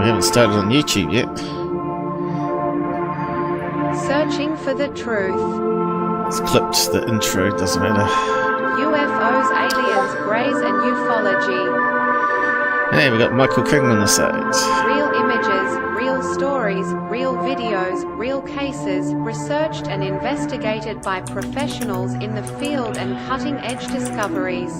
We haven't started on YouTube yet. Searching for the truth. It's clipped the intro, doesn't matter. UFOs, aliens, greys and ufology. Hey, we got Michael King on the side. Real images, real stories, real videos, real cases, researched and investigated by professionals in the field and cutting-edge discoveries.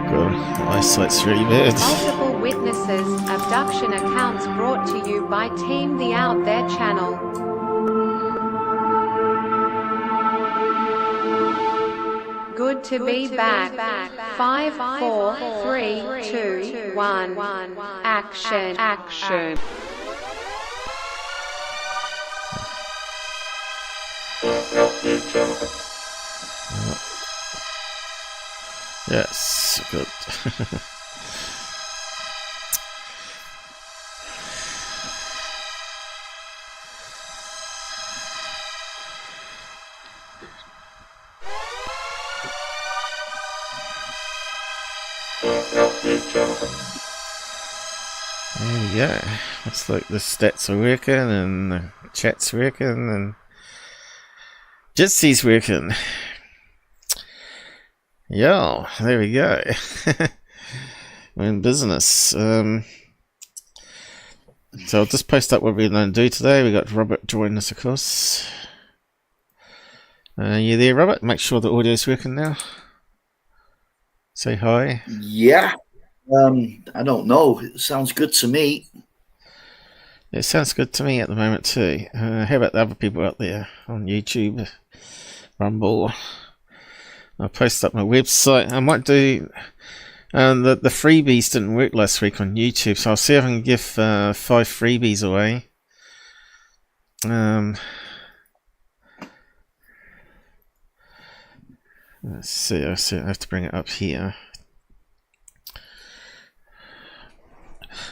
God, my eyesight's really bad. Multiple witnesses, abduction accounts brought to you by Team The Out There channel. Good to be back. 5, 4, 3, 2, 1. Action. Yes, good. There we go. Looks like the stats are working and the chat's working and Jitsy's working. Yeah, there we go. We're in business. So I'll just post up what we're going to do today. We got Robert joining us, of course. You there, Robert? Make sure the audio's working now. Say hi. Yeah. I don't know. It sounds good to me. It sounds good to me at the moment too. How about the other people out there on YouTube, Rumble? I'll post up my website. I might do the freebies didn't work last week on YouTube, so I'll see if I can give 5 freebies away. Let's see. I have to bring it up here.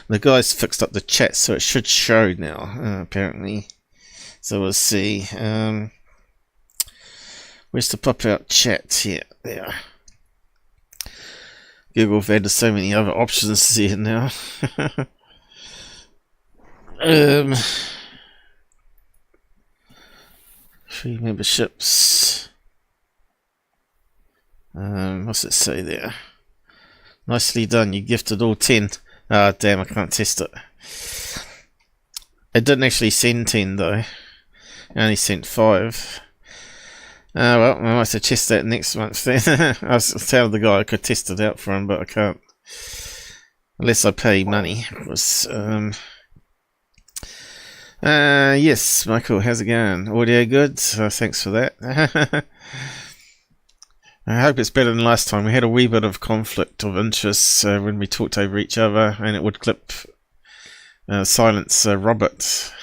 The guys fixed up the chat, so it should show now. Apparently, so we'll see. Where's the pop-out chat here? There. Google have added so many other options here now. Free memberships. What's it say there? Nicely done. You gifted all 10. Ah, damn! I can't test it. It didn't actually send 10 though. It only sent 5. Well, I might have to test that next month then. I was telling the guy I could test it out for him, but I can't. Unless I pay money. Yes, Michael, how's it going? Audio good? Thanks for that. I hope it's better than last time. We had a wee bit of conflict of interest when we talked over each other, and it would clip silence Robert.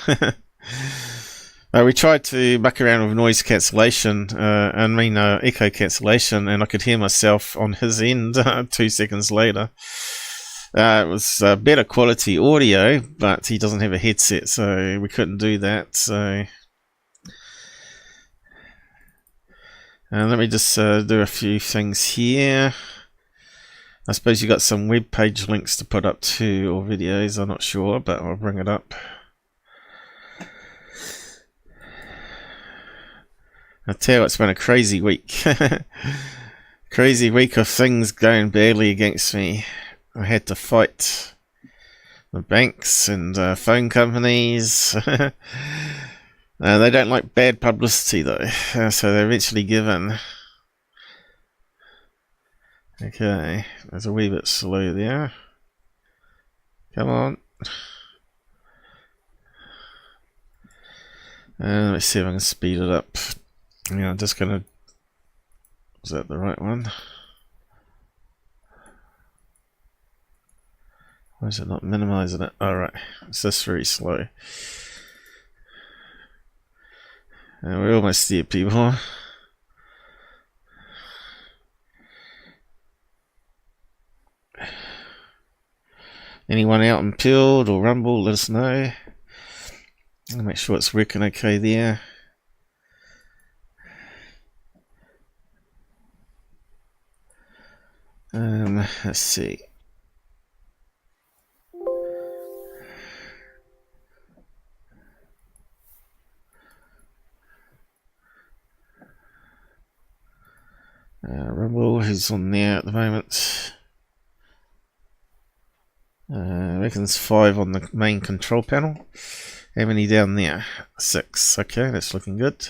We tried to muck around with noise cancellation, echo cancellation, and I could hear myself on his end 2 seconds later. It was better quality audio, but he doesn't have a headset, so we couldn't do that. So let me just do a few things here. I suppose you got some web page links to put up too, or videos, I'm not sure, but I'll bring it up. I tell you, it's been a crazy week. Crazy week of things going badly against me. I had to fight the banks and phone companies. They don't like bad publicity though, so they eventually give in. Okay, there's a wee bit slow there. Come on. Let me see if I can speed it up. Yeah, I'm just gonna. Is that the right one? Why is it not minimizing it? Alright, it's just very slow. We're almost there, people. Anyone out in Pilled or Rumble, let us know. I'll make sure it's working okay there. Let's see. who's on there at the moment. I reckon there's 5 on the main control panel. How many down there? 6. Okay, that's looking good.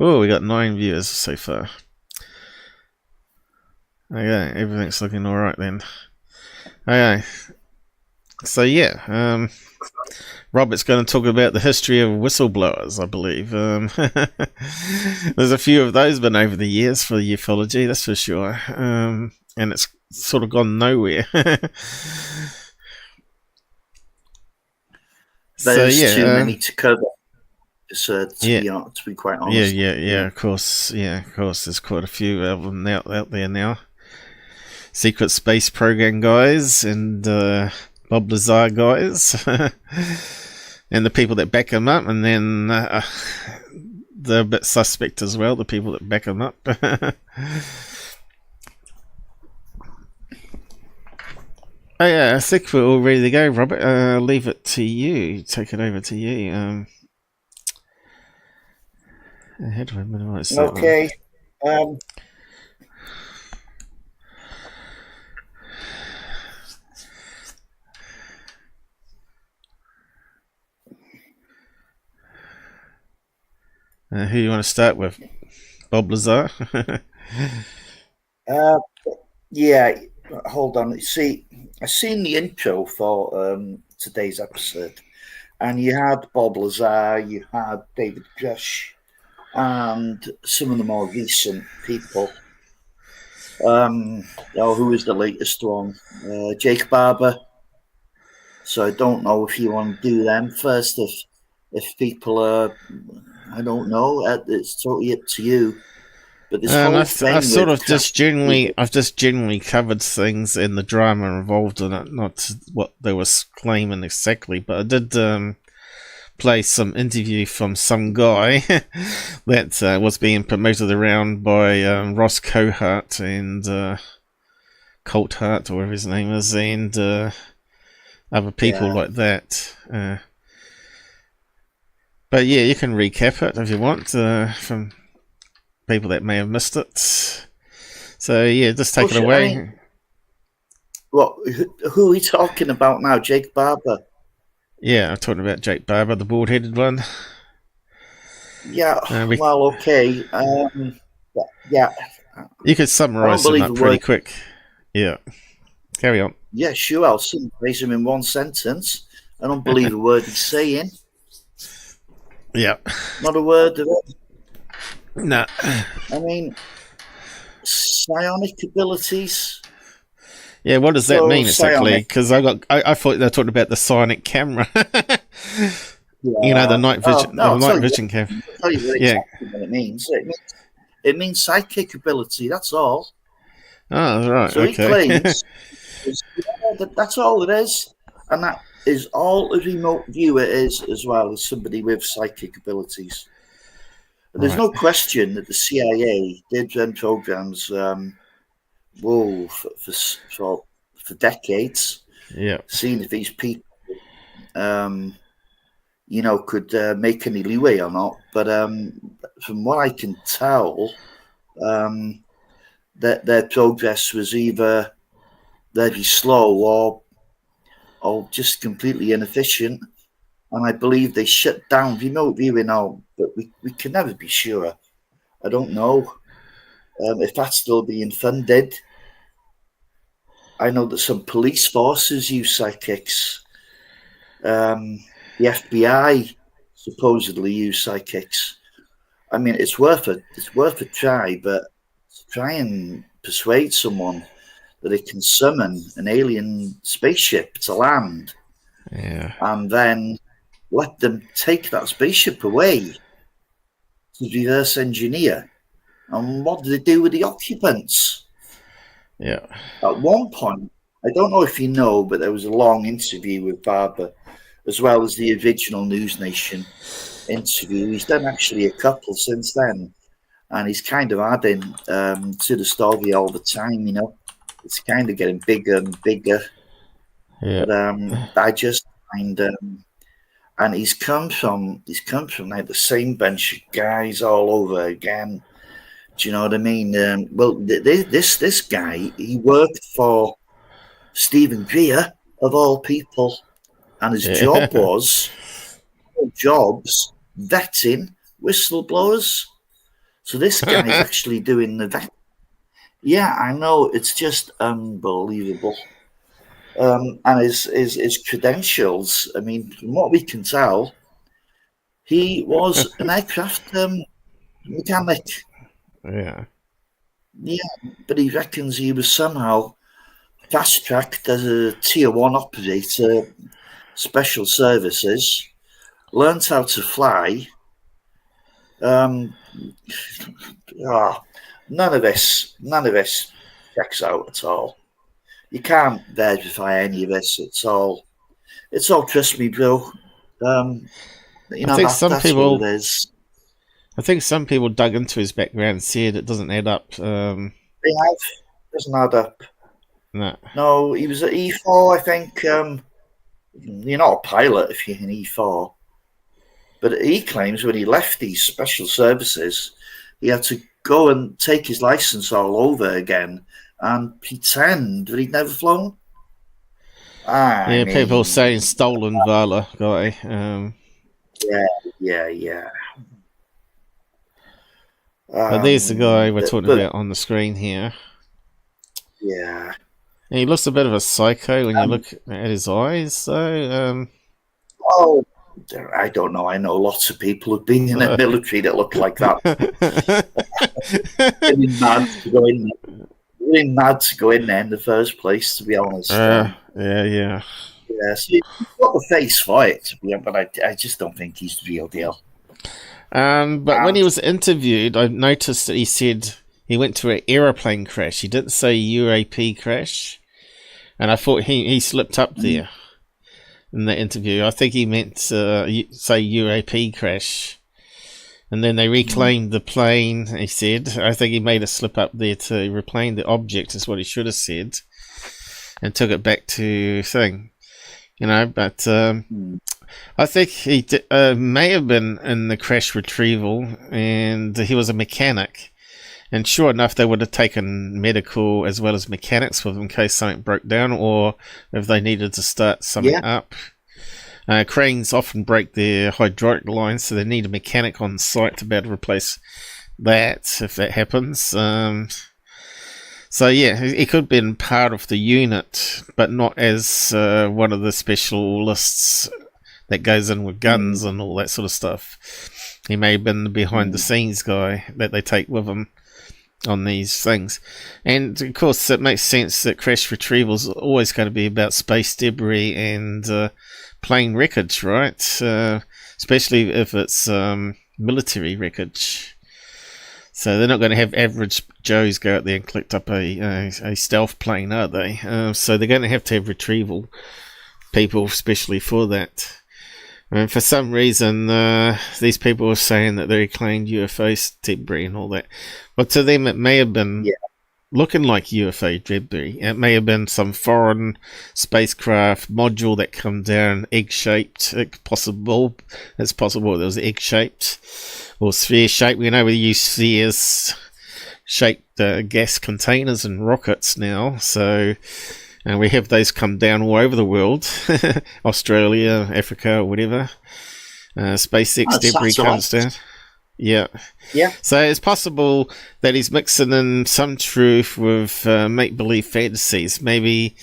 Oh, we got 9 viewers so far. Okay, everything's looking alright then. Okay. So yeah, Robert's going to talk about the history of whistleblowers, I believe. There's a few of those been over the years for ufology, that's for sure. And it's sort of gone nowhere. There's too many to cover. To be quite honest. Yeah. Of course, there's quite a few of them out there now. Secret Space Program guys and Bob Lazar guys, and the people that back him up, and then they're a bit suspect as well. The people that back him up. Oh yeah, I think we're all ready to go, Robert. I'll leave it to you. Take it over to you. How do I minimize that? Okay. Who do you want to start with? Bob Lazar? Yeah, hold on. See, I seen the intro for today's episode, and you had Bob Lazar, you had David Grusch, and some of the more recent people. Who is the latest one? Jake Barber. So I don't know if you want to do them first. If people are, I don't know. It's totally up to you. But this whole thing, I've just generally covered things and the drama involved in it, not what they were claiming exactly. But I did play some interview from some guy that was being promoted around by Ross Coulthart and Coulthart, or whatever his name is, and other people like that. But yeah, you can recap it if you want from people that may have missed it. So yeah, just take it away. Who are we talking about now? Jake Barber? Yeah, I'm talking about Jake Barber, the bald-headed one. Yeah, okay. Yeah. You could summarise him up pretty quick. Yeah. Carry on. Yeah, sure. I'll summarize him in one sentence. I don't believe a word he's saying. Yeah. Not a word of it. No. I mean, psionic abilities. Yeah, what does that mean exactly? Because I thought they were talking about the sonic camera. You know, the night vision, vision camera. I'll tell you exactly what it means. It means psychic ability. That's all. Oh, right. So he claims that's all it is, and that is all a remote viewer is as well as somebody with psychic abilities. There's no question that the CIA did run programs for decades. Yeah. Seeing if these people, could make any leeway or not. But from what I can tell, that their progress was either very slow or just completely inefficient. And I believe they shut down remote viewing now, but we can never be sure. I don't know if that's still being funded. I know that some police forces use psychics. The FBI supposedly use psychics. I mean, it's worth a try, but to try and persuade someone that it can summon an alien spaceship to land, and then let them take that spaceship away to reverse engineer. And what do they do with the occupants? Yeah. At one point, I don't know if you know, but there was a long interview with Barber, as well as the original NewsNation interview. He's done actually a couple since then, and he's kind of adding to the story all the time. You know, it's kind of getting bigger and bigger. Yeah. But I just find, and he's come from like the same bunch of guys all over again. Do you know what I mean? Well, this guy, he worked for Stephen Greer, of all people, and his job was vetting whistleblowers. So this guy's actually doing the vet. Yeah, I know. It's just unbelievable. And his credentials, I mean, from what we can tell, he was an aircraft mechanic. Yeah. Yeah, but he reckons he was somehow fast-tracked as a Tier 1 operator, special services, learnt how to fly. None of this checks out at all. You can't verify any of this. It's all trust me, bro. You know, that's what it is. I think some people dug into his background and said it doesn't add up. They have. Doesn't add up. No, he was at E4, I think. You're not a pilot if you're in E4. But he claims when he left these special services, he had to go and take his license all over again and pretend that he'd never flown. I mean, people saying stolen Valor guy. Yeah. But there's the guy we're talking about on the screen here. Yeah. And he looks a bit of a psycho when you look at his eyes, so... Oh, I don't know. I know lots of people who've been in the military that look like that. Really mad to go in there. Really mad to go in there in the first place, to be honest. Yeah. Yeah, so he's got the face for it, but I just don't think he's the real deal. But when he was interviewed, I noticed that he said he went to an aeroplane crash. He didn't say UAP crash. And I thought he slipped up there in the interview. I think he meant say UAP crash. And then they reclaimed the plane, he said. I think he made a slip up there to reclaim the object, is what he should have said. And took it back to thing. You know, but I think he may have been in the crash retrieval, and he was a mechanic. And sure enough, they would have taken medical as well as mechanics with them in case something broke down, or if they needed to start something up. Cranes often break their hydraulic lines, so they need a mechanic on site to be able to replace that if that happens. So yeah, he could have been part of the unit, but not as one of the specialists that goes in with guns and all that sort of stuff. He may have been the behind-the-scenes guy that they take with them on these things. And of course it makes sense that crash retrievals are always going to be about space debris and plane wreckage, right? Especially if it's military wreckage. So they're not going to have average Joes go out there and collect up a stealth plane, are they? So they're going to have retrieval people especially for that. And for some reason, these people are saying that they reclaimed UFO debris and all that. But to them, it may have been looking like UFO debris. It may have been some foreign spacecraft module that come down egg-shaped. It's possible it was egg-shaped or sphere-shaped. We know we use spheres-shaped gas containers and rockets now. So... and we have those come down all over the world. Australia, Africa, whatever. SpaceX debris comes down. Yeah. So it's possible that he's mixing in some truth with make-believe fantasies. Maybe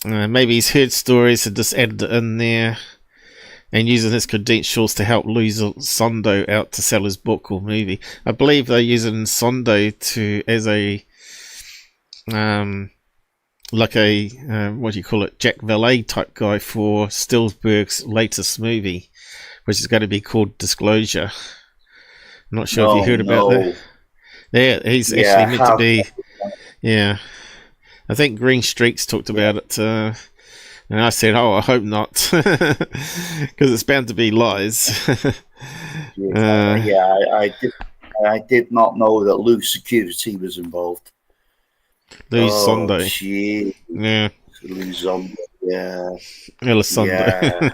he's heard stories and just added it in there and using his credentials to help lose Sondo out to sell his book or movie. I believe they're using Sondo as a... like a, what do you call it, Jack Valet type guy for Stillsberg's latest movie, which is going to be called Disclosure. I'm not sure if you heard about that. Yeah, he's actually meant to be, I think Green Streaks talked about it, and I said, I hope not, because it's bound to be lies. I did not know that Loose Security was involved. Lose Sondo. Yeah. Lose Sondo, Elizondo.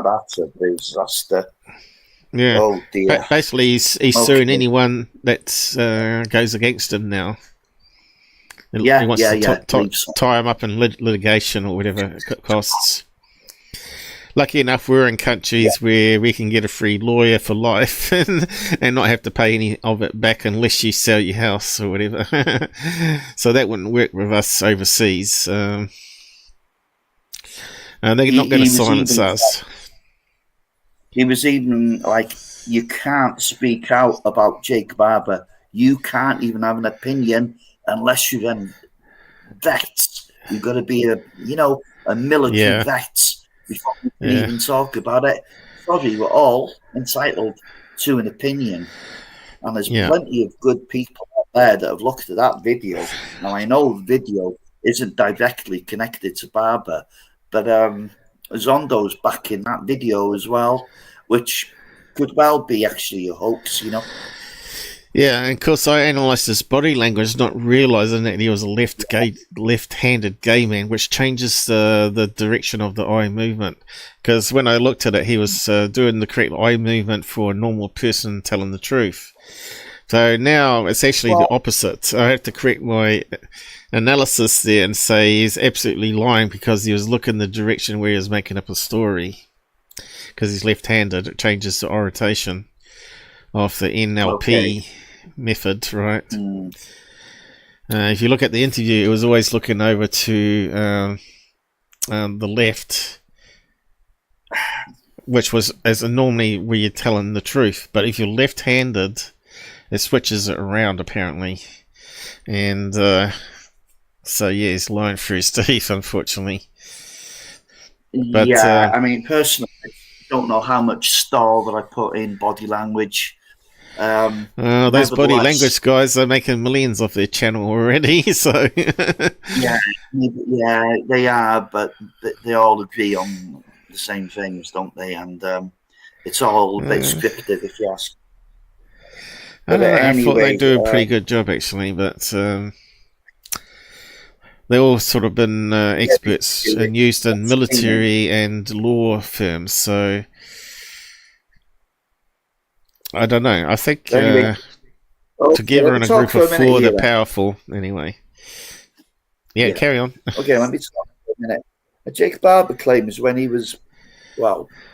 That's a disaster. Yeah. Oh dear. Basically, he's suing anyone that goes against him now. He wants to tie him up in litigation or whatever it costs. Lucky enough, we're in countries where we can get a free lawyer for life and not have to pay any of it back unless you sell your house or whatever. So that wouldn't work with us overseas. They're not going to silence us. He was even like, you can't speak out about Jake Barber. You can't even have an opinion unless you're a vet. You've got to be a military vet before you can even talk about it. Sorry, we're all entitled to an opinion. And there's plenty of good people out there that have looked at that video. Now, I know the video isn't directly connected to Barber, but Zondo's back in that video as well, which could well be actually a hoax, Yeah, and of course I analysed his body language, not realising that he was a left-handed gay man, which changes the direction of the eye movement. Because when I looked at it, he was doing the correct eye movement for a normal person telling the truth. So now it's actually the opposite. I have to correct my analysis there and say he's absolutely lying because he was looking the direction where he was making up a story. Because he's left-handed, it changes the orientation of the NLP method, right? If you look at the interview, it was always looking over to the left, which was as normally where you're telling the truth. But if you're left-handed, it switches it around apparently, and so yeah, he's lying through his teeth, unfortunately. But I mean, personally, I don't know how much style that I put in body language. Those body language guys are making millions off their channel already, so yeah, they are, but they all agree on the same things, don't they? And it's all a bit scripted, if you ask. But I thought they do a pretty good job actually, but they've all sort of been experts and used in military and law firms, so I don't know. I think together in a group of four, they're powerful. Anyway, carry on. Okay, let me talk for a minute. Jake Barber claims when he was,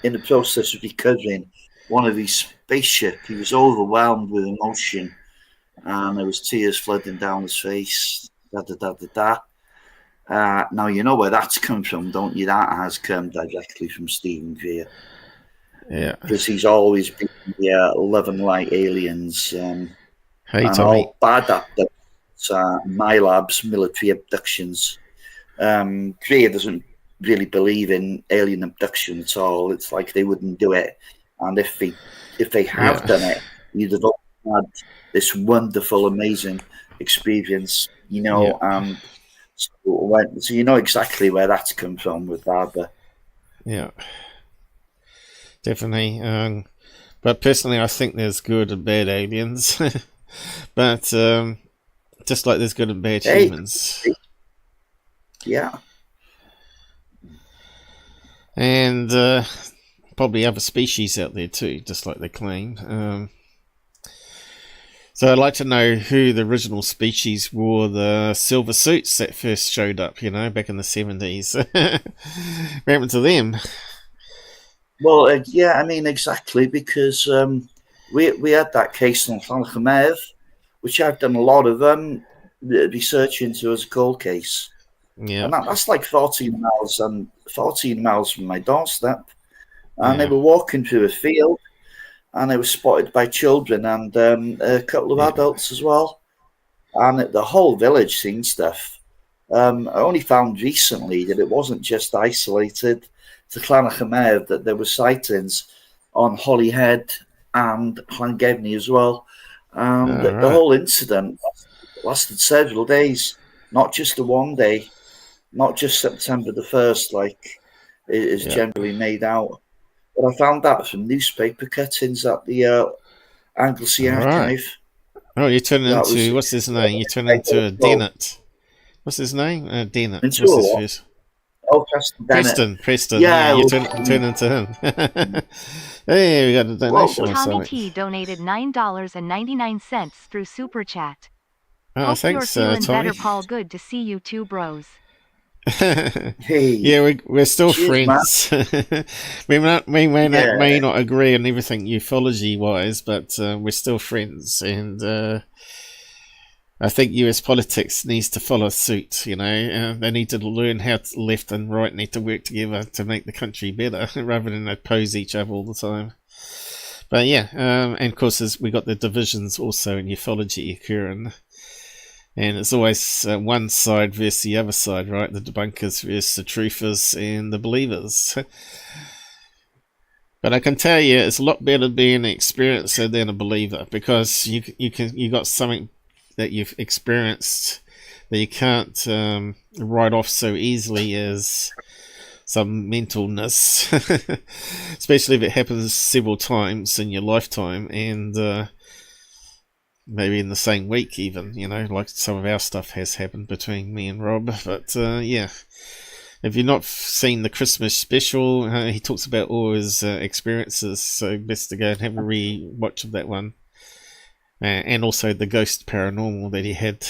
in the process of recovering one of his spaceship, he was overwhelmed with emotion, and there was tears flooding down his face. Now you know where that's come from, don't you? That has come directly from Stephen Greer. Yeah, because he's always been loving like aliens. Hey, Tommy. All bad at them. My lab's military abductions. Greer doesn't really believe in alien abduction at all. It's like they wouldn't do it, and if they have done it, you'd have had this wonderful, amazing experience, so you know exactly where that's come from with Barber. Yeah. Definitely. But personally, I think there's good and bad aliens. But just like there's good and bad humans. Yeah. And probably other species out there too, just like they claim. So I'd like to know who the original species wore the silver suits that first showed up, back in the 70s. What happened to them? Well, I mean, exactly, because we had that case on Khalkhamev, which I've done a lot of research into as a cold case. Yeah, and that's like 14 miles from my doorstep. And they were walking through a field, and they were spotted by children and a couple of adults as well. And the whole village seen stuff. I only found recently that it wasn't just isolated to Llanachmev, that there were sightings on Holyhead and Llangefni as well. The whole incident lasted several days, not just the one day, not just September the 1st, like it is generally made out. But I found that from newspaper cuttings at the Anglesey Archive. Oh, you turned into, what's his name? You turned into Dennett. What's his name? Dennett. What's his face? Oh, Preston Bennett. Preston. Yeah, you turn into him. Hey, we got a donation or Tommy something. T donated $9.99 through Super Chat. Oh, Hope thanks, you're feeling Tommy. better, Paul. Good to see you two bros. Hey. Yeah, we're still Cheers, friends. we may not agree on everything ufology wise, but we're still friends, and I think US politics needs to follow suit. You know, they need to learn how left and right need to work together to make the country better, rather than oppose each other all the time. But yeah, and of course, we got the divisions also in ufology occurring. And it's always one side versus the other side, right? The debunkers versus the truthers and the believers. But I can tell you, it's a lot better being an experiencer than a believer, because you got something that you've experienced that you can't write off so easily as some mentalness, especially if it happens several times in your lifetime, and maybe in the same week even, you know, like some of our stuff has happened between me and Rob. But yeah, if you've not seen the Christmas special, he talks about all his experiences, so best to go and have a re-watch of that one. And also the ghost paranormal that he had.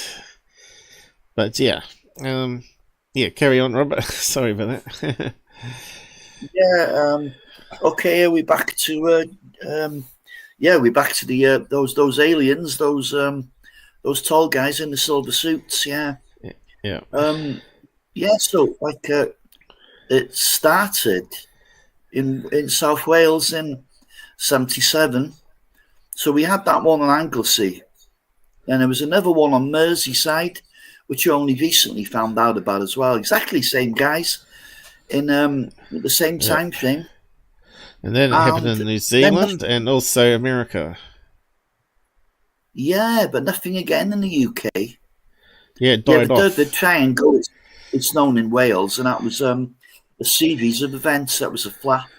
But yeah, yeah, carry on, Robert. Sorry about that. Yeah, okay, we're back to we're back to the those aliens, those tall guys in the silver suits. Yeah. So like it started in South Wales in '77. So we had that one on Anglesey, and there was another one on Merseyside, which you only recently found out about as well. Exactly same guys in the same time frame. And then it happened in New Zealand and also America. Yeah, but nothing again in the UK. Yeah, it died off. The triangle, it's known in Wales, and that was a series of events. That was a flap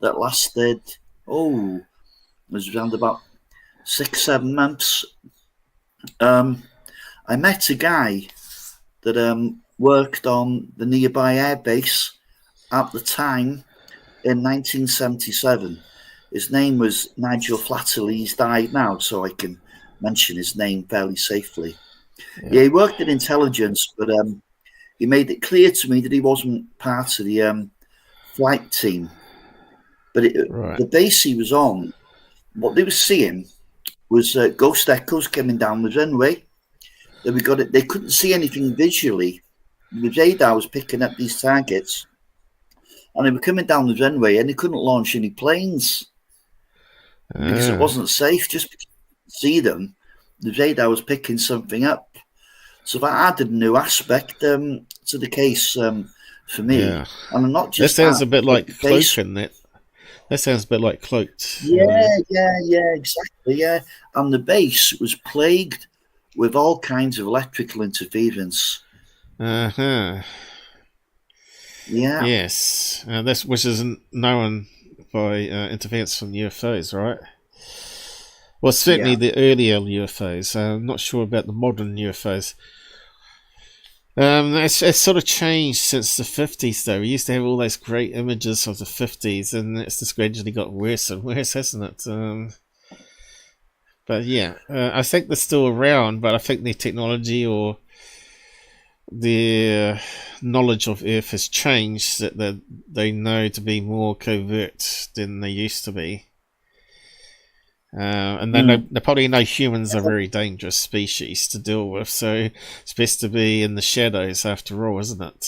that lasted, it was around about 6-7 months. I met a guy that worked on the nearby airbase at the time in 1977. His name was Nigel Flatterly. He's died now, so I can mention his name fairly safely. Yeah, he worked in intelligence, but he made it clear to me that he wasn't part of the flight team. But the base he was on, what they were seeing was ghost echoes coming down the runway. They couldn't see anything visually. The radar was picking up these targets, and they were coming down the runway, and they couldn't launch any planes because it wasn't safe. Just because you could see them, the radar was picking something up. So that added a new aspect to the case for me. Yeah. And I'm not just. That sounds a bit like cloaking. That sounds a bit like cloaked. Yeah, exactly. Yeah, and the base was plagued with all kinds of electrical interference. Yeah. Yes, which is known by interference from UFOs, right? Well, certainly the earlier UFOs. I'm not sure about the modern UFOs. It's sort of changed since the 50s, though. We used to have all those great images of the 50s, and it's just gradually got worse and worse, hasn't it? But yeah, I think they're still around, but I think their technology or their knowledge of Earth has changed, that they know to be more covert than they used to be. And they probably know humans are a very dangerous species to deal with, so it's best to be in the shadows after all, isn't it?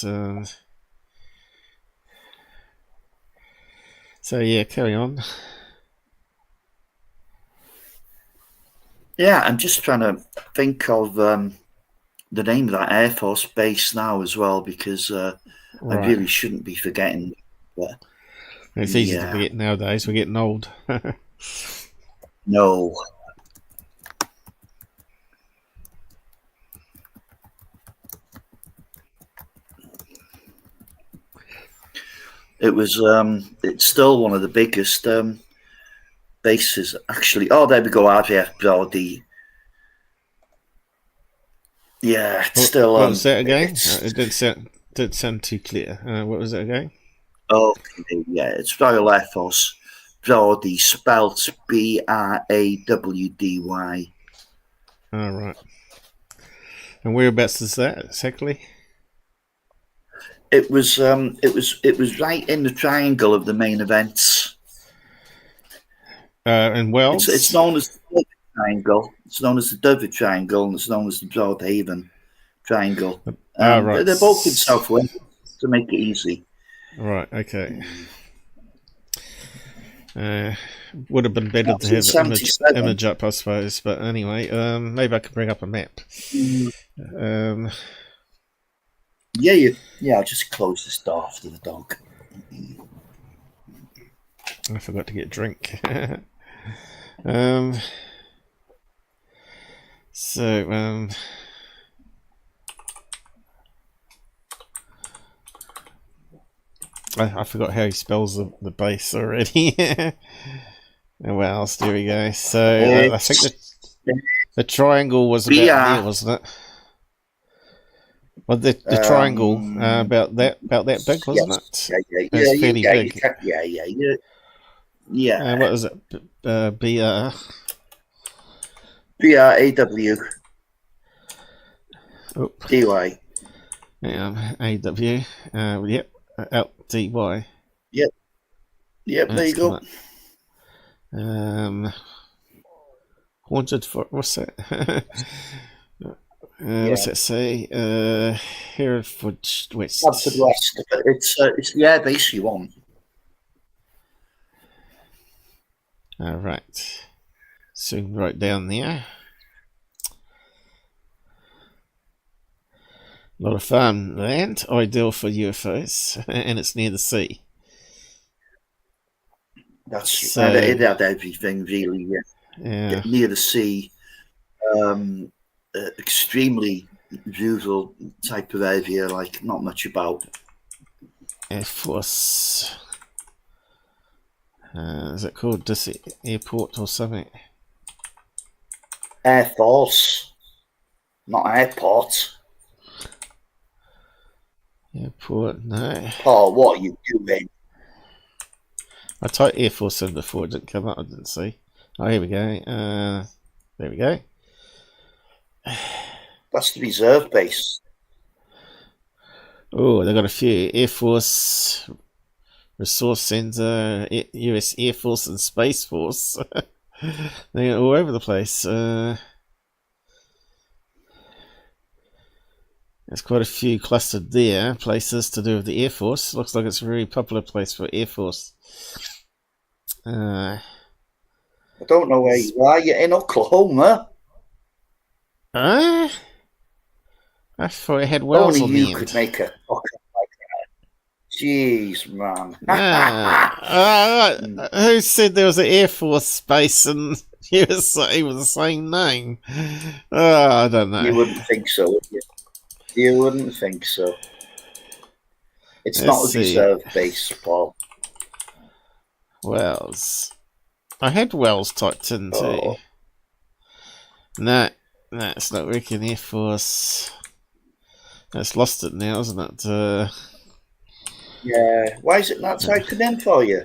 So yeah, carry on. Yeah, I'm just trying to think of the name of that Air Force base now as well, because I really shouldn't be forgetting. But it's easy to forget nowadays. We're getting old. No. It was. It's still one of the biggest bases, actually. Oh, there we go. RPF Brody. Yeah, it's still. What was that again? It didn't sound. didn't sound too clear. What was it again? Okay, yeah, it's Royal Air Force Brawdy, spelt Brawdy. All right. And whereabouts is that exactly? It was right in the triangle of the main events. And Wells. It's known as the Dover Triangle. It's known as the Dover Triangle, and it's known as the Broadhaven Triangle. Right. They're both in South Wales, to make it easy. Right. Okay. Would have been better to have an image up, I suppose. But anyway, maybe I could bring up a map. Yeah. I'll just close this door after the dog. I forgot to get a drink. I forgot how he spells the base already. Well, there we go. So I think the triangle was about there, wasn't it? Well, the triangle about that big, wasn't it? Yeah, it's fairly big. Yeah. What was it? BR. BRAW. Oh. DY. Yeah, AW. Yep. LDY. Yep. There you go. Haunted for what's that? What's that say? Hereford West. Hereford West. It's the air base you want. All right. Soon right down there. A lot of farmland, ideal for UFOs, and it's near the sea. It had everything, really. Yeah. Near the sea, extremely rural type of area, like not much about. Air Force. Is it called this airport or something? Air Force, not airport. Airport, no. Paul, what are you doing? I typed Air Force in before, it didn't come up, I didn't see. Oh, here we go. There we go. That's the reserve base. Oh, they've got a few. Air Force Resource Center, US Air Force and Space Force. They're all over the place. There's quite a few clustered there, places to do with the Air Force. Looks like it's a very popular place for Air Force. I don't know where you are. You're in Oklahoma. I thought I had Wells on the end. Only you could make a pocket like that. Jeez, man. Who said there was an Air Force base in USA with the same name? I don't know. You wouldn't think so, would you? You wouldn't think so. It's not a reserve base, Paul. Wells. I had Wells typed in too. No, it's not working. Air Force. It's lost it now, isn't it? Yeah. Why is it not typing in for you?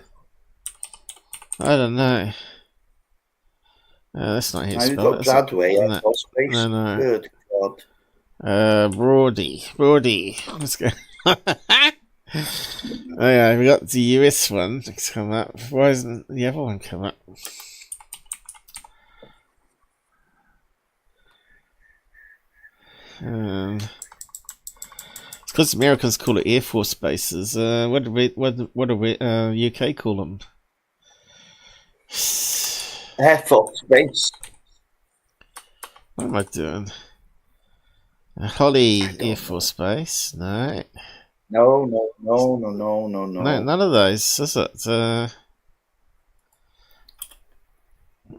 I don't know. That's not his spell. We've got Bradway, Air Force Base. No. Good God. Brody. Let's go. Oh yeah, we got the US one to come up. Why isn't the other one come up? It's because Americans call it Air Force bases. What do we UK call them? Air Force Base. What am I doing? Holly Air Force Base? No. No. No, none of those, is it?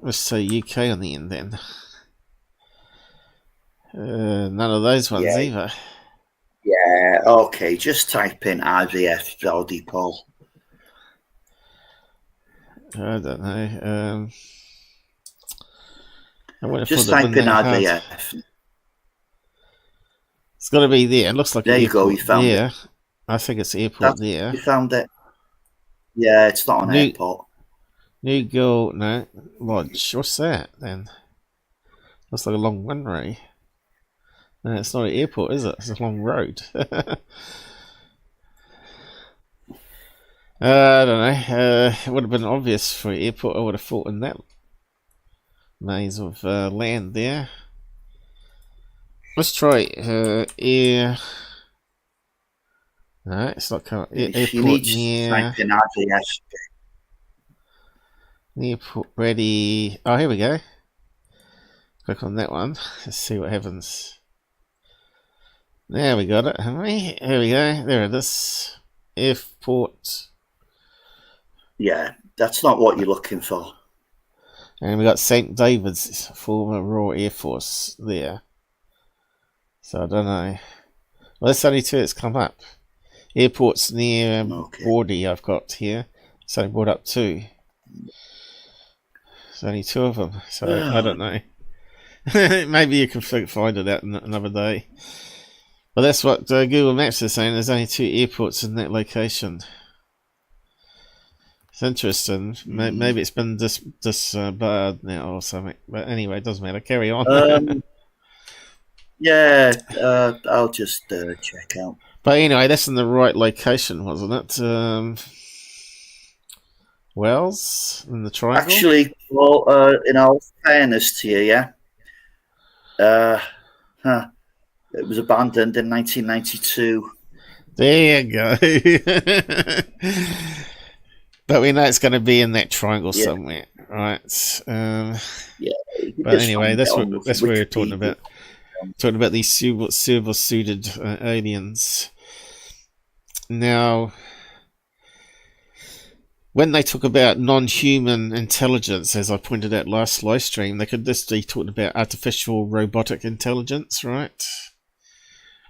Let's say UK on the end then. None of those ones either. Yeah, okay, just type in RVF Brody, Paul. I don't know. Just type in RVF. It's got to be there. It looks like There an you go, airport you found there. it. I think it's airport there. You found it. Yeah, it's not an airport. New Girl, no, Lodge. What's that then? Looks like a long runway. No, it's not an airport, is it? It's a long road. I don't know. It would have been obvious for an airport. I would have thought in that maze of land there. Let's try air. No, it's not coming. Airport near. Airport ready. Oh, here we go. Click on that one. Let's see what happens. There we got it, haven't we? Here we go. There it is. Airport. Yeah, that's not what you're looking for. And we got St. David's, former Royal Air Force there. So I don't know. Well, that's only two that's come up. Airports near Bordy I've got here. It's only brought up two. There's only two of them, so I don't know. Maybe you can find it out another day. But that's what Google Maps is saying. There's only two airports in that location. It's interesting. Maybe it's been disbarred now or something. But anyway, it doesn't matter. Carry on. Yeah, I'll just check out. But anyway, that's in the right location, wasn't it? Wells in the triangle. Actually, well, in all fairness to you, yeah, it was abandoned in 1992. There you go. But we know it's going to be in that triangle somewhere, right? Yeah. But anyway, that's what we're talking about. Talking about these silver-suited aliens. Now, when they talk about non-human intelligence, as I pointed out last live stream, they could just be talking about artificial robotic intelligence, right?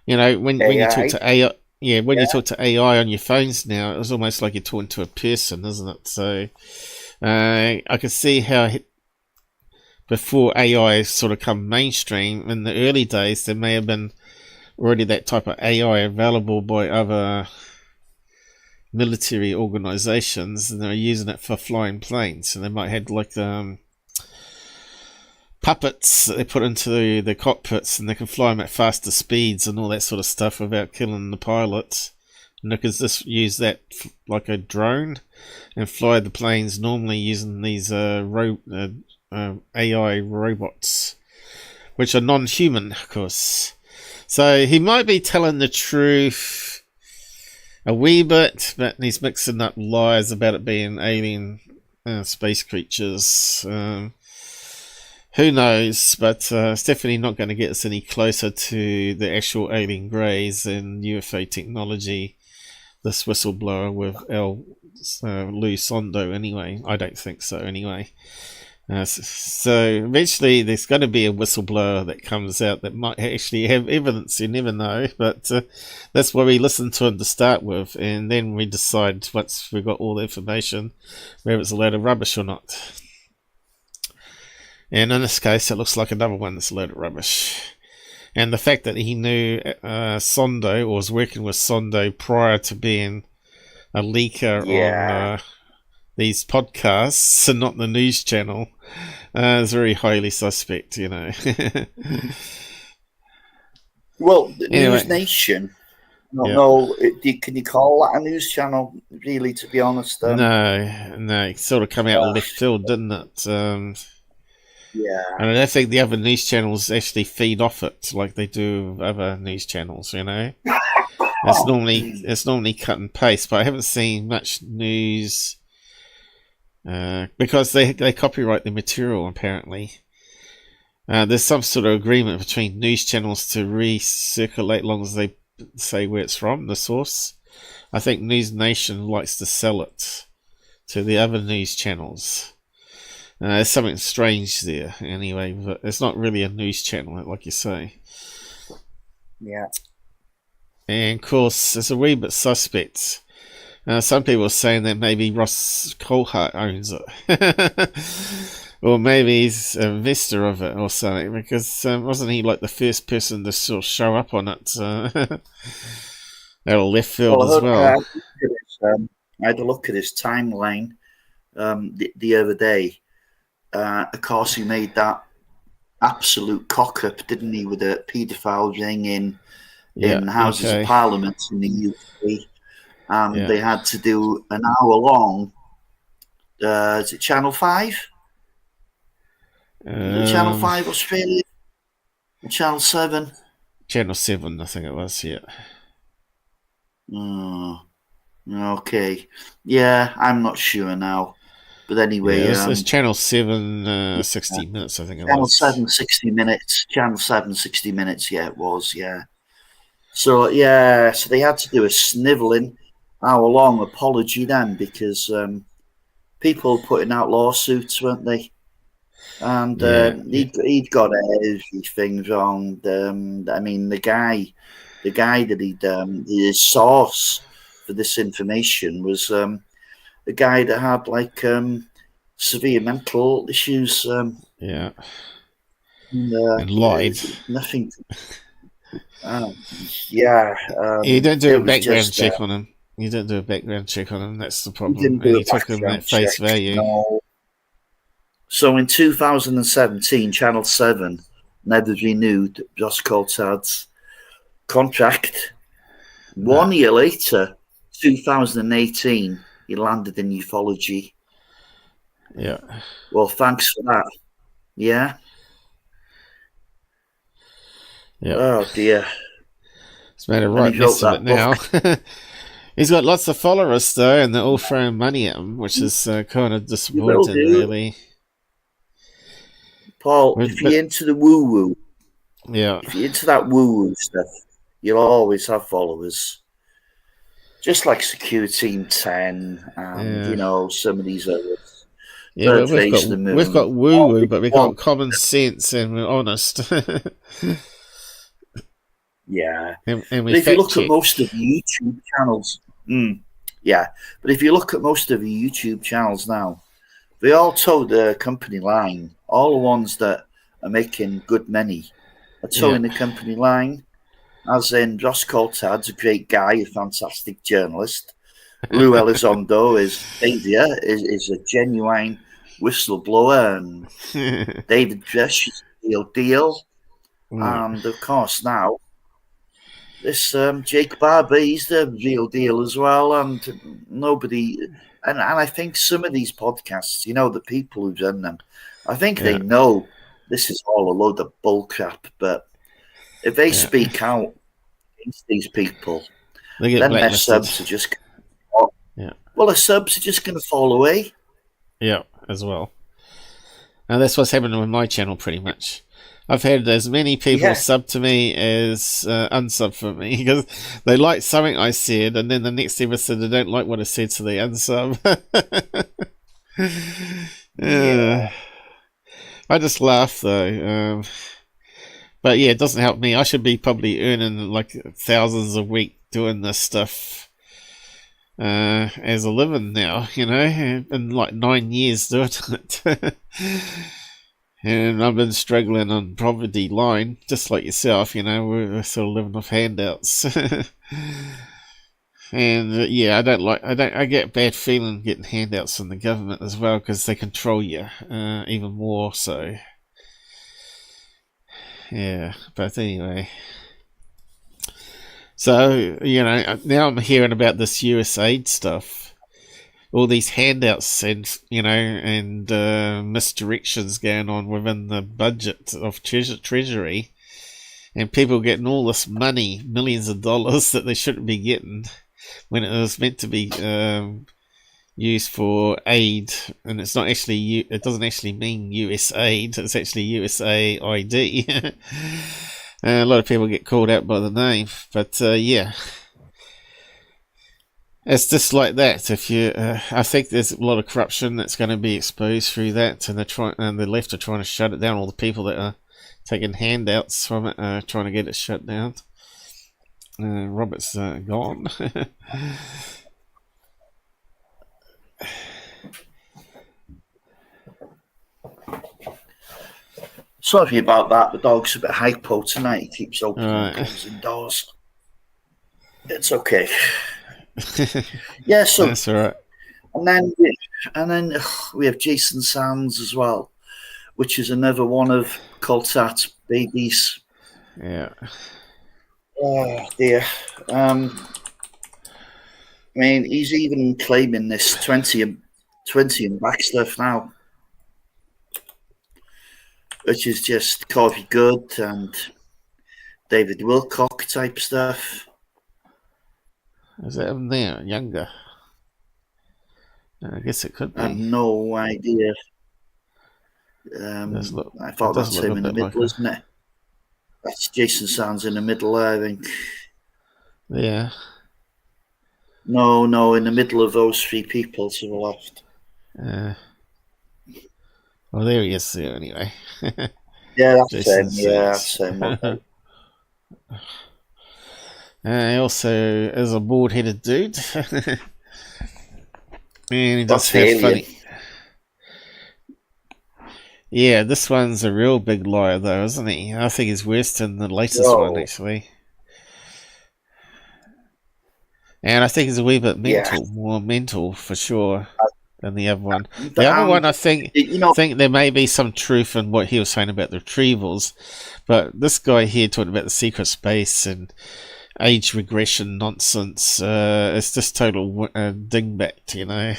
You know, when you talk to AI, you talk to AI on your phones now, it was almost like you're talking to a person, isn't it? So I can see how before AI sort of come mainstream, in the early days, there may have been already that type of AI available by other military organizations, and they're using it for flying planes. And they might have like puppets that they put into the cockpits, and they can fly them at faster speeds and all that sort of stuff without killing the pilots. And they could just use that like a drone and fly the planes normally using these AI robots, which are non-human, of course. So he might be telling the truth a wee bit, but he's mixing up lies about it being alien space creatures. Who knows? But it's definitely not going to get us any closer to the actual alien greys and UFO technology. This whistleblower with Lou Sondo, anyway. I don't think so, anyway. So eventually there's going to be a whistleblower that comes out that might actually have evidence. You never know, but that's why we listen to him to start with, and then we decide once we've got all the information whether it's a load of rubbish or not. And in this case, it looks like another one that's a load of rubbish. And the fact that he knew Sondo, or was working with Sondo prior to being a leaker on these podcasts and not the news channel, is very highly suspect, you know. Well, anyway. NewsNation. No, can you call that a news channel, really, to be honest? No, it sort of come out left field, didn't it? And I don't think the other news channels actually feed off it like they do with other news channels, you know. It's normally cut and paste, but I haven't seen much news because they copyright the material, apparently. There's some sort of agreement between news channels to recirculate as long as they say where it's from, the source. I think NewsNation likes to sell it to the other news channels. There's something strange there, anyway, but it's not really a news channel, like you say. Yeah. And, of course, it's a wee bit suspect. Some people are saying that maybe Ross Coulthart owns it. Or maybe he's an investor of it or something, because wasn't he like the first person to sort of show up on it? Out of left field Well, as well. I had a look at his timeline the other day. Of course, he made that absolute cock-up, didn't he, with a paedophile ring in Houses of Parliament in the UK. And they had to do an hour-long, is it Channel 5? Channel 5 Australia? Channel 7? Channel 7, I think it was, yeah. Oh, okay. Yeah, I'm not sure now. But anyway... Yeah, it's Channel 7, 60 minutes, I think it was. Channel 7, 60 minutes. Channel 7, 60 minutes, yeah, it was, yeah. So, yeah, so they had to do a snivelling hour-long apology then, because people putting out lawsuits, weren't they? And he'd got everything wrong. I mean, the guy that his source for this information was the guy that had like severe mental issues. And lied. Nothing. You don't do a background check on him. You don't do a background check on him. That's the problem. And you took him at face value. No. So in 2017, Channel 7 never renewed Josh Coulthart's contract. 1 year later, 2018, he landed in ufology. Yeah. Well, thanks for that. Yeah. Yeah. Oh dear. It's made a right mess of it now. He's got lots of followers though, and they're all throwing money at him, which is kind of disappointing, really. Paul, if you're into the woo-woo, if you're into that woo-woo stuff, you'll always have followers. Just like Security Team 10 and, you know, some of these others. Yeah, we've got woo-woo, but we've got common sense and we're honest. Yeah. And but if you look at most of the YouTube channels, but if you look at most of the YouTube channels now, they all toe the company line. All the ones that are making good money are towing the company line. As in, Josh Coulthard's a great guy, a fantastic journalist. Lou Elizondo is a genuine whistleblower, and David Grusch is a real deal. And of course now, this Jake Barber, he's the real deal as well, and nobody... And I think some of these podcasts, you know, the people who've done them, I think they know this is all a load of bullcrap, but if they speak out against these people, then their subs are just... Well, the subs are just going to fall away. Yeah, as well. And that's what's happening with my channel, pretty much. I've had as many people sub to me as unsub for me, because they like something I said, and then the next episode they don't like what I said, so they unsub. I just laugh though. But yeah, it doesn't help me. I should be probably earning like thousands a week doing this stuff as a living now, you know, in like 9 years doing it. And I've been struggling on poverty line, just like yourself, you know, we're sort of living off handouts. And I get a bad feeling getting handouts from the government as well, because they control you even more so. Yeah, but anyway. So, you know, now I'm hearing about this USAID stuff. All these handouts and, you know, and misdirections going on within the budget of Treasury. And people getting all this money, millions of dollars that they shouldn't be getting, when it was meant to be used for aid. And it's not actually, it doesn't actually mean USAID, it's actually USAID. A lot of people get called out by the name, but yeah. It's just like that. If you, I think there's a lot of corruption that's going to be exposed through that, and the left are trying to shut it down. All the people that are taking handouts from it are trying to get it shut down. Robert's gone. Sorry about that. The dog's a bit hypo tonight. He keeps opening and Right. closing doors. It's okay. Yeah, so That's all right. and then we have Jason Sands as well, which is another one of Coulthart babies. Yeah. Oh dear. I mean, he's even claiming this 20 and back stuff now, which is just Corby Good and David Wilcock type stuff. Is that him there? Younger? I guess it could be. I have no idea. I thought that's him in the middle, like isn't it? That's Jason Sands in the middle there, I think. Yeah. No, in the middle of those three people to the left. Well, there he is there anyway. Yeah, that's him. Yeah, that's him. Okay. He also is a bald-headed dude. And he does have funny... Yeah, this one's a real big liar, though, isn't he? I think he's worse than the latest one, actually. And I think he's a wee bit mental, more mental for sure than the other one. The other one, I think there may be some truth in what he was saying about the retrievals, but this guy here talking about the secret space and age regression nonsense, it's just total dingbat, you know.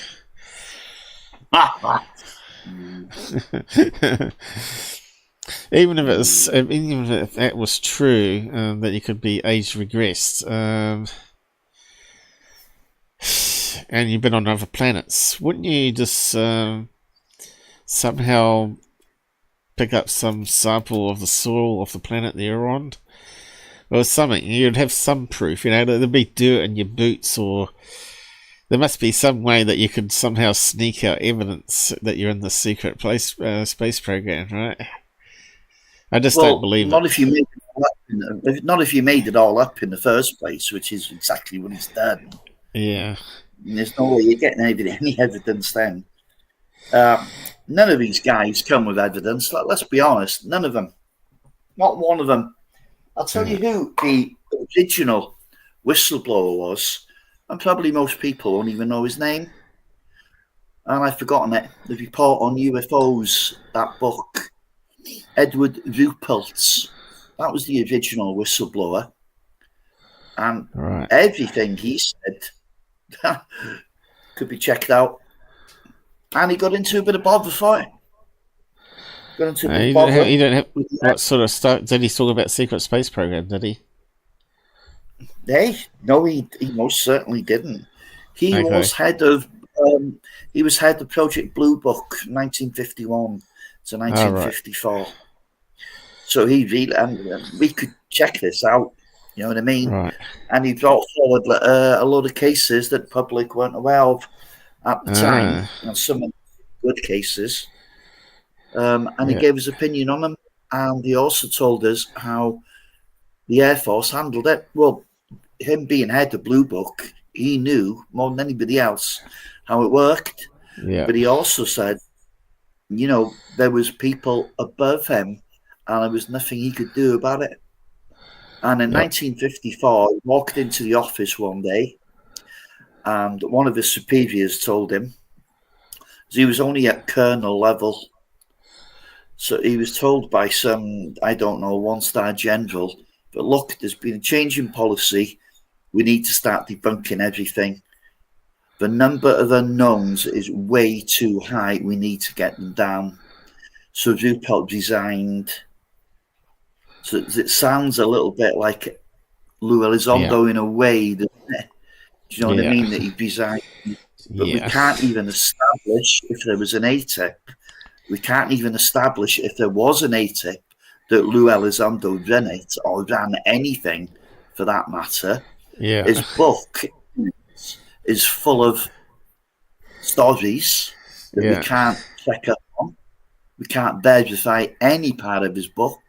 Even if that was true, that you could be age regressed, and you've been on other planets, wouldn't you just somehow pick up some sample of the soil of the planet that you're on? Or something, you'd have some proof, you know, there'd be dirt in your boots, or there must be some way that you could somehow sneak out evidence that you're in the secret space program, right? I just don't believe not it. If you made it not if you made it all up in the first place, which is exactly what he's done. Yeah. And there's no way you're getting any evidence then. None of these guys come with evidence. Let's be honest, none of them. Not one of them. I'll tell you who the original whistleblower was, and probably most people won't even know his name. And I've forgotten it. The report on UFOs, that book. Edward Ruppelt. That was the original whistleblower. And everything he said could be checked out. And he got into a bit of bother for it. Got into a bit of bother. He don't have what sort of stuff? Did he talk about secret space program? Did he? No, he most certainly didn't. He was head of Project Blue Book, 1951 to 1954. So he really, and we could check this out. You know what I mean? Right. And he brought forward a lot of cases that the public weren't aware of at the time, and some good cases. And he gave his opinion on them, and he also told us how the Air Force handled it. Well, him being head of Blue Book, he knew more than anybody else how it worked. Yeah. But he also said, you know, there was people above him, and there was nothing he could do about it. And in 1954, he walked into the office one day, and one of his superiors told him, he was only at colonel level, so he was told by some, I don't know, one-star general, but look, there's been a change in policy. We need to start debunking everything. The number of unknowns is way too high. We need to get them down. So Ruppelt resigned. So it sounds a little bit like Lou Elizondo in a way, doesn't it? Do you know what I mean? That he resigned. But we can't even establish if there was an ATIP. We can't even establish if there was an ATIP that Lou Elizondo ran it, or ran anything for that matter. Yeah. His book is full of stories that we can't check up on. We can't verify any part of his book.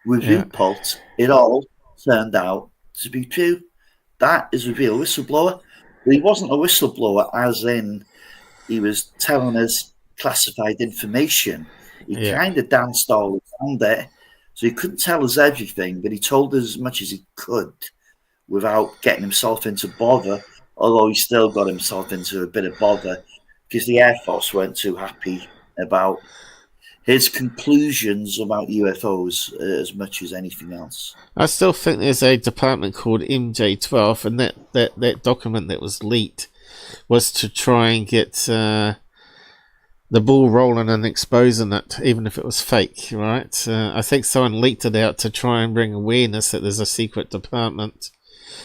With Ruppelt, it all turned out to be true. That is a real whistleblower. But he wasn't a whistleblower as in he was telling us classified information. He kind of danced all around it. So he couldn't tell us everything, but he told us as much as he could without getting himself into bother, although he still got himself into a bit of bother because the Air Force weren't too happy about his conclusions about UFOs as much as anything else. I still think there's a department called MJ12, and that document that was leaked was to try and get the ball rolling and exposing it, even if it was fake, right? I think someone leaked it out to try and bring awareness that there's a secret department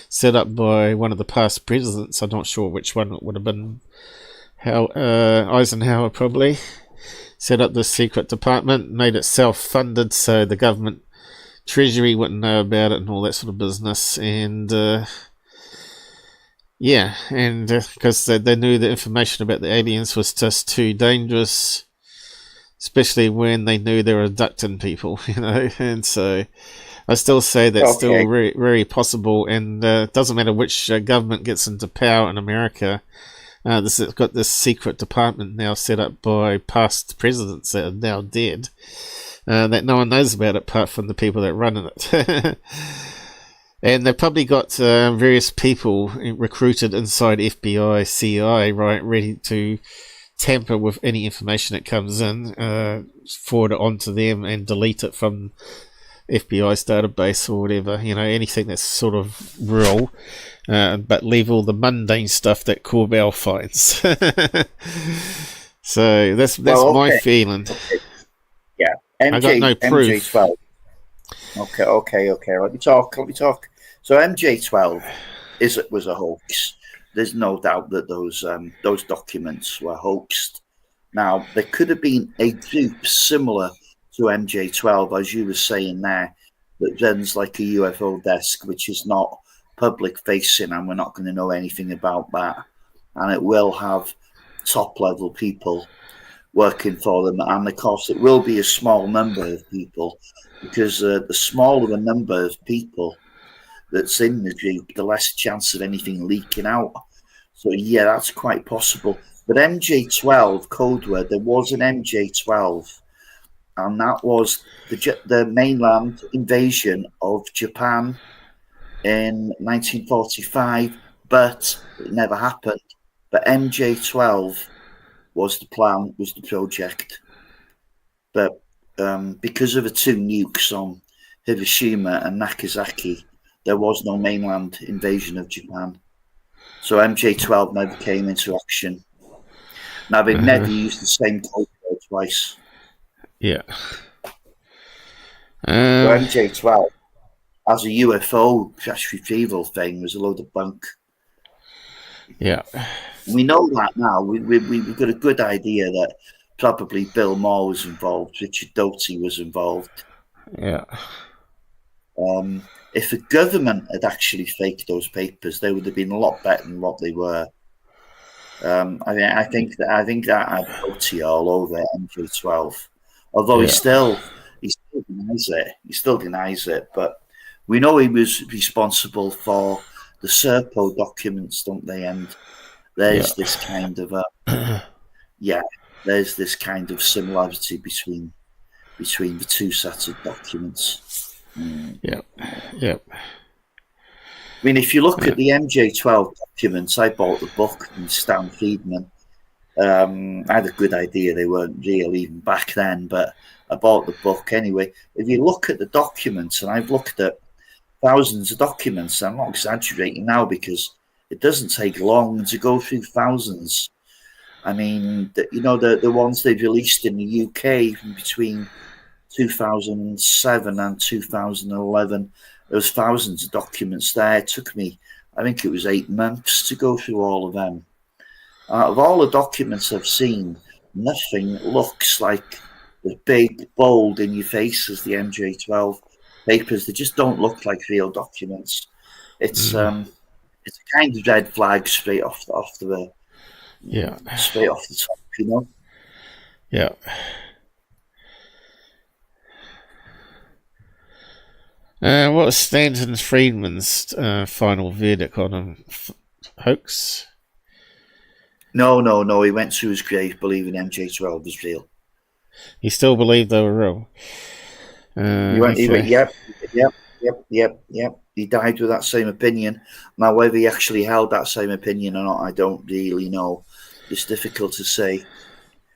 set up by one of the past presidents. I'm not sure which one it would have been. Eisenhower probably set up this secret department, made it self-funded so the government treasury wouldn't know about it and all that sort of business. And because they knew the information about the aliens was just too dangerous, especially when they knew they were abducting people, and so I still say that's still very, very possible, and it doesn't matter which government gets into power in America. This has got this secret department now set up by past presidents that are now dead, that no one knows about it apart from the people that run it. And they've probably got various people recruited inside FBI, CIA, right, ready to tamper with any information that comes in, forward it onto them and delete it from FBI's database or whatever, anything that's sort of real, but leave all the mundane stuff that Corbell finds. So that's my feeling. Yeah, I got no proof. MJ12. Okay. Let me talk. So MJ12 was a hoax. There's no doubt that those documents were hoaxed. Now, there could have been a group similar to MJ12, as you were saying there, that runs like a UFO desk, which is not public facing, and we're not going to know anything about that. And it will have top level people working for them, and of course it will be a small number of people, because the smaller the number of people that's in the group, the less chance of anything leaking out. So yeah, that's quite possible. But MJ12 code word, there was an MJ12, and that was the mainland invasion of Japan in 1945, but it never happened. But MJ12 was the plan, was the project. But because of the two nukes on Hiroshima and Nagasaki, there was no mainland invasion of Japan. So MJ12 never came into action. Now, they've never used the same code word twice. Yeah. So MJ12 as a UFO crash retrieval thing was a load of bunk. Yeah. We know that now. We've got a good idea that probably Bill Moore was involved, Richard Doty was involved. Yeah. If the government had actually faked those papers, they would have been a lot better than what they were. I think that had Doty all over MJ12. Although he still denies it. He still denies it. But we know he was responsible for the Serpo documents, don't they? And there's this kind of there's this kind of similarity between the two sets of documents. Yep. I mean, if you look at the MJ12 documents, I bought the book from Stan Friedman. I had a good idea they weren't real even back then, but I bought the book anyway. If you look at the documents, and I've looked at thousands of documents, I'm not exaggerating now because it doesn't take long to go through thousands. I mean, the ones they've released in the UK from between 2007 and 2011, there was thousands of documents there. It took me, I think it was 8 months to go through all of them. Out of all the documents I've seen, nothing looks like the big, bold in your face as the MJ12 papers. They just don't look like real documents. It's a kind of red flag straight off the top, Yeah. What was Stanton Friedman's final verdict on him? Hoax? No. He went to his grave believing MJ12 was real. He still believed they were real. He went, Okay. yep. He died with that same opinion. Now, whether he actually held that same opinion or not, I don't really know. It's difficult to say.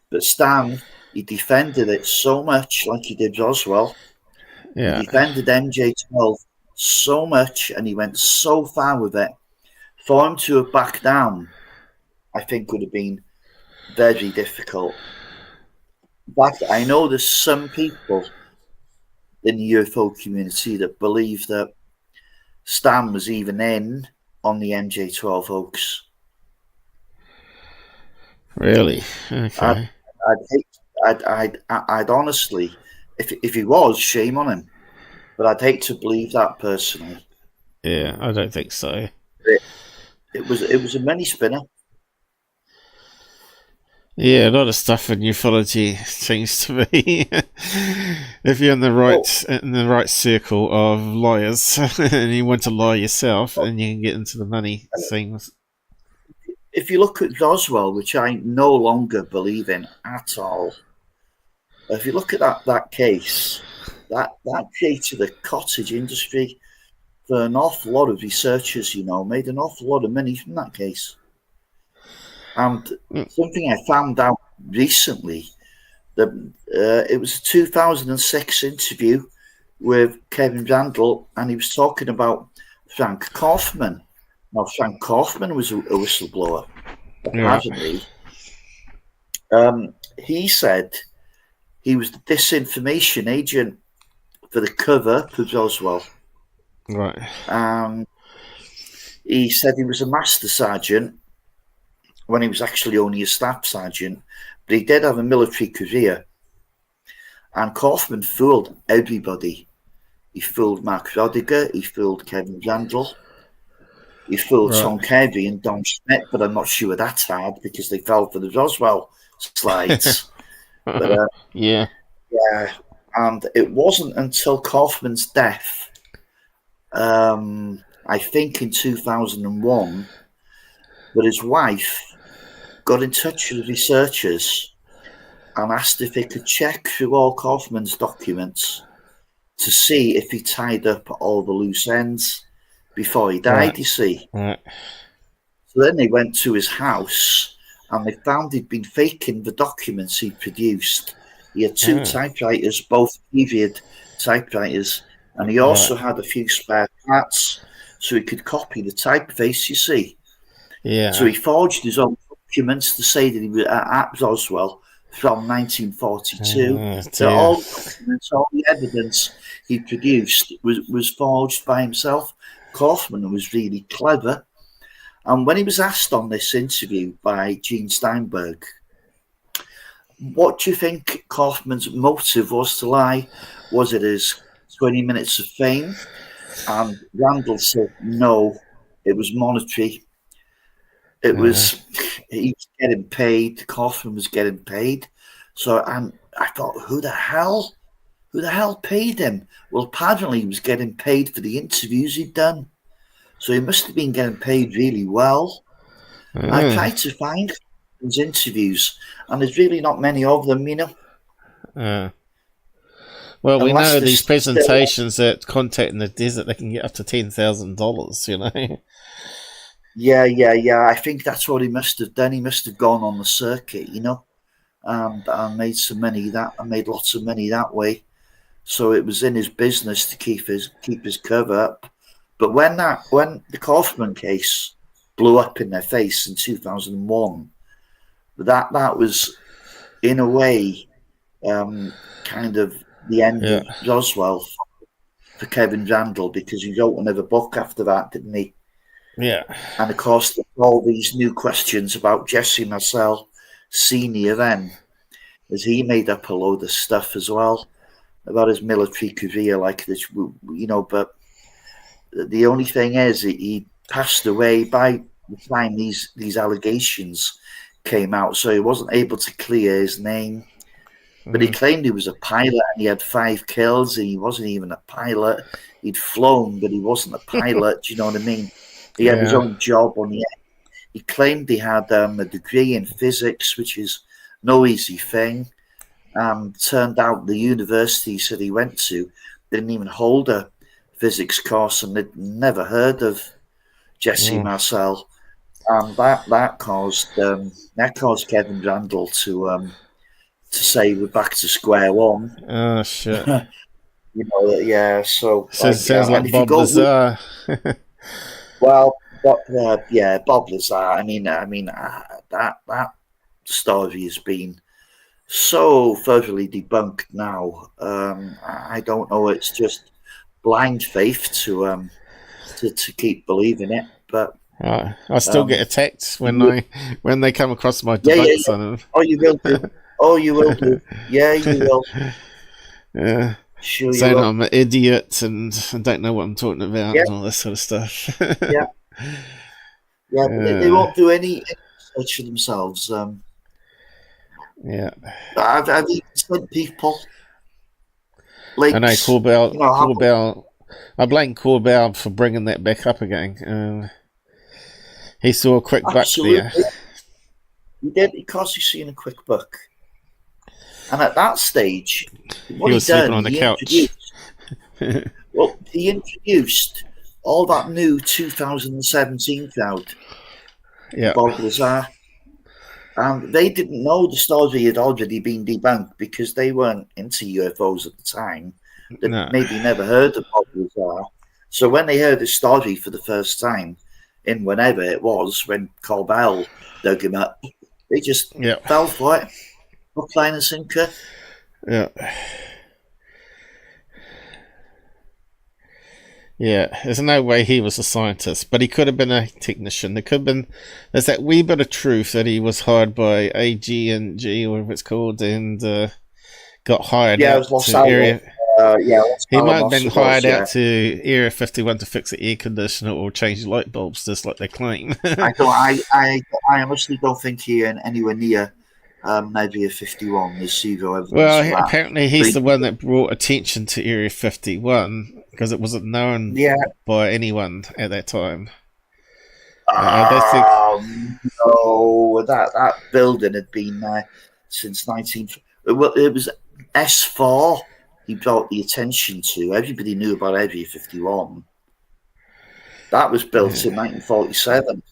But Stan, he defended it so much, like he did Roswell. Yeah. He defended MJ12 so much, and he went so far with it. For him to have backed down, I think would have been very difficult. In fact, I know there's some people in the UFO community that believe that Stan was even in on the MJ12 hoax. Really? Okay. I'd honestly, if he was, shame on him. But I'd hate to believe that personally. Yeah, I don't think so. It was a money spinner. Yeah, a lot of stuff in ufology seems to be if you're in the right circle of lawyers and you want to lie yourself, then you can get into the money things. If you look at Roswell, which I no longer believe in at all, if you look at that case, that created a cottage industry for an awful lot of researchers, made an awful lot of money from that case. And something I found out recently, that it was a 2006 interview with Kevin Randle, and he was talking about Frank Kaufman. Now, Frank Kaufman was a whistleblower, apparently. Yeah. He said he was the disinformation agent for the cover of Roswell. Right. He said he was a master sergeant when he was actually only a staff sergeant, but he did have a military career. And Kaufman fooled everybody. He fooled Mark Rodiger, he fooled Kevin Randle, he fooled Tom Kirby and Don Schmidt, but I'm not sure that's hard because they fell for the Roswell slides. But yeah, and it wasn't until Kaufman's death, I think in 2001, that his wife got in touch with the researchers and asked if they could check through all Kaufman's documents to see if he tied up all the loose ends before he died, you see. Right. So then they went to his house and they found he'd been faking the documents he produced. He had two typewriters, both period typewriters, and he also had a few spare parts so he could copy the typeface, you see. Yeah. So he forged his own documents to say that he was at Roswell from 1942. So all the documents, all the evidence he produced was forged by himself. Kaufman was really clever. And when he was asked on this interview by Gene Steinberg, what do you think Kaufman's motive was to lie? Was it his 20 minutes of fame? And Randall said, no, it was monetary. It was, he was getting paid, Kaufman was getting paid. So I thought, who the hell paid him? Well, apparently he was getting paid for the interviews he'd done. So he must have been getting paid really well. I tried to find his interviews, and there's really not many of them, Well, we know these presentations at Contact in the Desert, they can get up to $10,000, Yeah. I think that's what he must have done. He must have gone on the circuit, and made some money made lots of money that way. So it was in his business to keep his cover up. But when the Kaufman case blew up in their face in 2001, that was in a way kind of the end of Roswell for Kevin Randle, because he wrote another book after that, didn't he? Yeah. And of course, all these new questions about Jesse Marcel Senior then, as he made up a load of stuff as well about his military career, like this, but the only thing is he passed away by the time these allegations came out, so he wasn't able to clear his name. But he claimed he was a pilot and he had 5 kills, and he wasn't even a pilot. He'd flown, but he wasn't a pilot. Do you know what I mean? He had his own job on the end. He claimed he had a degree in physics, which is no easy thing. Turned out the universities that he went to didn't even hold a physics course, and they'd never heard of Jesse Marcel. That caused Kevin Randall to say we're back to square one. Oh shit! Yeah. So Sounds like Bob Lazar. Well, Bob Lazar. I mean, that story has been so thoroughly debunked now. I don't know. It's just blind faith to keep believing it. But I still get attacked when they come across my debunkes on them. Oh, you will do. Oh, you will do. Yeah, you will. Yeah. Sure, Saying you will. I'm an idiot and I don't know what I'm talking about and all this sort of stuff. Yeah. Yeah, but they won't do any research for themselves. Yeah. I've even sent people links. I know Corbell. I blame Corbell for bringing that back up again. He saw a quick buck there. He did, because he's seen a quick buck. And at that stage, what he was sleeping on the couch. He introduced all that new 2017 crowd. Yeah. Bob Lazar. And they didn't know the story had already been debunked because they weren't into UFOs at the time. They maybe never heard of Bob Lazar. So when they heard the story for the first time, in whenever it was, when Corbell dug him up, they just fell for it. Hook, line and sinker. Yeah. Yeah, there's no way he was a scientist, but he could have been a technician. There's that wee bit of truth that he was hired by AG&G, or whatever it's called, and got hired out to Area. He might have been hired out to Area 51 to fix the air conditioner or change light bulbs, just like they claim. I honestly don't think he anywhere near Area 51. There's zero evidence. Well, apparently he's the one that brought attention to Area 51. Because it wasn't known by anyone at that time. No, that building had been there since 19. Well, it was S4. He brought the attention to. Everybody knew about Area 51. That was built in 1947.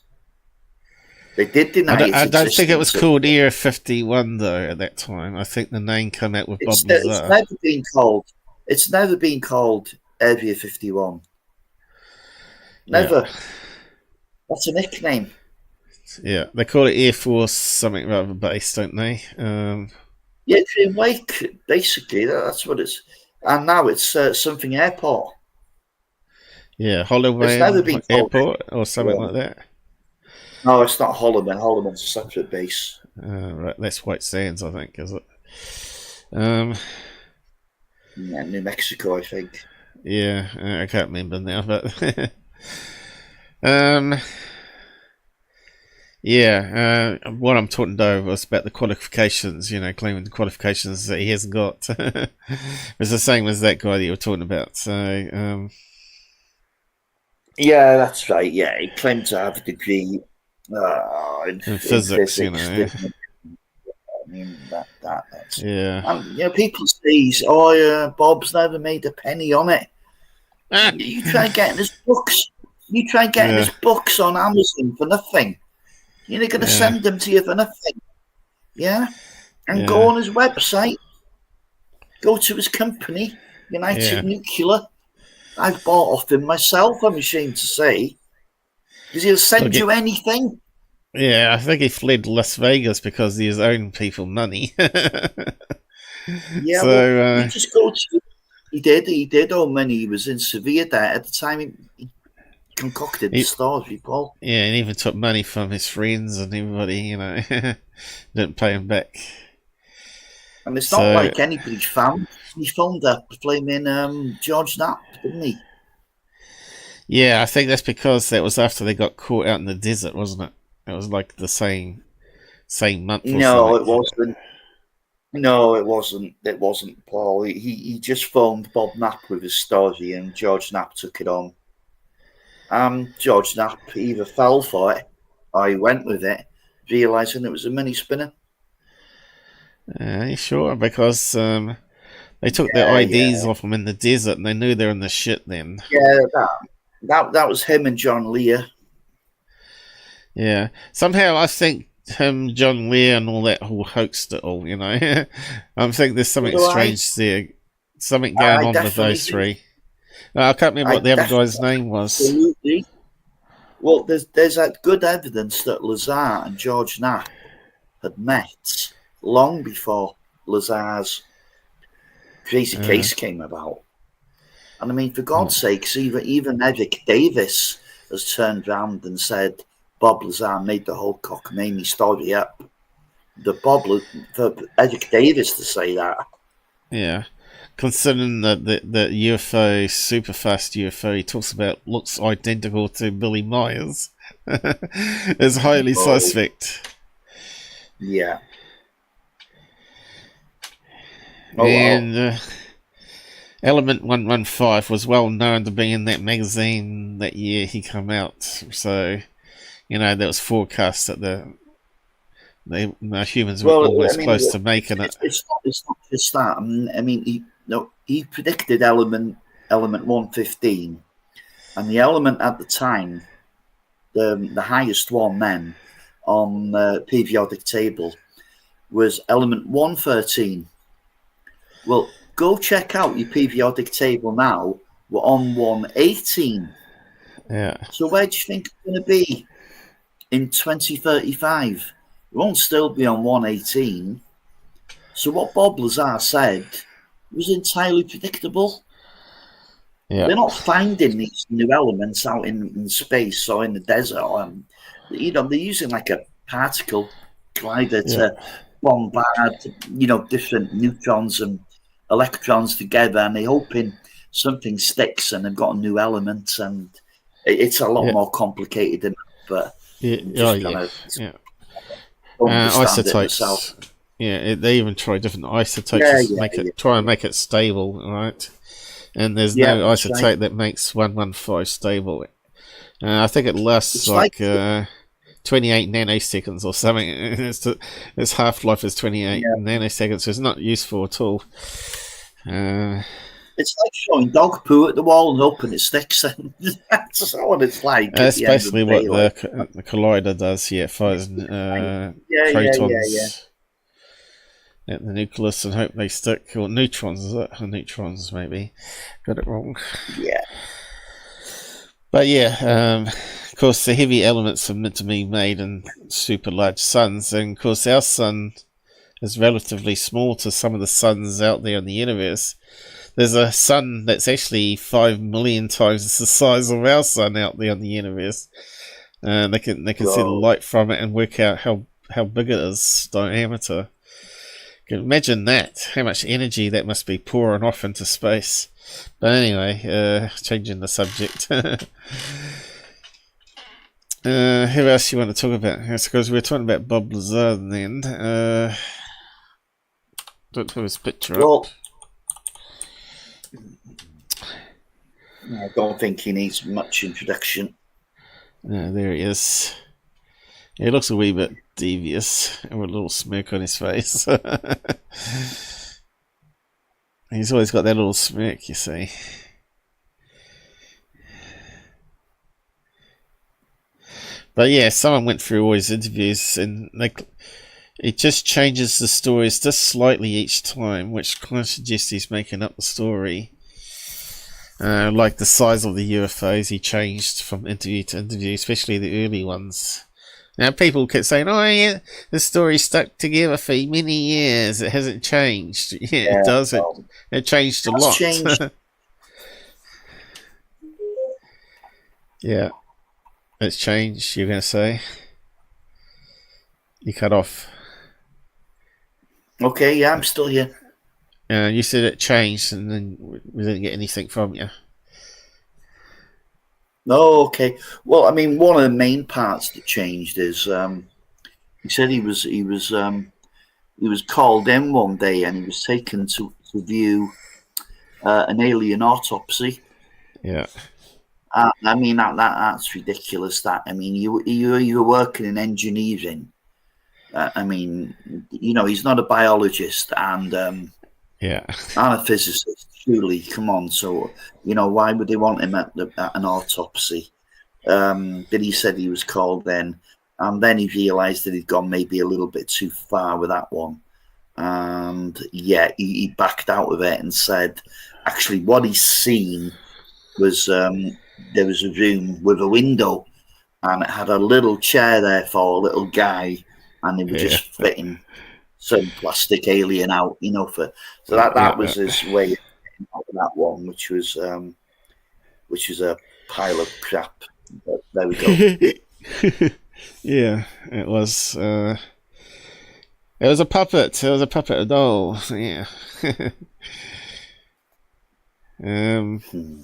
They did deny it. I don't think it was called Area 51 though at that time. I think the name came out with Bob Lazar. It's never been called. It's never been called Area 51. Never. Yeah. That's a nickname. Yeah, they call it Air Force something rather base, don't they? Green Lake, basically. That's what it's. And now it's something airport. Yeah, Holloway Airport or something like that. No, it's not Holloman. Holloman's a separate base. Right, that's White Sands, I think, is it? Yeah, New Mexico, I think. Yeah, I can't remember now, but what I'm talking about was about the qualifications, claiming the qualifications that he hasn't got. It's the same as that guy that you were talking about. So, yeah, that's right. Yeah, he claimed to have a degree in physics. I mean, that's and people say, Bob's never made a penny on it. You try getting his books. You try getting his books on Amazon for nothing. You're going to send them to you for nothing. Yeah? And go on his website. Go to his company, United Nuclear. I've bought off him myself, I'm ashamed to say. Because he'll send you anything. Yeah, I think he fled Las Vegas because he was owing people money. Yeah, so, you just go to... He did owe money. He was in severe debt at the time he concocted the story, Paul. Yeah, and even took money from his friends and everybody, didn't pay him back. And it's not like anybody's found. He filmed that blaming George Knapp, didn't he? Yeah, I think that's because that was after they got caught out in the desert, wasn't it? It was like the same month. No, it wasn't. No, it wasn't. It wasn't, Paul. He just phoned Bob Knapp with his story, and George Knapp took it on. George Knapp either fell for it or he went with it, realising it was a money spinner. You sure? Because they took their Yeah, IDs yeah. off them in the desert, and they knew they were in the shit then. Yeah, that was him and John Lear. Yeah. Somehow I think him, John Lear, and all that whole hoaxed it all, you know. I think there's something So strange there. Something going I on with definitely those think, three. I can't remember I what the other definitely, guy's name was. absolutely. Well, there's that good evidence that Lazar and George Knapp had met long before Lazar's crazy case came about. And I mean, for God's sakes, even Eric Davis has turned around and said Bob Lazar made the whole cockamamie story up. For Eric Davis to say that. Yeah. Considering that the UFO, super fast UFO he talks about looks identical to Billy Myers, is highly suspect. Yeah. And Element 115 was well known to be in that magazine that year he came out. So, that was forecast that the humans were almost close to making it. It's not just that. I mean, he predicted element 115, and the element at the time, the highest one then on the periodic table was element 113. Well, go check out your periodic table now. We're on 118. Yeah. So where do you think it's going to be in 2035? We won't still be on 118. So what Bob Lazar said was entirely predictable. Yeah. They're not finding these new elements out in space or in the desert. They're using like a particle glider to bombard, different neutrons and electrons together, and they're hoping something sticks and they've got a new element. And it's a lot more complicated than that, but isotopes. Yeah, they even try different isotopes try and make it stable, right? And there's no isotope that makes 115 stable. I think it lasts like 28 nanoseconds or something. Its half-life is 28 nanoseconds, so it's not useful at all. It's like throwing dog poo at the wall and hoping it sticks. That's what it's like. That's basically what the collider does. Yeah, it fires protons at the nucleus and hope they stick. Or neutrons, is it? Or neutrons, maybe. Got it wrong. Yeah. But yeah, of course, the heavy elements are meant to be made in super large suns, and of course, our sun is relatively small to some of the suns out there in the universe. There's a sun that's actually 5 million times the size of our sun out there in the universe. They can see the light from it and work out how big it is, diameter. You can imagine that, how much energy that must be pouring off into space. But anyway, changing the subject. Who else you want to talk about? I suppose we're talking about Bob Lazar then. Don't have his picture up. I don't think he needs much introduction. There he is. He looks a wee bit devious with a little smirk on his face. He's always got that little smirk, you see. But yeah, someone went through all his interviews and it just changes the stories just slightly each time, which kind of suggests he's making up the story. Like the size of the UFOs, he changed from interview to interview, especially the early ones. Now people kept saying, "Oh yeah, the story stuck together for many years. It hasn't changed." Yeah, it does. It changed a lot. Yeah, it's changed. You're going to say? You cut off. Okay, yeah, I'm still here. You said it changed, and then we didn't get anything from you. Oh, okay. Well, I mean, one of the main parts that changed is he said he was called in one day and he was taken to view an alien autopsy. Yeah. I mean that's ridiculous. That I mean, you were working in engineering, I mean, he's not a biologist and a physicist. Surely, come on. So, why would they want him at an autopsy? But he said he was called then, and then he realised that he'd gone maybe a little bit too far with that one. And he backed out of it and said, actually, what he's seen was there was a room with a window, and it had a little chair there for a little guy, and they were just fitting some plastic alien out, so that was his way of getting out of that one, which was a pile of crap. But there we go. Yeah, it was. It was a puppet. It was a puppet doll. Yeah. The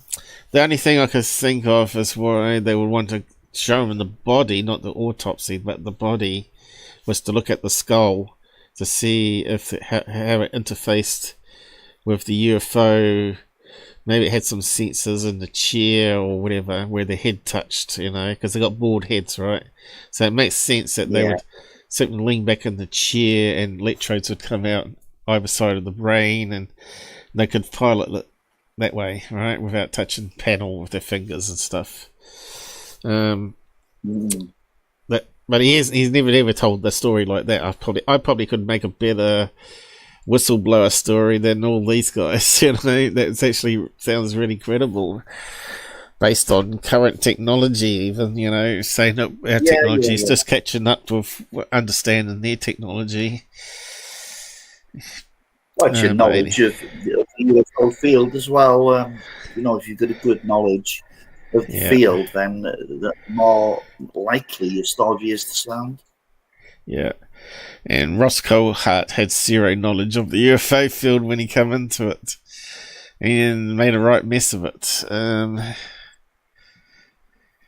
only thing I could think of is why they would want to show him the body, not the autopsy, but the body, was to look at the skull to see if how it interfaced with the UFO. Maybe it had some sensors in the chair or whatever where the head touched, because they got bald heads, right? So it makes sense that they would simply lean back in the chair and electrodes would come out either side of the brain, and they could pilot it that way, right, without touching the panel with their fingers and stuff. But he's never ever told the story like that. I probably could make a better whistleblower story than all these guys. That actually sounds really credible, based on current technology. Even saying that our technology is just catching up with understanding their technology. What's your knowledge of the UFO field as well? If you've got a good knowledge of the field, then the more likely your story is to sound. Yeah. And Ross Coulthart had zero knowledge of the UFO field when he came into it. He made a right mess of it. And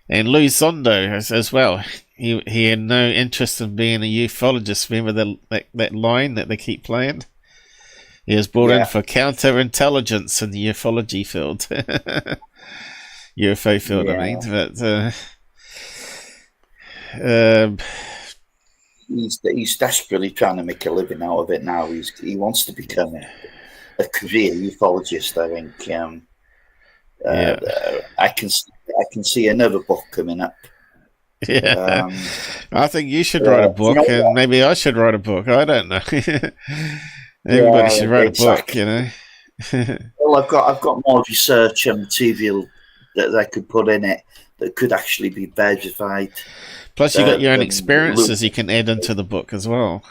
Louis Zondo as well. He had no interest in being a ufologist. Remember that line that they keep playing? He was brought in for counterintelligence in the ufology field. UFO field, I mean. But he's desperately trying to make a living out of it now. He wants to become a career ufologist, I think. I can see another book coming up. Yeah, I think you should write a book, and maybe I should write a book. I don't know. Everybody should write a book, Well, I've got more research and material that I could put in it that could actually be verified. Plus, you got your own experiences you can add into the book as well.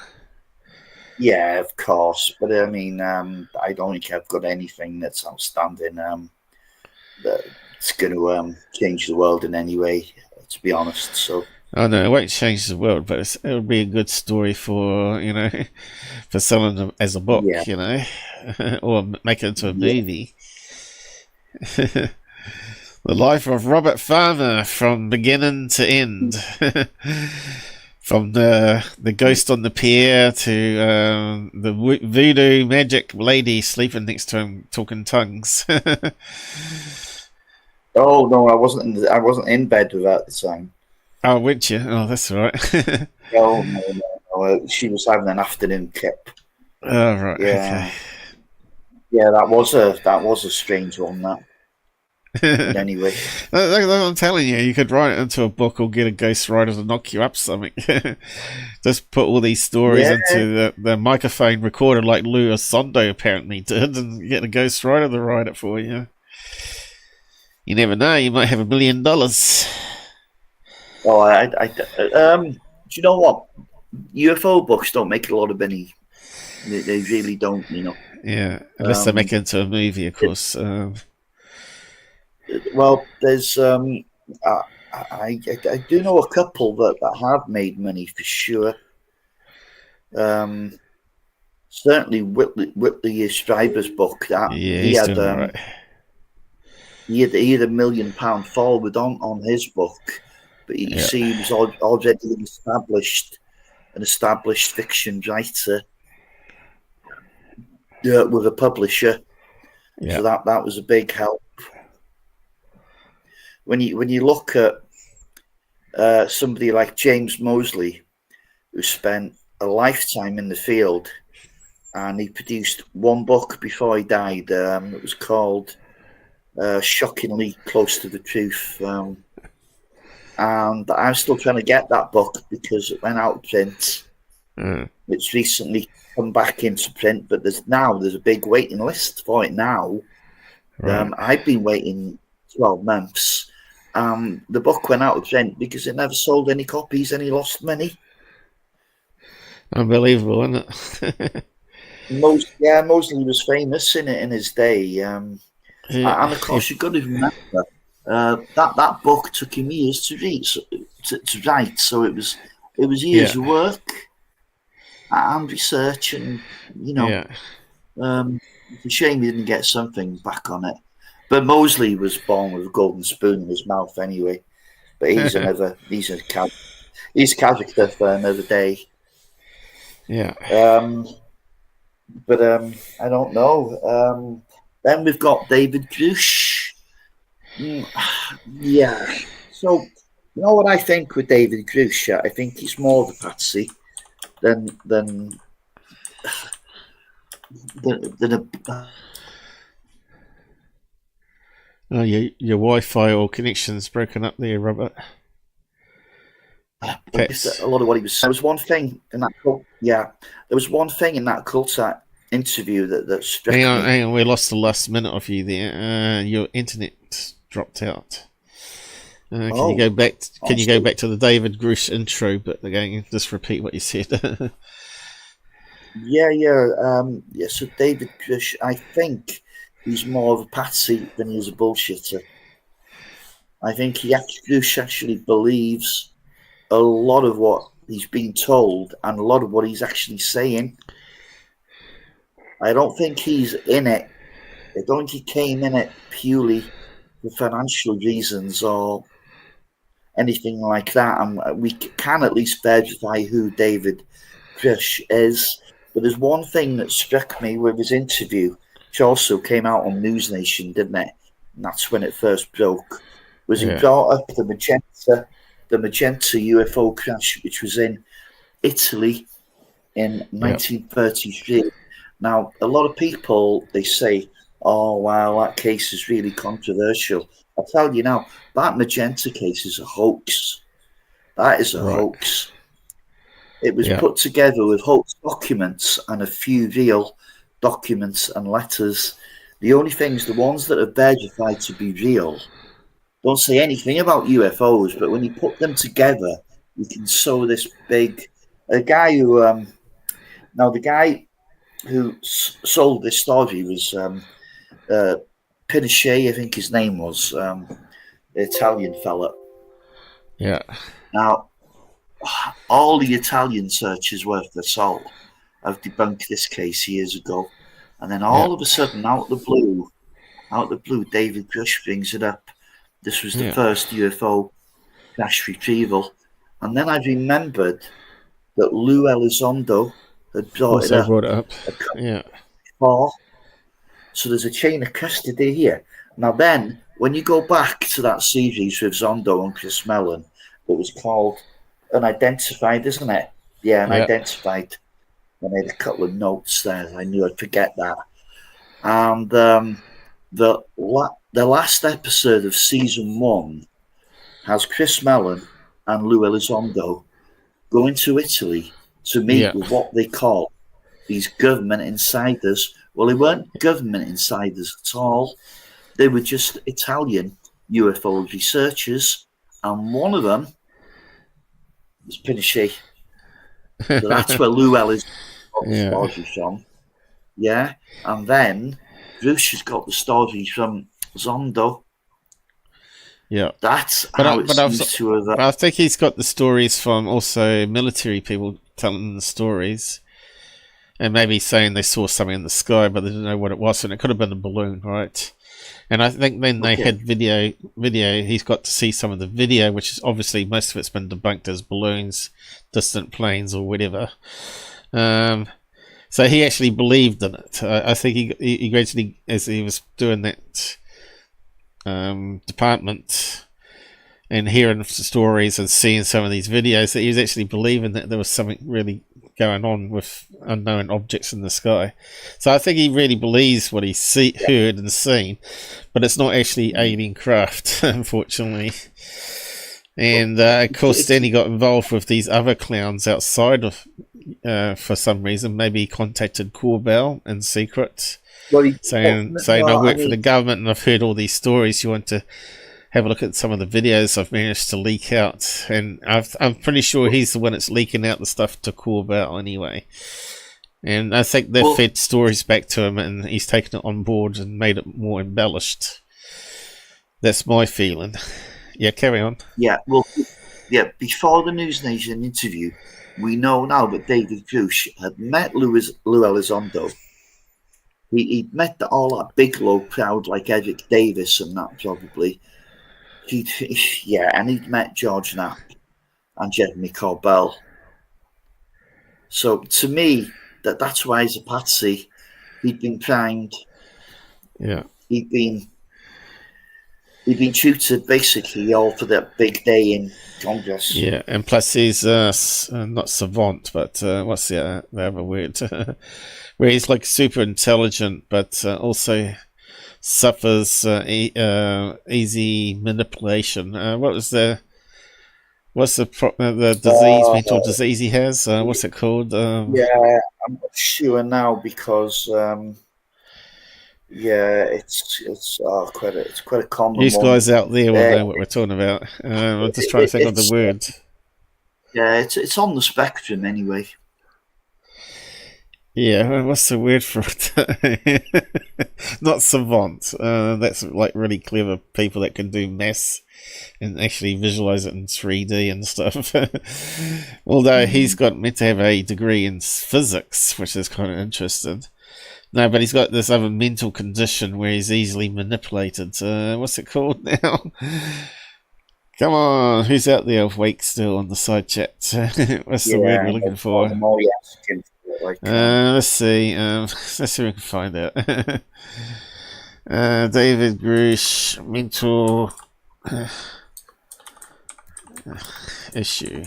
Yeah, of course. But I mean, I don't think I've got anything that's outstanding that's going to change the world in any way, to be honest. So. Oh no, it won't change the world, but it would be a good story for for selling as a book, or make it into a movie. The life of Robert Farmer from beginning to end, from the ghost on the pier to the voodoo magic lady sleeping next to him talking tongues. Oh no, I wasn't in bed with her at the time. Oh, weren't you? Oh, that's all right. No. She was having an afternoon kip. Oh, right. Yeah. Okay. Yeah, that was a strange one. That. But anyway, I'm telling you could write it into a book or get a ghostwriter to knock you up something. Just put all these stories into the microphone recorder like Louis Zondo apparently did, and get a ghostwriter to write it for you. You never know, you might have $1 million. Well, do you know what? UFO books don't make a lot of money. They really don't, Yeah, unless they make it into a movie, of course. Well, there's I do know a couple that have made money for sure. Certainly Whitley Strieber's book he had £1 million forward on his book, but you see he was already an established fiction writer with a publisher, so that was a big help. When you look at somebody like James Mosley, who spent a lifetime in the field, and he produced one book before he died. It was called Shockingly Close to the Truth. And I'm still trying to get that book because it went out of print. It's recently come back into print, but there's a big waiting list for it now. Right. I've been waiting 12 months. The book went out of print because it never sold any copies and he lost money. Unbelievable, isn't it? Mosley was famous in it in his day. And of course, you've got to remember that book took him years to read, to write. So it was years of work and research, and it's a shame he didn't get something back on it. But Mosley was born with a golden spoon in his mouth anyway. But he's a character for another day. Yeah. But I don't know. Then we've got David Grusch. Yeah. So, you know what I think with David Grusch? I think he's more of a patsy than a. Oh, your Wi-Fi or connection's broken up there, Robert. A lot of what he was. There was one thing in that. There was one thing in that Coulthart interview that struck me. Hang on, we lost the last minute of you there. Your internet dropped out. Can you go back? Can you go back to the David Grusch intro? But again, just repeat what you said. So David Grusch, I think he's more of a patsy than he's a bullshitter. I think Grusch actually believes a lot of what he's been told and a lot of what he's actually saying. I don't think he's in it. I don't think he came in it purely for financial reasons or anything like that. And we can at least verify who David Grusch is. But there's one thing that struck me with his interview, which also came out on NewsNation, didn't it? And that's when it first broke. Was he brought up the Magenta UFO crash, which was in Italy in 1933. Now, a lot of people, they say, oh, wow, that case is really controversial. I'll tell you now, that Magenta case is a hoax. That is a hoax. It was put together with hoax documents and a few real documents and letters. The only things, the ones that are verified to be real, don't say anything about UFOs, but when you put them together, you can sew this big... The guy who sold this story was Pinochet, I think his name was, the Italian fella. Yeah. Now, all the Italian searches worth their salt have debunked this case years ago. And then all of a sudden, out of the blue, David Grusch brings it up. This was the first UFO crash retrieval. And then I remembered that Lou Elizondo had brought it up. Before. So there's a chain of custody here. Now then, when you go back to that series with Zondo and Chris Mellon, it was called Unidentified, isn't it? Yeah, Unidentified. I made a couple of notes there. I knew I'd forget that. And the last episode of season 1 has Chris Mellon and Lou Elizondo going to Italy to meet with what they call these government insiders. Well, they weren't government insiders at all. They were just Italian UFO researchers, and one of them was Pinochet. So that's where Lou Ellis got the story from. Yeah, and then Grusch has got the story from Zondo. Yeah, that's how it seems to have. But I think he's got the stories from also military people telling the stories, and maybe saying they saw something in the sky, but they didn't know what it was, and it could have been a balloon, right? And I think then they had video. He's got to see some of the video, which is obviously most of it's been debunked as balloons, distant planes, or whatever. So he actually believed in it. I think he gradually, as he was doing that department and hearing the stories and seeing some of these videos, that he was actually believing that there was something really going on with unknown objects in the sky. So I think he really believes what he heard and seen, but it's not actually alien craft, unfortunately. And of course, then he got involved with these other clowns outside of, for some reason. Maybe he contacted Corbell in secret, saying I work for the government and I've heard all these stories. You want to have a look at some of the videos I've managed to leak out, and I'm pretty sure he's the one that's leaking out the stuff to Corbell anyway. And I think they've fed stories back to him, and he's taken it on board and made it more embellished. That's my feeling. Yeah, carry on. Yeah, well, yeah. Before the NewsNation interview, we know now that David Grusch had met Lou Elizondo. He'd met all that big low crowd like Eric Davis and that probably. And he'd met George Knapp and Jeremy Corbell. So to me, that's why he's a patsy. He'd been primed. Yeah. He'd been tutored basically all for that big day in Congress. Yeah, and plus he's not savant, but what's the other word? Where he's like super intelligent, but also suffers easy manipulation. What's the disease, mental disease he has? What's it called? Yeah, I'm not sure now because. Yeah, it's quite a common. These guys out there will know what we're talking about. I'm just trying to think of the word. Yeah, it's on the spectrum anyway. Yeah, what's the word for it? Not savant. That's like really clever people that can do maths and actually visualize it in 3D and stuff. Although he's meant to have a degree in physics, which is kind of interesting. No, but he's got this other mental condition where he's easily manipulated. What's it called now? Come on, who's out there awake still on the side chat? What's the word we're looking for? Let's see. Let's see if we can find out. David Grusch, mental issue.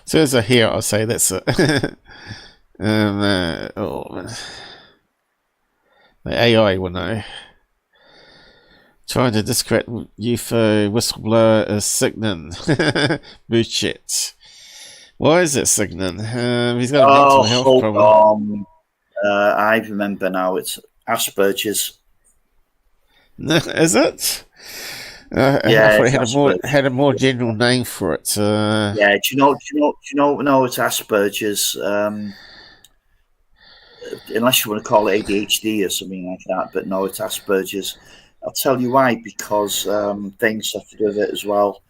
So there's a here, I'll say that's it. The AI will know. Trying to discredit UFO whistleblower is sickening. Bullshit. Why is it sickening? He's got a mental health problem. I remember now. It's Asperger's. Is it? Yeah, I thought it had a more general name for it. Yeah, do you know? No, it's Asperger's. Unless you want to call it ADHD or something like that, but no, it's Asperger's. I'll tell you why, because things have to do with it as well.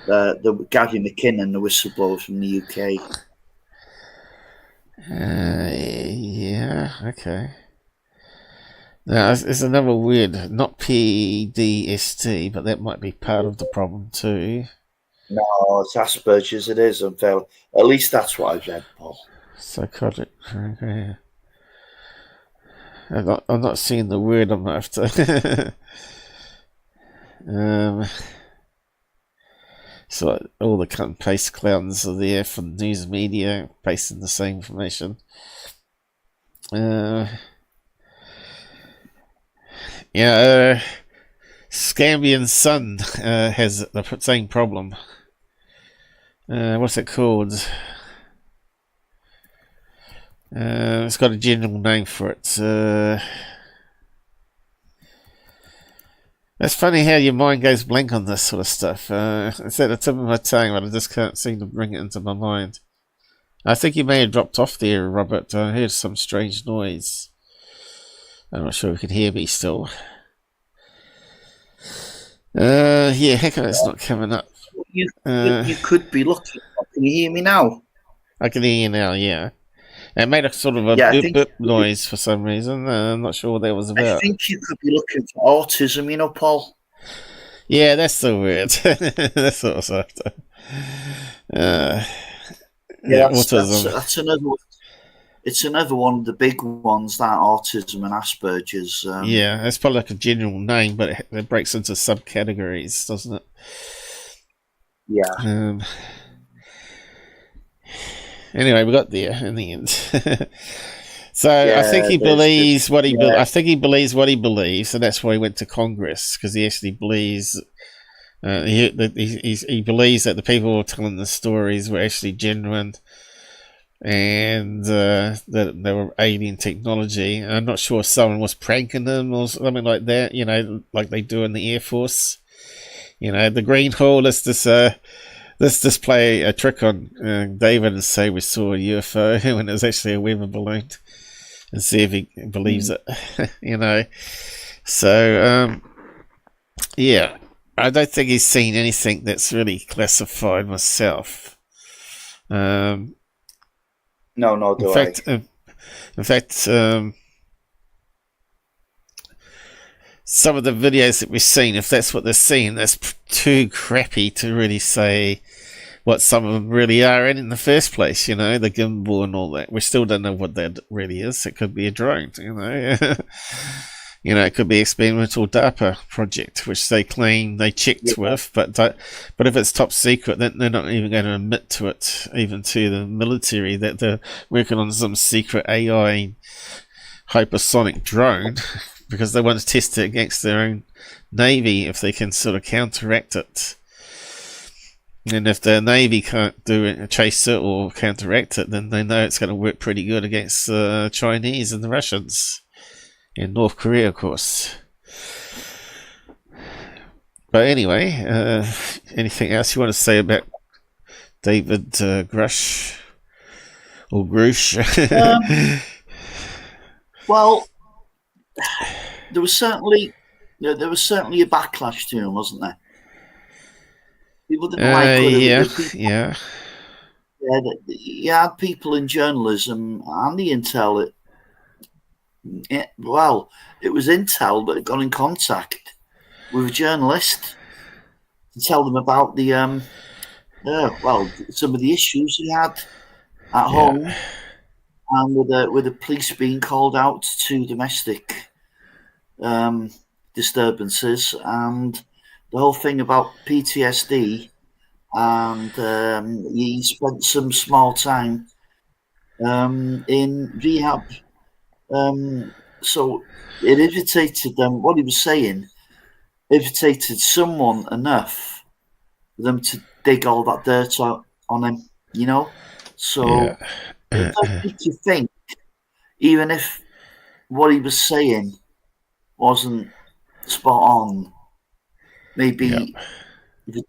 The Gary McKinnon, the whistleblower from the UK. Yeah, okay. Now, there's another word, not PDST, but that might be part of the problem too. No, it's Asperger's, it is. At least that's what I've read, Paul. Psychotic. Okay. I'm not seeing the word I'm after. So all the cut and paste clowns are there from the news media, pasting the same information. Scambian Sun has the same problem. What's it called? It's got a general name for it. It's funny how your mind goes blank on this sort of stuff. It's at the tip of my tongue, but I just can't seem to bring it into my mind. I think you may have dropped off there, Robert. I heard some strange noise. I'm not sure if you can hear me still. Yeah, heck, it's not coming up. You could be looking. Can you hear me now? I can hear you now, yeah. It made a sort of a boop noise for some reason. I'm not sure what that was about. I think you could be looking for autism, you know, Paul. Yeah, that's the word. That's what I was after. Autism. That's another one. It's another one of the big ones, that autism and Asperger's. Yeah, it's probably like a general name, but it breaks into subcategories, doesn't it? Yeah. Anyway, we got there in the end. So I think Yeah, he believes what he. yeah. I think he believes what he believes, and that's why he went to Congress, because he actually believes. He believes that the people who were telling the stories were actually genuine, and that they were alien technology. And I'm not sure if someone was pranking them or something like that. You know, like they do in the Air Force. You know, the green hole. Let's just play a trick on David and say we saw a UFO when it was actually a weather balloon, and see if he believes it. You know, so yeah, I don't think he's seen anything that's really classified myself. No, do In fact, some of the videos that we've seen, if that's what they're seeing, that's too crappy to really say what some of them really are in the first place. You know, the gimbal and all that. We still don't know what that really is. It could be a drone. You know, you know, it could be experimental DARPA project, which they claim they checked with, but if it's top secret, then they're not even going to admit to it, even to the military, that they're working on some secret AI hypersonic drone, because they want to test it against their own navy if they can sort of counteract it. And if the navy can't do it, chase it or counteract it, then they know it's going to work pretty good against the Chinese and the Russians. In North Korea, of course. But anyway, anything else you want to say about David Grusch or Grusch? Well, there was certainly a backlash to him, wasn't there? People didn't like it. Yeah. You had people in journalism and the intel. It was intel, but it got in contact with a journalist to tell them about the some of the issues he had at home, and with the police being called out to domestic disturbances, and the whole thing about PTSD, and he spent some small time in rehab. So it irritated them. What he was saying irritated someone enough for them to dig all that dirt on him, you know? So it does make you think, even if what he was saying wasn't spot on, maybe the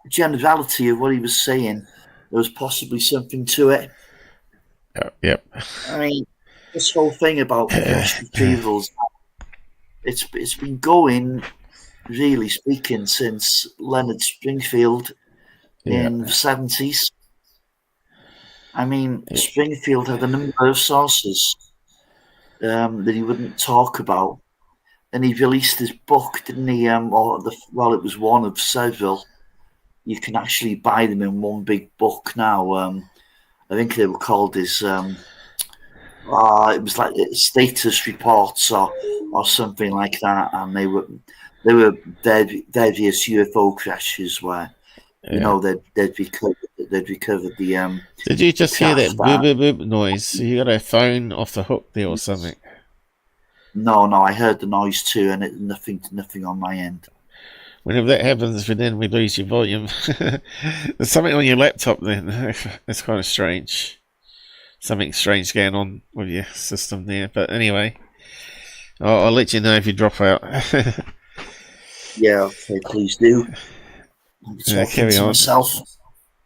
generality of what he was saying, there was possibly something to it. I mean, this whole thing about retrievals, it's been going, really speaking, since Leonard Springfield in the 70s. I mean, Springfield had a number of sources that he wouldn't talk about, and he released his book, didn't he? It was one of several. You can actually buy them in one big book now. I think they were called his. It was like status reports or something like that, and they were various UFO crashes where you know they'd recovered the. Did you just hear that boop boop boop noise? You got a phone off the hook there or something? No, I heard the noise too, and nothing on my end. Whenever that happens, then we lose your volume. There's something on your laptop then. That's kind of strange. Something strange going on with your system there. But anyway, I'll let you know if you drop out. Yeah, okay, please do. Carry on. Myself.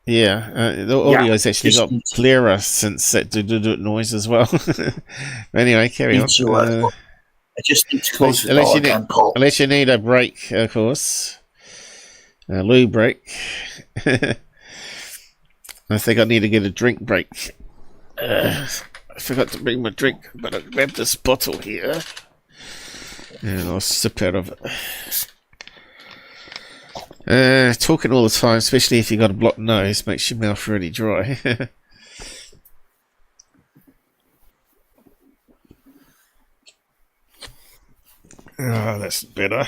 Yeah, the audio's actually got clearer since that do noise as well. Anyway, carry on. I just need to close the door again, Paul. Unless you need a break, of course. A loo break. I think I need to get a drink break. I forgot to bring my drink, but I grabbed this bottle here. And I'll sip out of it. Talking all the time, especially if you've got a blocked nose, makes your mouth really dry. Oh, that's better.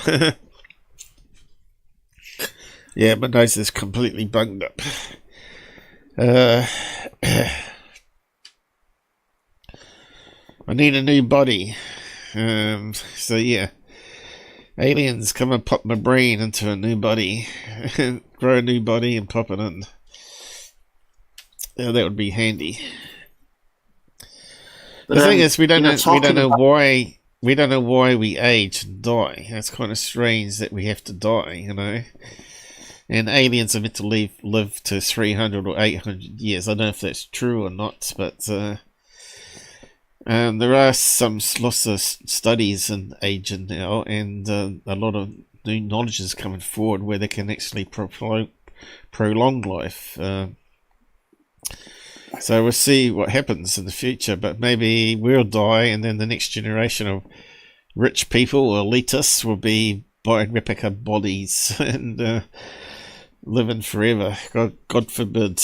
Yeah, my nose is completely bunged up. I need a new body. So yeah, aliens come and pop my brain into a new body, grow a new body and pop it in. Yeah, that would be handy. But, the thing is, we don't know why we age and die. It's kind of strange that we have to die, you know. And aliens are meant to live to 300 or 800 years. I don't know if that's true or not, but there are lots of studies in aging now, and a lot of new knowledge is coming forward where they can actually prolong life. So we'll see what happens in the future, but maybe we'll die, and then the next generation of rich people or elitists will be buying replica bodies and living forever. God forbid.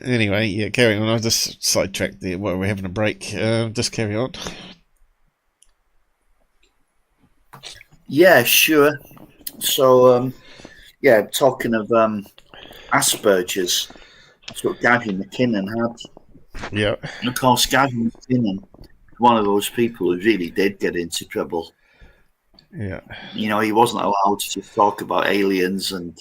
Anyway, yeah, carry on. I just sidetracked there while we're having a break. Just carry on. Yeah, sure. So, yeah, talking of Asperger's, that's what Gary McKinnon had. Yeah. And of course, Gary McKinnon, one of those people who really did get into trouble. Yeah. You know, he wasn't allowed to just talk about aliens and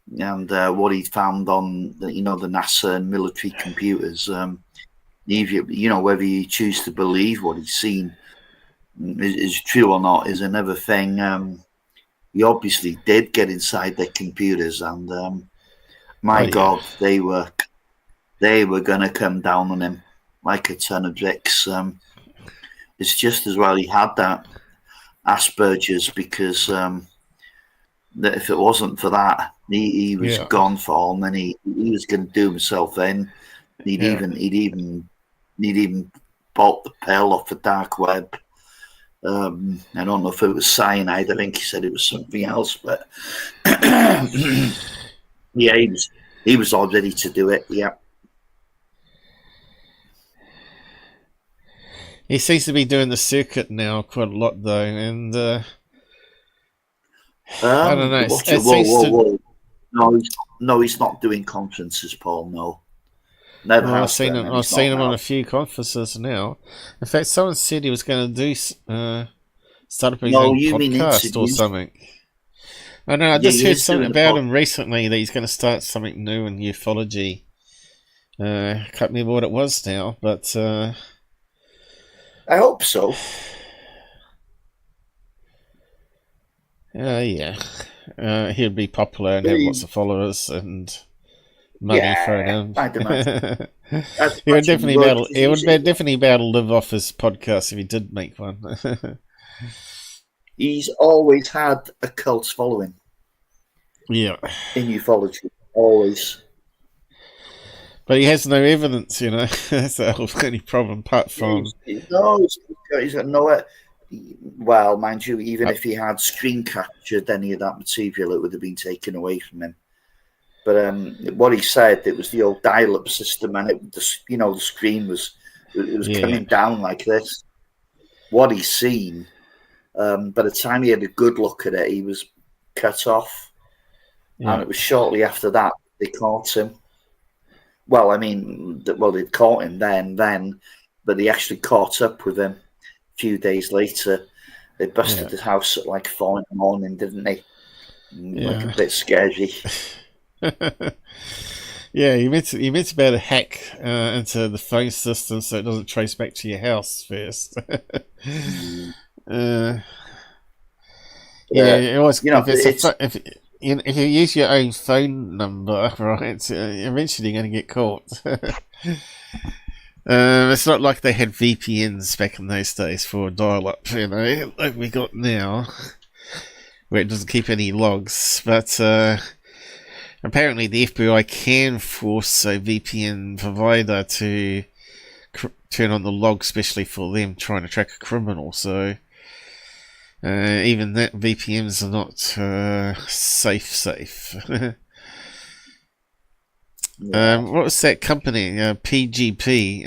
what he'd found on the NASA and military computers. You know, whether you choose to believe what he's seen is true or not is another thing. He obviously did get inside their computers, and my God, they were going to come down on him like a ton of bricks. It's just as well he had that Asperger's, because that if it wasn't for that, he was gone for him, and he was going to do himself in. He'd even bought the pill off the dark web. I don't know if it was cyanide. I think he said it was something else, but yeah, he was all ready to do it. Yeah. He seems to be doing the circuit now quite a lot, though, and I don't know. Whoa. No, he's not doing conferences, Paul. No, never. I've seen him on a few conferences now. In fact, someone said he was going to do start up his own podcast or something. I don't know. I just heard something about him recently that he's going to start something new in ufology. I can't remember what it was now, but I hope so. Yeah. He'd be popular and have lots of followers and money thrown in. I'd imagine. He would definitely be able to live off his podcast if he did make one. He's always had a cult following. Yeah. In ufology, always. But he has no evidence, you know. That's the only problem, apart from... No, he's got no... Well, mind you, even if he had screen captured any of that material, it would have been taken away from him. But what he said, it was the old dial-up system, and the screen was coming down like this. What he's seen, by the time he had a good look at it, he was cut off. Yeah. And it was shortly after that they caught him. Well, I mean, they'd caught him then, but they actually caught up with him a few days later. They busted his house at like 4 in the morning, didn't they? Like a bit scary. Yeah, you meant to be able to hack into the phone system so it doesn't trace back to your house first. It was. If you use your own phone number, right, eventually you're going to get caught. It's not like they had VPNs back in those days for dial-up, like we got now, where it doesn't keep any logs. But apparently the FBI can force a VPN provider to turn on the log, especially for them trying to track a criminal. So even that, VPNs are not safe. What was that company? PGP,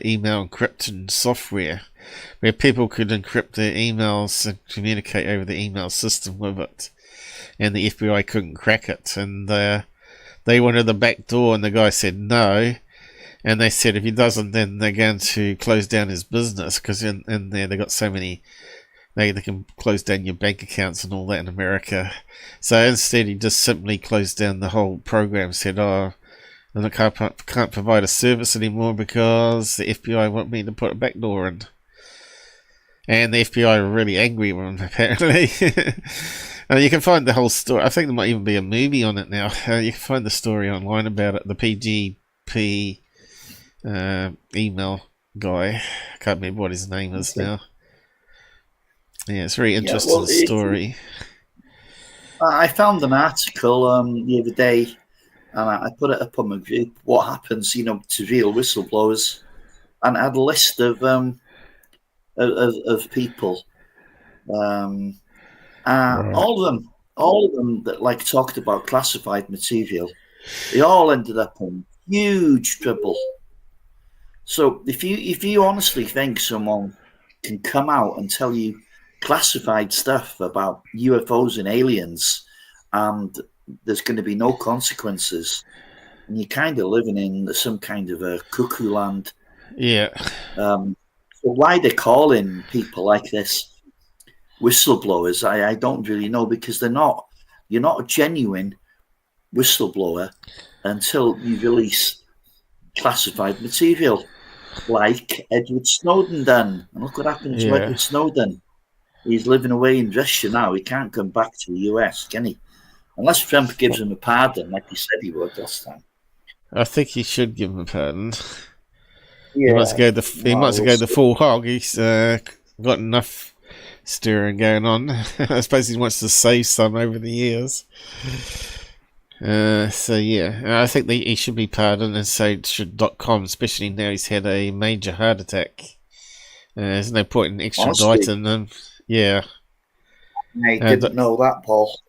email encryption software, where people could encrypt their emails and communicate over the email system with it, and the FBI couldn't crack it. And they wanted the back door, and the guy said no. And they said if he doesn't, then they're going to close down his business, because in there they got so many. They can close down your bank accounts and all that in America. So instead, he just simply closed down the whole program. Said, "Oh, I can't provide a service anymore because the FBI want me to put a backdoor in." And the FBI are really angry with him, apparently. You can find the whole story. I think there might even be a movie on it now. You can find the story online about it. The PGP email guy. I can't remember what his name is now. Yeah, it's a very interesting story. I found an article the other day, and I put it up on my group. What happens, to real whistleblowers, and I had a list of people, Right. all of them that talked about classified material. They all ended up in huge trouble. So if you honestly think someone can come out and tell you classified stuff about UFOs and aliens, and there's going to be no consequences, and you're kind of living in some kind of a cuckoo land. Yeah. So why they're calling people like this whistleblowers, I don't really know, because you're not a genuine whistleblower until you release classified material, like Edward Snowden done. And look what happened to Edward Snowden. He's living away in Russia now. He can't come back to the US, can he? Unless Trump gives him a pardon, like he said he would last time. I think he should give him a pardon. Yeah. He wants to go the full hog. He's got enough stirring going on. I suppose he wants to save some over the years. So yeah, I think he should be pardoned, and so should .com, especially now he's had a major heart attack. There's no point in extraditing him. Yeah. I didn't know that, Paul.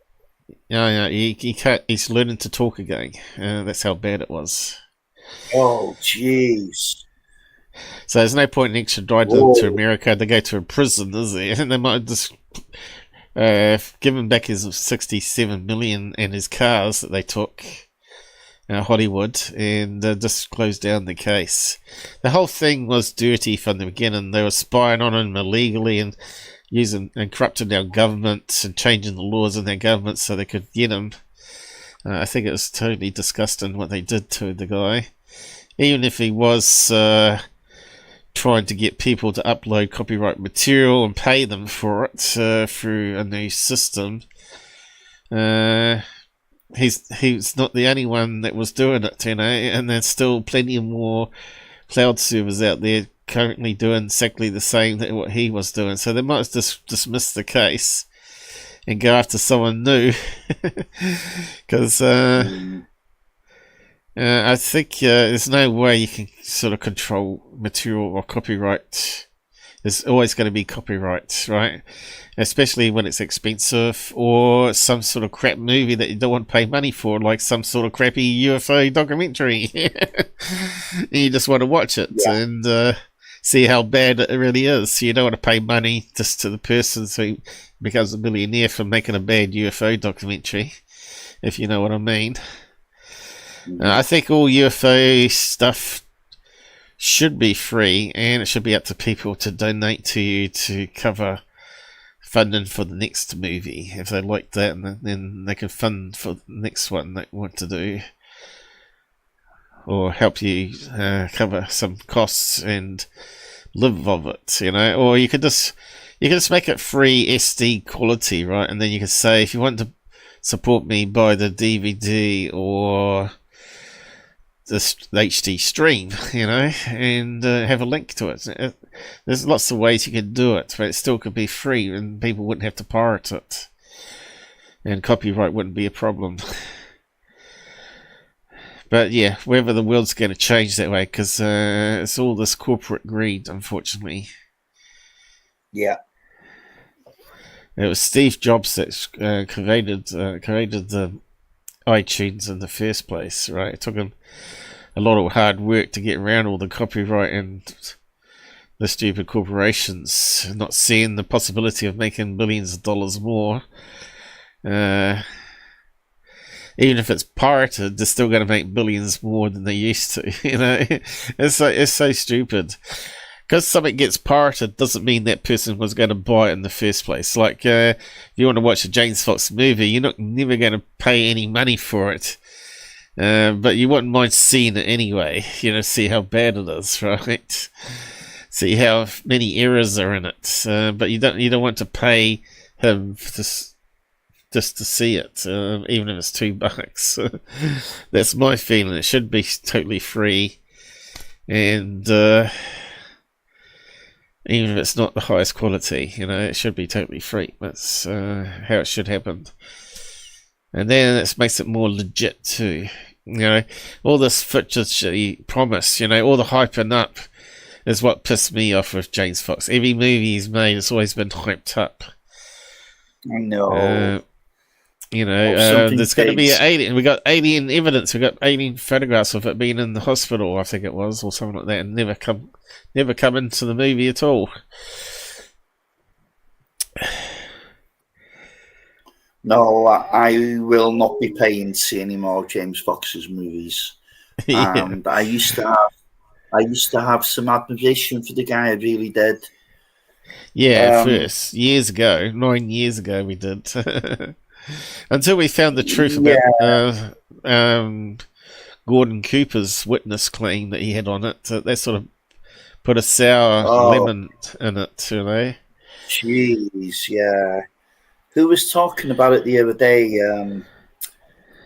Yeah, he can't. He's learning to talk again. That's how bad it was. Oh, jeez. So there's no point in extraditing him to America. They go to a prison, is there? And they might just give him back his 67 million and his cars that they took, Hollywood, and just close down the case. The whole thing was dirty from the beginning. They were spying on him illegally and using and corrupting our government and changing the laws in their government so they could get him. I think it was totally disgusting what they did to the guy. Even if he was trying to get people to upload copyright material and pay them for it through a new system, he's not the only one that was doing it, and there's still plenty more cloud servers out there currently doing exactly the same that what he was doing. So they might just dismiss the case and go after someone new, because I think there's no way you can sort of control material or copyright. There's always going to be copyright, right? Especially when it's expensive, or some sort of crap movie that you don't want to pay money for, like some sort of crappy UFO documentary. You just want to watch it and see how bad it really is. So you don't want to pay money just to the person who becomes a millionaire for making a bad UFO documentary, if you know what I mean. I think all UFO stuff should be free, and it should be up to people to donate to you to cover funding for the next movie. If they like that, and then they can fund for the next one they want to do, or help you cover some costs and live of it, or you could just make it free SD quality, right? And then you can say, if you want to support me, buy the DVD or the HD stream, and have a link to it. There's lots of ways you can do it, but it still could be free, and people wouldn't have to pirate it, and copyright wouldn't be a problem. But yeah, whether the world's going to change that way, because it's all this corporate greed, unfortunately. Yeah. It was Steve Jobs that created the iTunes in the first place, right? It took him a lot of hard work to get around all the copyright and the stupid corporations not seeing the possibility of making billions of dollars more. even if it's pirated, they're still going to make billions more than they used to. You know, it's so stupid. Because something gets pirated doesn't mean that person was going to buy it in the first place. Like, if you want to watch a James Fox movie, you're never going to pay any money for it. But you wouldn't mind seeing it anyway. You know, see how bad it is, right? See how many errors are in it. But you don't want to pay him just to see it, even if it's $2. That's my feeling. It should be totally free, and even if it's not the highest quality, you know, it should be totally free. That's how it should happen. And then it makes it more legit too. You know, all this fictitious promise, you know, all the hyping up is what pissed me off with James Fox. Every movie he's made, it's always been hyped up. I know. You know, there's going to be an alien. We got alien evidence. We got alien photographs of it being in the hospital, I think it was, or something like that, and never come into the movie at all. No, I will not be paying to see any more James Fox's movies. Yeah. And I used to have some admiration for the guy. I really did. Yeah, first years ago, 9 years ago, we did. Until we found the truth about Gordon Cooper's witness claim that he had on it. That sort of put a sour lemon in it, you know. Jeez, yeah. Who was talking about it the other day?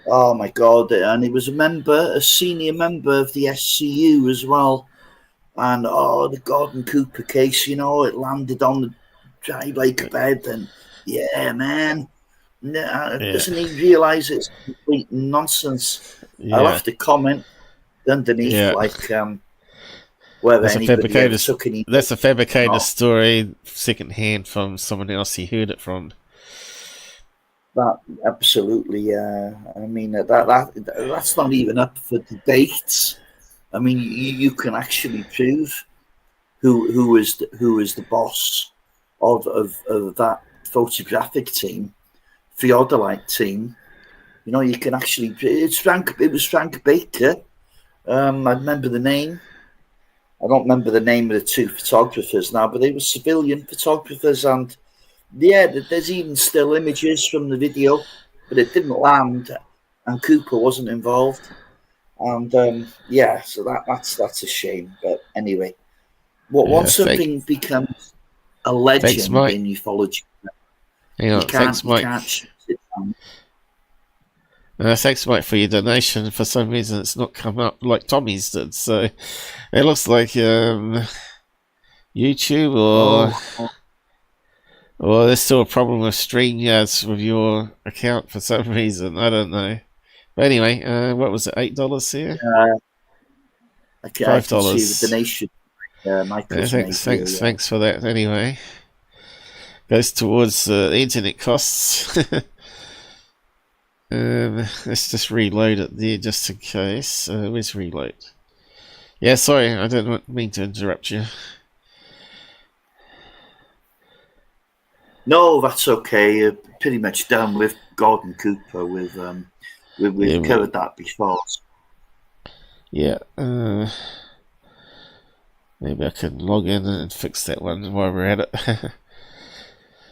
Oh my God! And he was a senior member of the SCU as well. And the Gordon Cooper case, you know, it landed on the dry lake bed, and yeah, man. Doesn't he realise it's complete nonsense? Yeah. I'll have to comment underneath, whether that's anybody ever took any. That's a fabricated story, second hand from someone else he heard it from. That absolutely, yeah. I mean that's not even up for debate. I mean, you can actually prove who is the boss of that photographic team, theodolite team. You know, you can actually. It was Frank Baker. I remember the name. I don't remember the name of the two photographers now, but they were civilian photographers, and yeah, there's even still images from the video, but it didn't land, and Cooper wasn't involved, and so that's a shame. But anyway, once something becomes a legend in ufology, you can't shut it down. Thanks, Mike, for your donation. For some reason, it's not come up like Tommy's did. So it looks like YouTube or there's still a problem with StreamYards with your account for some reason. I don't know. But anyway, what was it? $8 here? $5. I see the donation. Thanks for that. Anyway, goes towards the internet costs. Let's just reload it there just in case. Where's reload? Yeah, sorry, I didn't mean to interrupt you. No, that's okay. Pretty much done with Gordon Cooper. We've covered that before. Yeah. Maybe I can log in and fix that one while we're at it.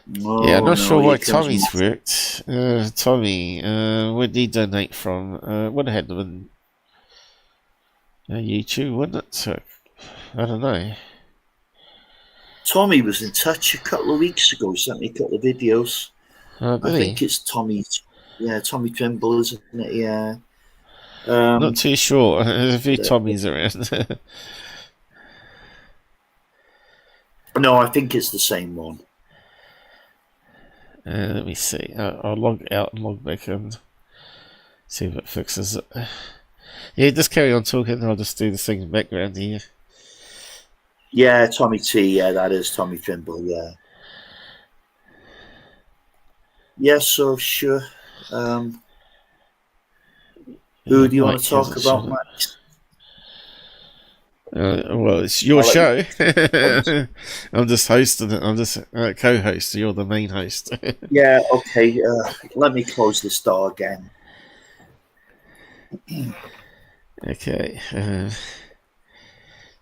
Yeah, I'm not sure why Tommy's worked. Tommy, where did he donate from? Would have had to been YouTube, wouldn't it? So, I don't know. Tommy was in touch a couple of weeks ago. He sent me a couple of videos. I think it's Tommy. Yeah, Tommy Trimble, isn't it? Yeah. Not too sure. There's a few Tommies around. No, I think it's the same one. Let me see. I'll log out and log back in. See if it fixes it. Yeah, just carry on talking. I'll just do the thing in the background here. Yeah, Tommy T. Yeah, that is Tommy Trimble. Yeah. Yeah, so sure. Who do you want to talk about, Max? Well, it's your show. I'm just hosting it. I'm just co-host. You're the main host. Yeah, okay. Let me close this door again. Okay.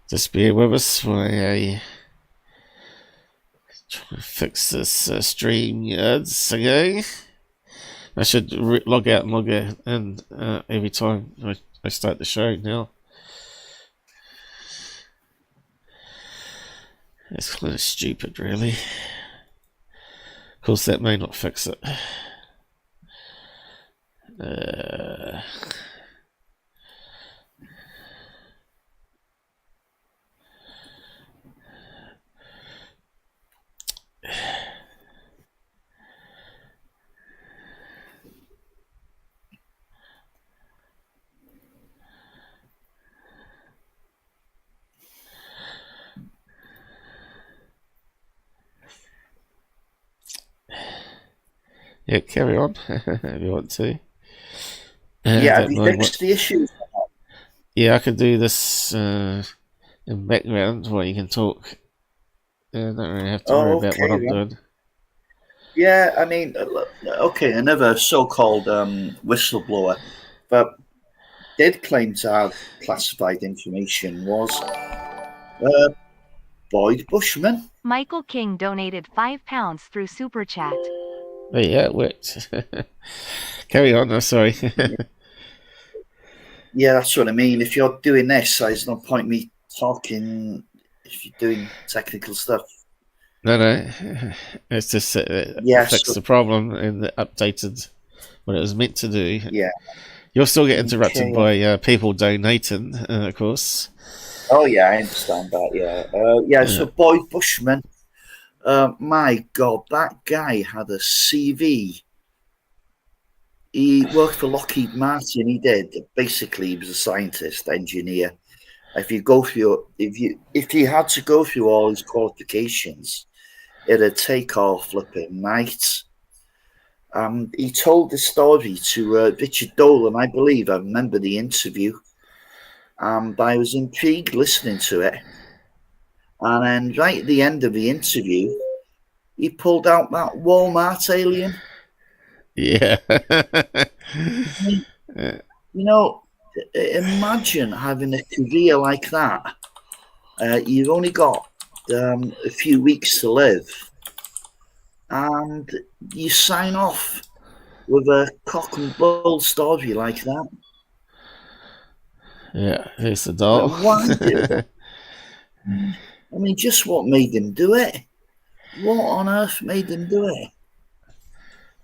Just bear with us while I try to fix this stream again. I should log out and log in every time I start the show now. It's kind of stupid, really. Of course, that may not fix it. Yeah, carry on if you want to. Have you fixed the issues? Yeah, I could do this in background while you can talk. I don't really have to worry about what I'm doing. Yeah, I mean, okay, another so-called whistleblower, but did claim to have classified information was Boyd Bushman. Michael King donated £5 through Super Chat. Oh, yeah, it worked. Carry on, I'm sorry. Yeah, that's what I mean. If you're doing this, there's no point me talking if you're doing technical stuff. No. It's just fixed the problem and updated what it was meant to do. Yeah. You'll still get interrupted by people donating, of course. Oh, yeah, I understand that, yeah. So Boyd Bushman, my God, that guy had a CV. He worked for Lockheed Martin, he did. Basically, he was a scientist, engineer. If you had to go through all his qualifications, it'd take all flipping night. He told the story to Richard Dolan, I believe. I remember the interview. I was intrigued listening to it. And then right at the end of the interview, he pulled out that Walmart alien. Yeah. You know, imagine having a career like that. You've only got a few weeks to live, and you sign off with a cock and bull story like that. Yeah, it's a doll. Why do it? I mean, just what made him do it? What on earth made him do it?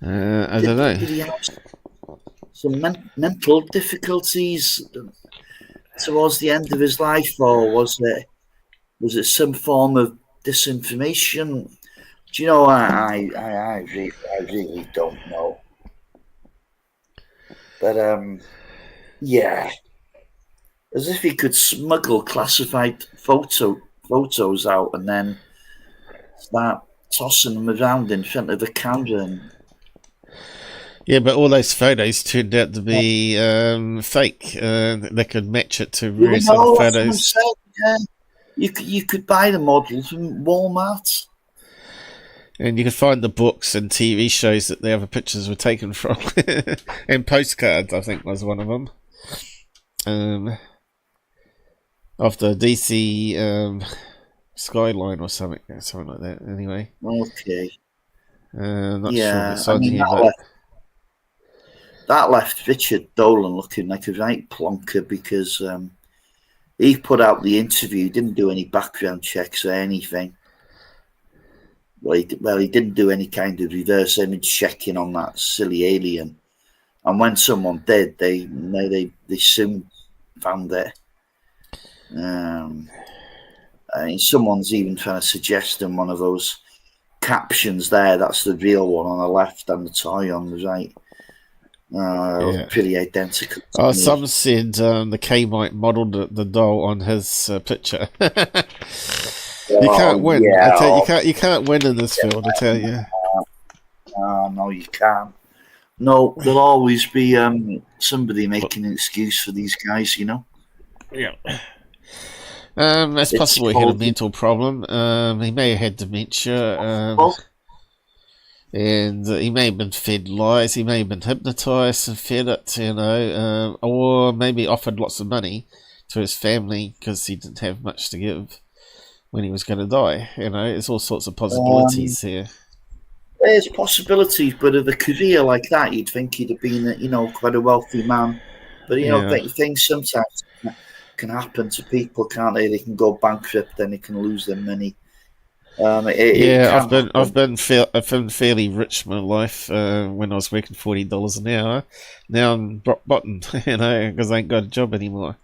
I don't know. Did he have some mental difficulties towards the end of his life, or was it some form of disinformation? Do you know? I really don't know. But yeah, as if he could smuggle classified photos out and then start tossing them around in front of a camera. Yeah, but all those photos turned out to be fake. They could match it to various other photos. Yeah. You could buy the models from Walmart. And you could find the books and TV shows that the other pictures were taken from. And postcards, I think, was one of them. Of the DC skyline or something like that, anyway. Okay. Not sure if it's on here, but... That left Richard Dolan looking like a right plonker because he put out the interview, didn't do any background checks or anything. Well, he didn't do any kind of reverse image checking on that silly alien. And when someone did, they soon found it. Someone's even trying to suggest in one of those captions there, that's the real one on the left and the toy on the right. Pretty identical. Some said the K-Mite modelled the doll on his picture. You can't win. Yeah, you can't win in this field, I tell you. No, you can't. No, there'll always be somebody making an excuse for these guys, you know. Yeah. That's possibly he had a mental problem. He may have had dementia. And he may have been fed lies, he may have been hypnotized and fed it, or maybe offered lots of money to his family because he didn't have much to give when he was going to die. There's all sorts of possibilities here. There's possibilities, but of a career like that, you'd think he'd have been, quite a wealthy man. But, things sometimes can happen to people, can't they? They can go bankrupt, then they can lose their money. I've been fairly rich my life when I was working $40 an hour. Now I'm rock bottom, because I ain't got a job anymore.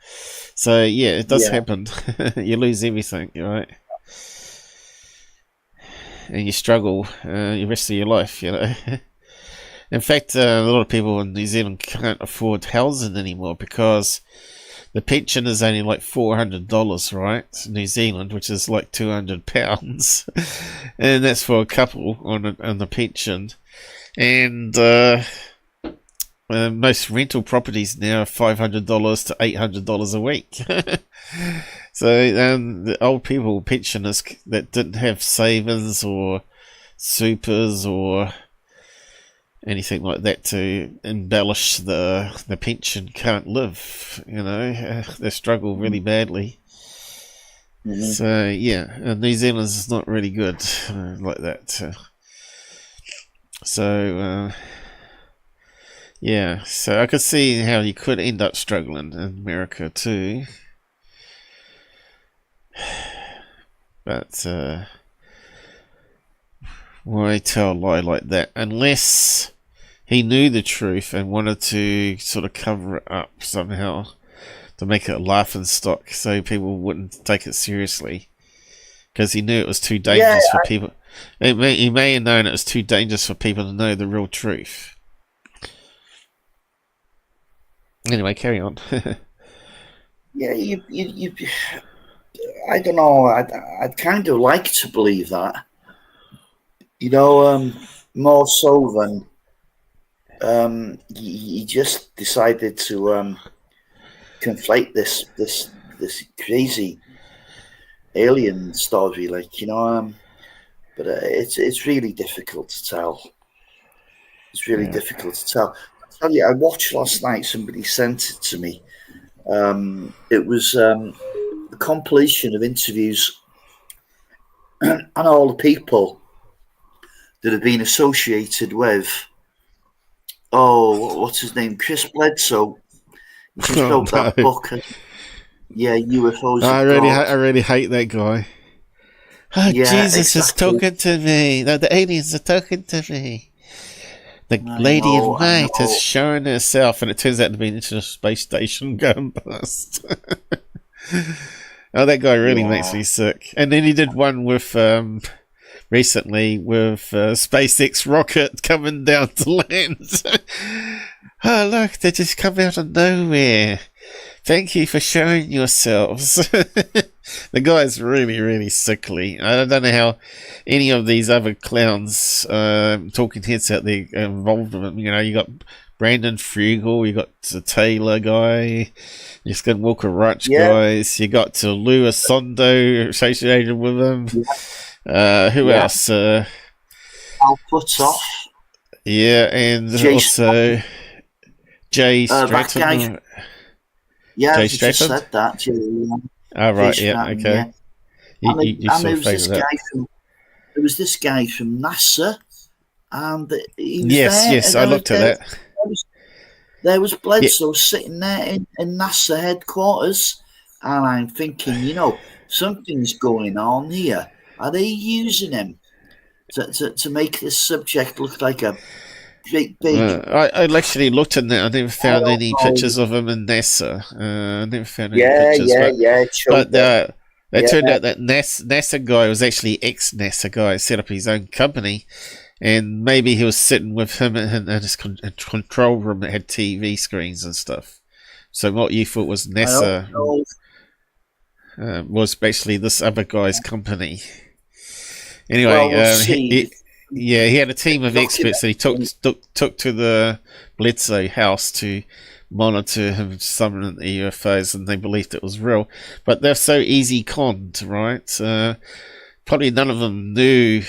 So yeah, it does happen. You lose everything, right? And you struggle the rest of your life, In fact, a lot of people in New Zealand can't afford housing anymore because the pension is only like $400, right? New Zealand, which is like £200, and that's for a couple on the pension. And most rental properties now are $500 to $800 a week. So the old people, pensioners that didn't have savings or supers or anything like that to embellish the pension can't live. They struggle really badly. Mm-hmm. So yeah, New Zealand is not really good like that. So I could see how you could end up struggling in America too. But why tell a lie like that unless he knew the truth and wanted to sort of cover it up somehow to make it a laughing stock so people wouldn't take it seriously because he knew it was too dangerous for people. He may have known it was too dangerous for people to know the real truth. Anyway, carry on. Yeah, I don't know. I'd kind of like to believe that. More so than he just decided to conflate this crazy alien story, but it's really difficult to tell. It's really difficult to tell. I tell you, I watched last night. Somebody sent it to me. It was a compilation of interviews and all the people that have been associated with, what's his name? Chris Bledsoe. He just wrote that book. Yeah, UFOs. I really hate that guy. Oh, yeah, Jesus is talking to me. No, the aliens are talking to me. The lady in white is showing herself, and it turns out to be an international space station going past. Oh, that guy really makes me sick. And then he did one with recently with SpaceX rocket coming down to land. Oh, look, they just come out of nowhere. Thank you for showing yourselves. The guy's really, really sickly. I don't know how any of these other clowns, talking heads out there, involved with him. You got Brandon Frugel, you got the Taylor guy, you got Walker Ruch guys, you got Lewis Sondo associated with him. Who else? Al Putoff. Yeah, and also Jay Stratton. Yeah, I just said that. Oh, right, yeah, okay. Yeah. There was this guy from NASA, and he was Yes, I looked at that. There was Bledsoe sitting there in NASA headquarters, and I'm thinking, something's going on here. Are they using him to make this subject look like a big? I actually looked in there. I never found any pictures of him in NASA. I never found any pictures. But it turned out that NASA guy was actually ex-NASA guy, set up his own company, and maybe he was sitting with him in his control room that had TV screens and stuff. So what you thought was NASA was basically this other guy's company. Anyway, he had a team of experts that he took to the Bledsoe house to monitor him summoning the UFOs, and they believed it was real. But they're so easy conned, right? Probably none of them knew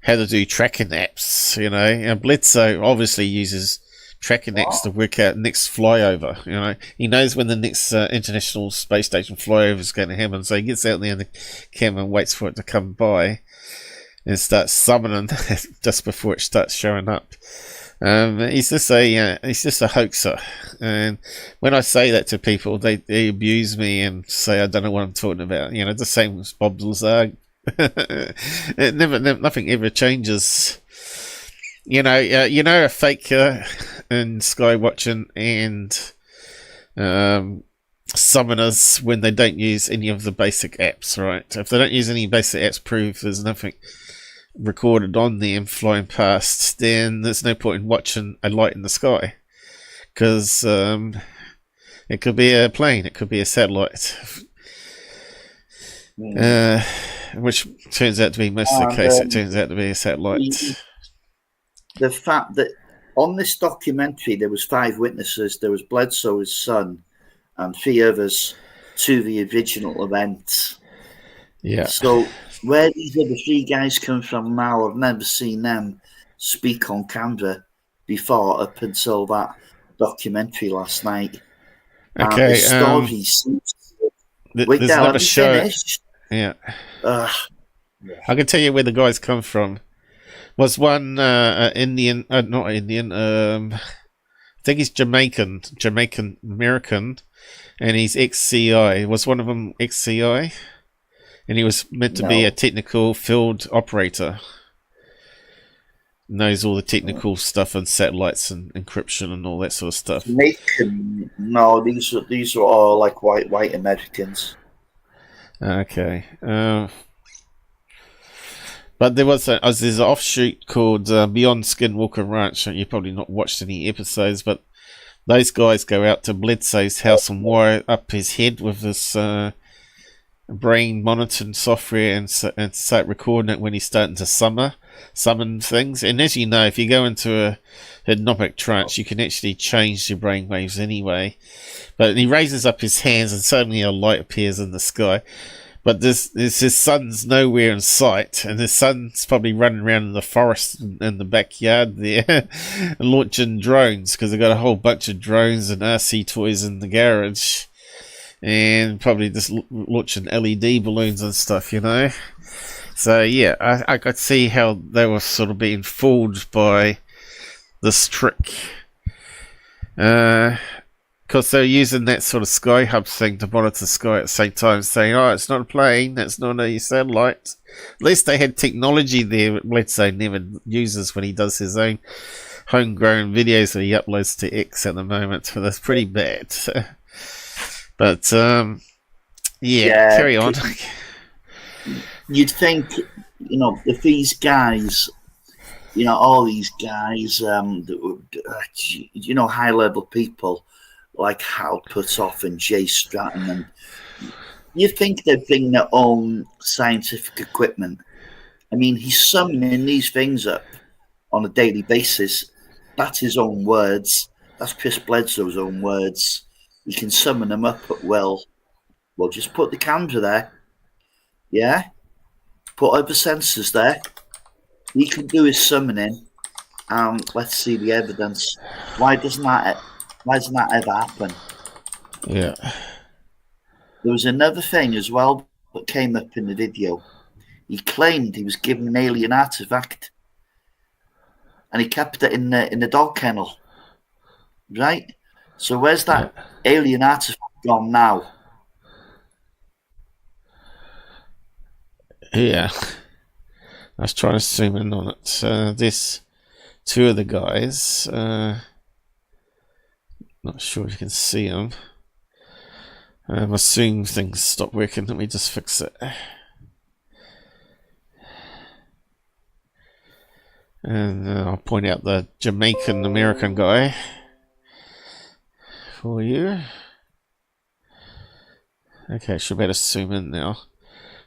how to do tracking apps, you know. And Bledsoe obviously uses tracking apps to work out next flyover, you know. He knows when the next International Space Station flyover is going to happen, so he gets out there in the camera and waits for it to come by and starts summoning just before it starts showing up. He's just a hoaxer, and when I say that to people, they abuse me and say I don't know what I'm talking about. You know, the same as Bob Lazar. Nothing ever changes. You know, a faker and sky watching and summoners when they don't use any of the basic apps, right? If they don't use any basic apps, prove there's nothing recorded on them flying past, then there's no point in watching a light in the sky, because it could be a plane, it could be a satellite, which turns out to be most of the case. It turns out to be a satellite. The fact that on this documentary there was 5 witnesses. There was Bledsoe's son and 3 others to the original event. Yeah. So where these other 3 guys come from now, I've never seen them speak on camera before up until that documentary last night. Okay. The story seems there's not a show. Finished? Yeah. I can tell you where the guys come from. Was one Indian, not Indian, I think he's Jamaican American, and he's ex-CI. Was one of them ex-CI? And he was meant to be a technical field operator. Knows all the technical stuff and satellites and encryption and all that sort of stuff. Jamaican? No, these are all like white Americans. Okay. But there's an offshoot called Beyond Skinwalker Ranch. You've probably not watched any episodes, but those guys go out to Bledsoe's house and wire up his head with this brain monitoring software and start recording it when he's starting to summon things. And as you know, if you go into a hypnotic trance, you can actually change your brain waves anyway. But he raises up his hands and suddenly a light appears in the sky. But there's his son's nowhere in sight, and his son's probably running around in the forest in the backyard there, launching drones, because they've got a whole bunch of drones and RC toys in the garage, and probably just launching LED balloons and stuff, you know. So yeah, I could see how they were sort of being fooled by this trick. Because they're using that sort of sky hub thing to monitor the sky at the same time, saying, oh, it's not a plane, that's not a satellite. At least they had technology there that Bledsoe never uses when he does his own homegrown videos that he uploads to X at the moment. So that's pretty bad. But, yeah, carry on. You'd think, you know, if these guys, you know, all these guys, you know, high-level people, like Hal Puthoff and Jay Stratton, and you think they'd bring their own scientific equipment. I mean, he's summoning these things up on a daily basis. That's his own words. That's Chris Bledsoe's own words. You can summon them up at will. Well, just put the camera there. Yeah? Put other sensors there. He can do his summoning, and let's see the evidence. Why doesn't that ever happen? Yeah. There was another thing as well that came up in the video. He claimed he was given an alien artifact, and he kept it in the dog kennel. Right? So where's that alien artifact gone now? Yeah. I was trying to zoom in on it. This 2 of the guys. Not sure if you can see them. I'm assuming things stopped working. Let me just fix it. And I'll point out the Jamaican American guy for you. Okay, should be able to zoom in now.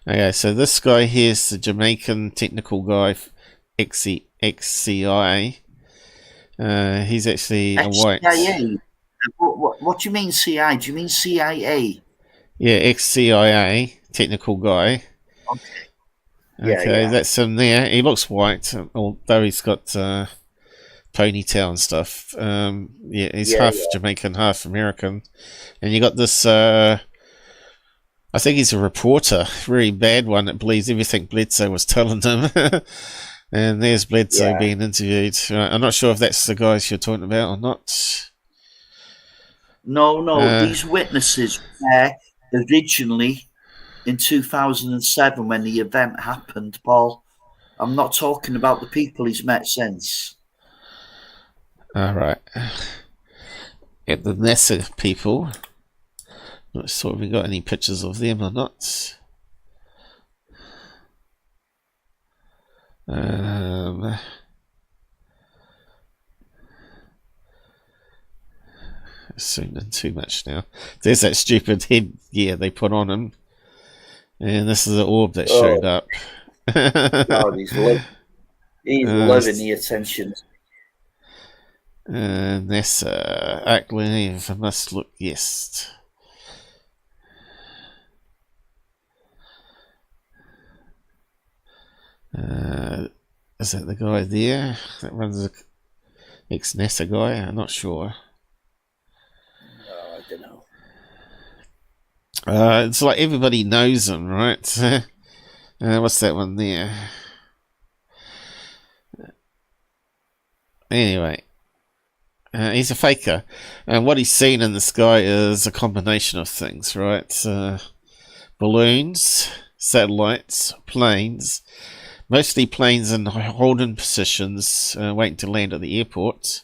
Okay, so this guy here is the Jamaican technical guy, ex-CIA. He's actually a white. What do you mean CIA? Do you mean CIA? Yeah, ex-CIA technical guy. Okay. Okay, yeah. that's him there. He looks white, although he's got ponytail and stuff. Yeah, he's half Jamaican, half American. And you got this, I think he's a reporter, very bad one that believes everything Bledsoe was telling him. And there's Bledsoe being interviewed. I'm not sure if that's the guys you're talking about or not. No, these witnesses were originally in 2007 when the event happened, Paul. I'm not talking about the people he's met since. All right. At the NASA people. Not sure if we got any pictures of them or not. Zooming too much now. There's that stupid head they put on him. And this is the orb that showed up. God, he's loving the attention. NASA, Ackland, must look, yes. Is that the guy there that runs the ex-NASA guy? I'm not sure. No, I don't know. It's like everybody knows him, right? What's that one there? Anyway, he's a faker, and what he's seen in the sky is a combination of things, right? Balloons, satellites, planes, mostly planes in holding positions, waiting to land at the airport.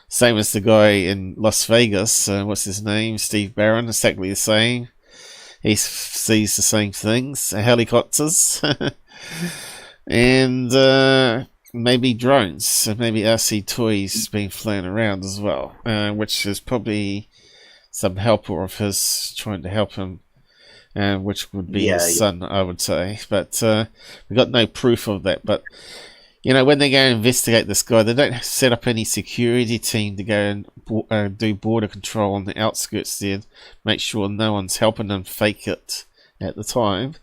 Same as the guy in Las Vegas, what's his name? Steve Barron, exactly the same. He sees the same things, helicopters, and maybe drones, so maybe RC toys being flown around as well, which is probably some helper of his trying to help him, which would be his son, I would say. But we got no proof of that. But you know, when they go and investigate this guy, they don't set up any security team to go and do border control on the outskirts there, make sure no one's helping them fake it at the time.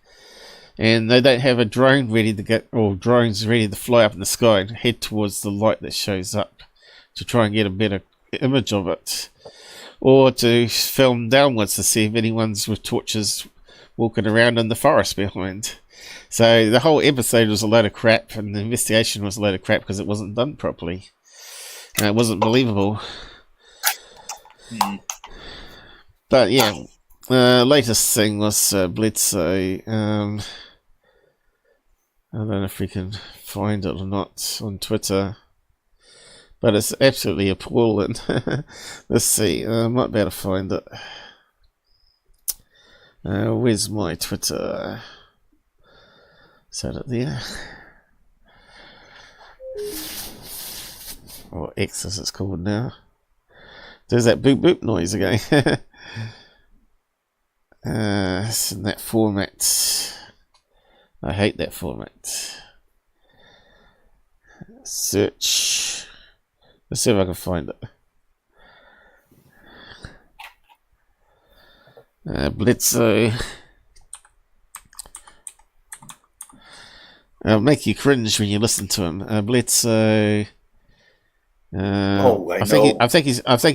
And they don't have a drone ready to get, or drones ready to fly up in the sky and head towards the light that shows up to try and get a better image of it, or to film downwards to see if anyone's with torches walking around in the forest behind. So the whole episode was a load of crap, and the investigation was a load of crap because it wasn't done properly. It wasn't believable. But yeah, latest thing was Bledsoe. I don't know if we can find it or not on Twitter, but it's absolutely appalling. Let's see, I might be able to find it. Where's my Twitter? Is that it there? Or X as it's called now. There's that boop boop noise again. It's in that format. I hate that format. Search. Let's see if I can find it. Bledsoe. It'll make you cringe when you listen to him. Bledsoe. I think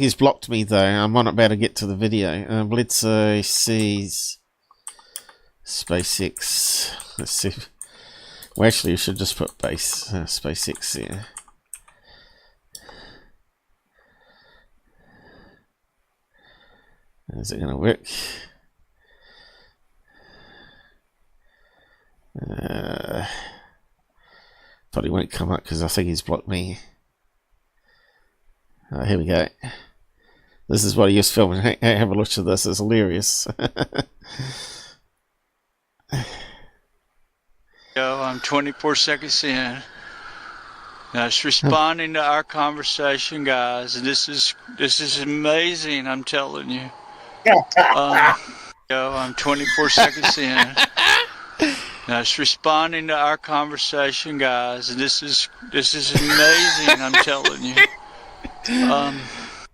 he's blocked me though. I'm not about to get to the video. Bledsoe sees SpaceX. Let's see. Well, actually, you should just put SpaceX here. Is it going to work? Probably won't come up because I think he's blocked me. Here we go. This is what he was filming. Have a look at this. It's hilarious. Yo, I'm 24 seconds in. Now it's responding to our conversation, guys. And this is amazing. I'm telling you. Yo, I'm 24 seconds in. Now it's responding to our conversation, guys. And this is amazing. I'm telling you. Yo,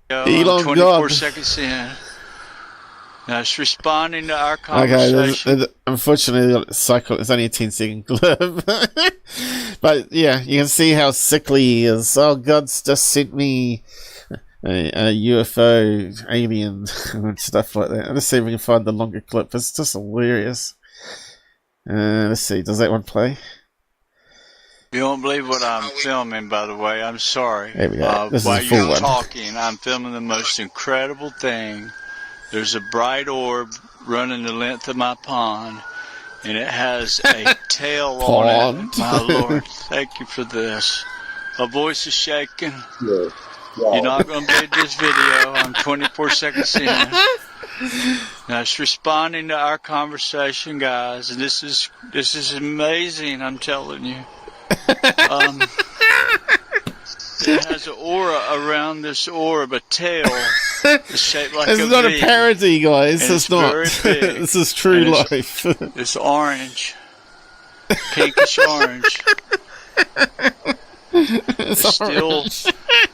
I'm 24 seconds in. Now it's responding to our Okay, conversation. unfortunately, it's only a 10-second clip. But yeah, you can see how sickly he is. Oh, God's just sent me a UFO alien and stuff like that. Let's see if we can find the longer clip. It's just hilarious. Let's see, does that one play? You won't believe what I'm filming, by the way. I'm sorry. There we go. This is while a full you're one. talking, I'm filming the most incredible thing. There's a bright orb running the length of my pond, and it has a tail on it. My Lord, thank you for this. My voice is shaking. Yeah. You're not going to believe this video. I'm 24 seconds in. Now it's responding to our conversation, guys, and this is amazing. I'm telling you. It has an aura around this orb, a tail. It's shaped like It's not V, a parody, guys. and It's not. very big. This is true And life. It's orange, pinkish orange. It's still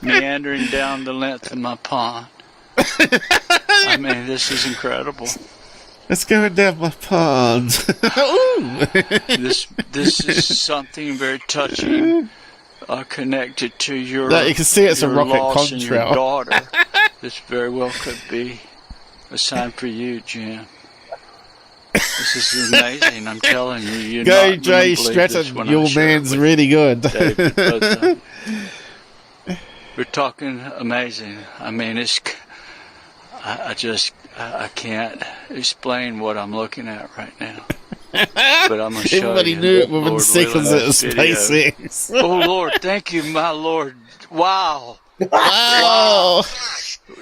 meandering down the length of my pond. I mean, this is incredible. It's going down my pond. Ooh. This is something very touching, connected to your. No, you can see it's a your rocket loss and your contrail. daughter. This very well could be a sign for you, Jim. This is amazing. I'm telling you. You're Go, not Jay gonna believe this Stratton. when I Your share it man's with really good. Dave, because, we're talking amazing. I mean, I can't explain what I'm looking at right now. But I'm going to show Everybody you. knew it within Lord seconds willing, it was this video. SpaceX. Oh, Lord, thank you, my Lord. Wow. Wow.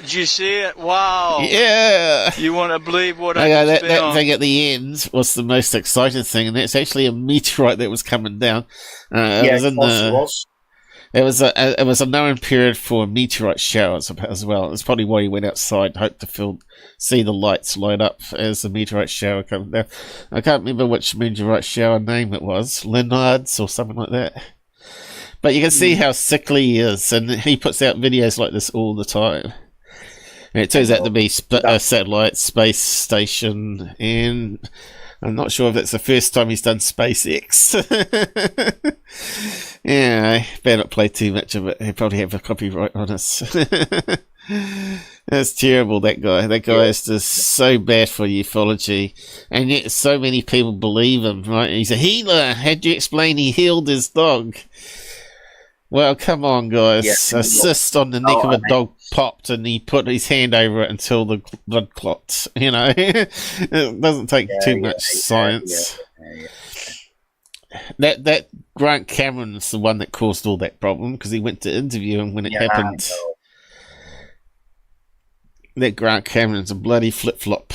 Did you see it? Wow. Yeah. You want to believe what I Okay, just that filmed? thing at the end was the most exciting thing, and it's actually a meteorite that was coming down. It was in the. It was a known period for meteorite showers as well. It's probably why he went outside, hoped to see the lights light up as the meteorite shower comes down. I can't remember which meteorite shower name it was, Leonard's or something like that. But you can see how sickly he is, and he puts out videos like this all the time. And it turns out to be a satellite space station, and I'm not sure if it's the first time he's done SpaceX. Yeah, I better not play too much of it. He'll probably have a copyright on us. That's terrible, that guy. That guy is just so bad for ufology. And yet so many people believe him, right? He's a healer. How'd you explain he healed his dog? Well, come on, guys. Yeah. A cyst on the neck of a dog popped, and he put his hand over it until the blood clots. You know, it doesn't take too much science. That Grant Cameron's the one that caused all that problem, because he went to interview him when it happened. That Grant Cameron's a bloody flip-flop.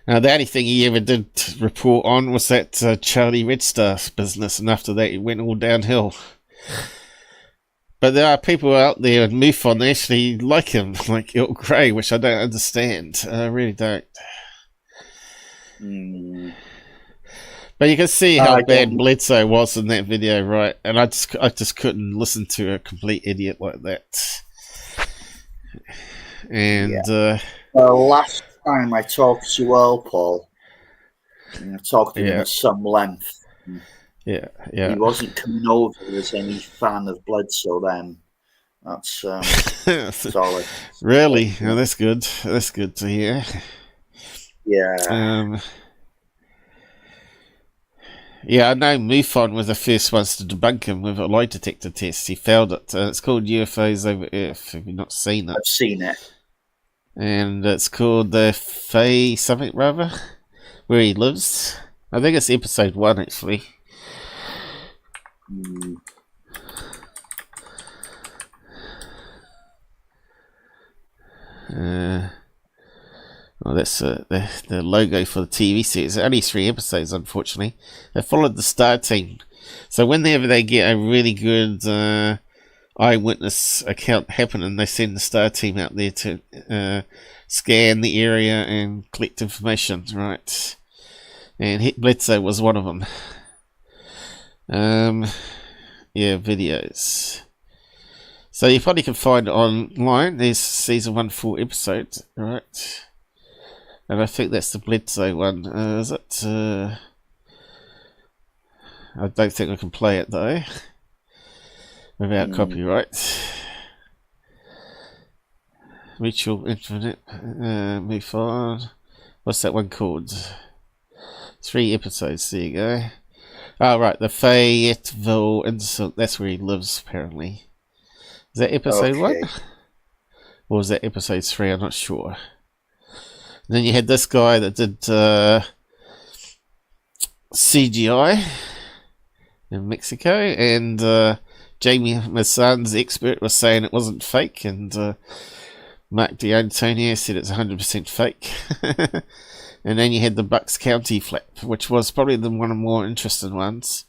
Now, the only thing he ever did report on was that Charlie Red Star business, and after that it went all downhill. But there are people out there in MUFON that actually like him, like Earl Grey, which I don't understand. I really don't. But you can see how bad Bledsoe was in that video, right? And I just couldn't listen to a complete idiot like that. And last time I talked to Earl, Paul, and I talked to him at some length. Yeah. He wasn't coming over as any fan of Bledsoe then. That's solid. Really? Oh, that's good. That's good to hear. Yeah. Yeah, I know MUFON was the first ones to debunk him with a lie detector test. He failed it. It's called UFOs Over Earth. Have you not seen it? I've seen it. And it's called the Fae something rather, where he lives. I think it's episode 1 actually. Well, that's the logo for the TV series. Only 3 episodes, unfortunately. They followed the Star Team. So whenever they get a really good eyewitness account happening, they send the Star Team out there to scan the area and collect information, right? And Bledsoe was one of them. Yeah, videos. So you probably can find it online. There's season 1 full episode, right? And I think that's the Bledsoe one. Is it? I don't think I can play it though, without copyright. Mutual Infinite. Move on. What's that one called? 3 episodes. There you go. Oh, right. The Fayetteville incident. That's where he lives, apparently. Is that episode 1? Or was that episode 3? I'm not sure. And then you had this guy that did CGI in Mexico, and Jamie Massan's expert was saying it wasn't fake, and Mark D'Antonio said it's 100% fake. And then you had the Bucks County flap, which was probably one of the more interesting ones.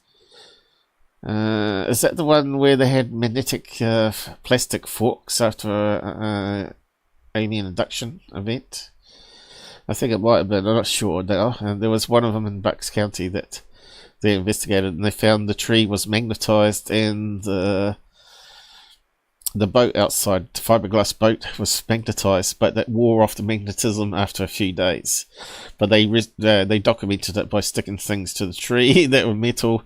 Is that the one where they had magnetic plastic forks after an alien abduction event? I think it might have been, I'm not sure now. And there was one of them in Bucks County that they investigated, and they found the tree was magnetized, and the boat outside, the fiberglass boat, was magnetized, but that wore off the magnetism after a few days. But they documented it by sticking things to the tree that were metal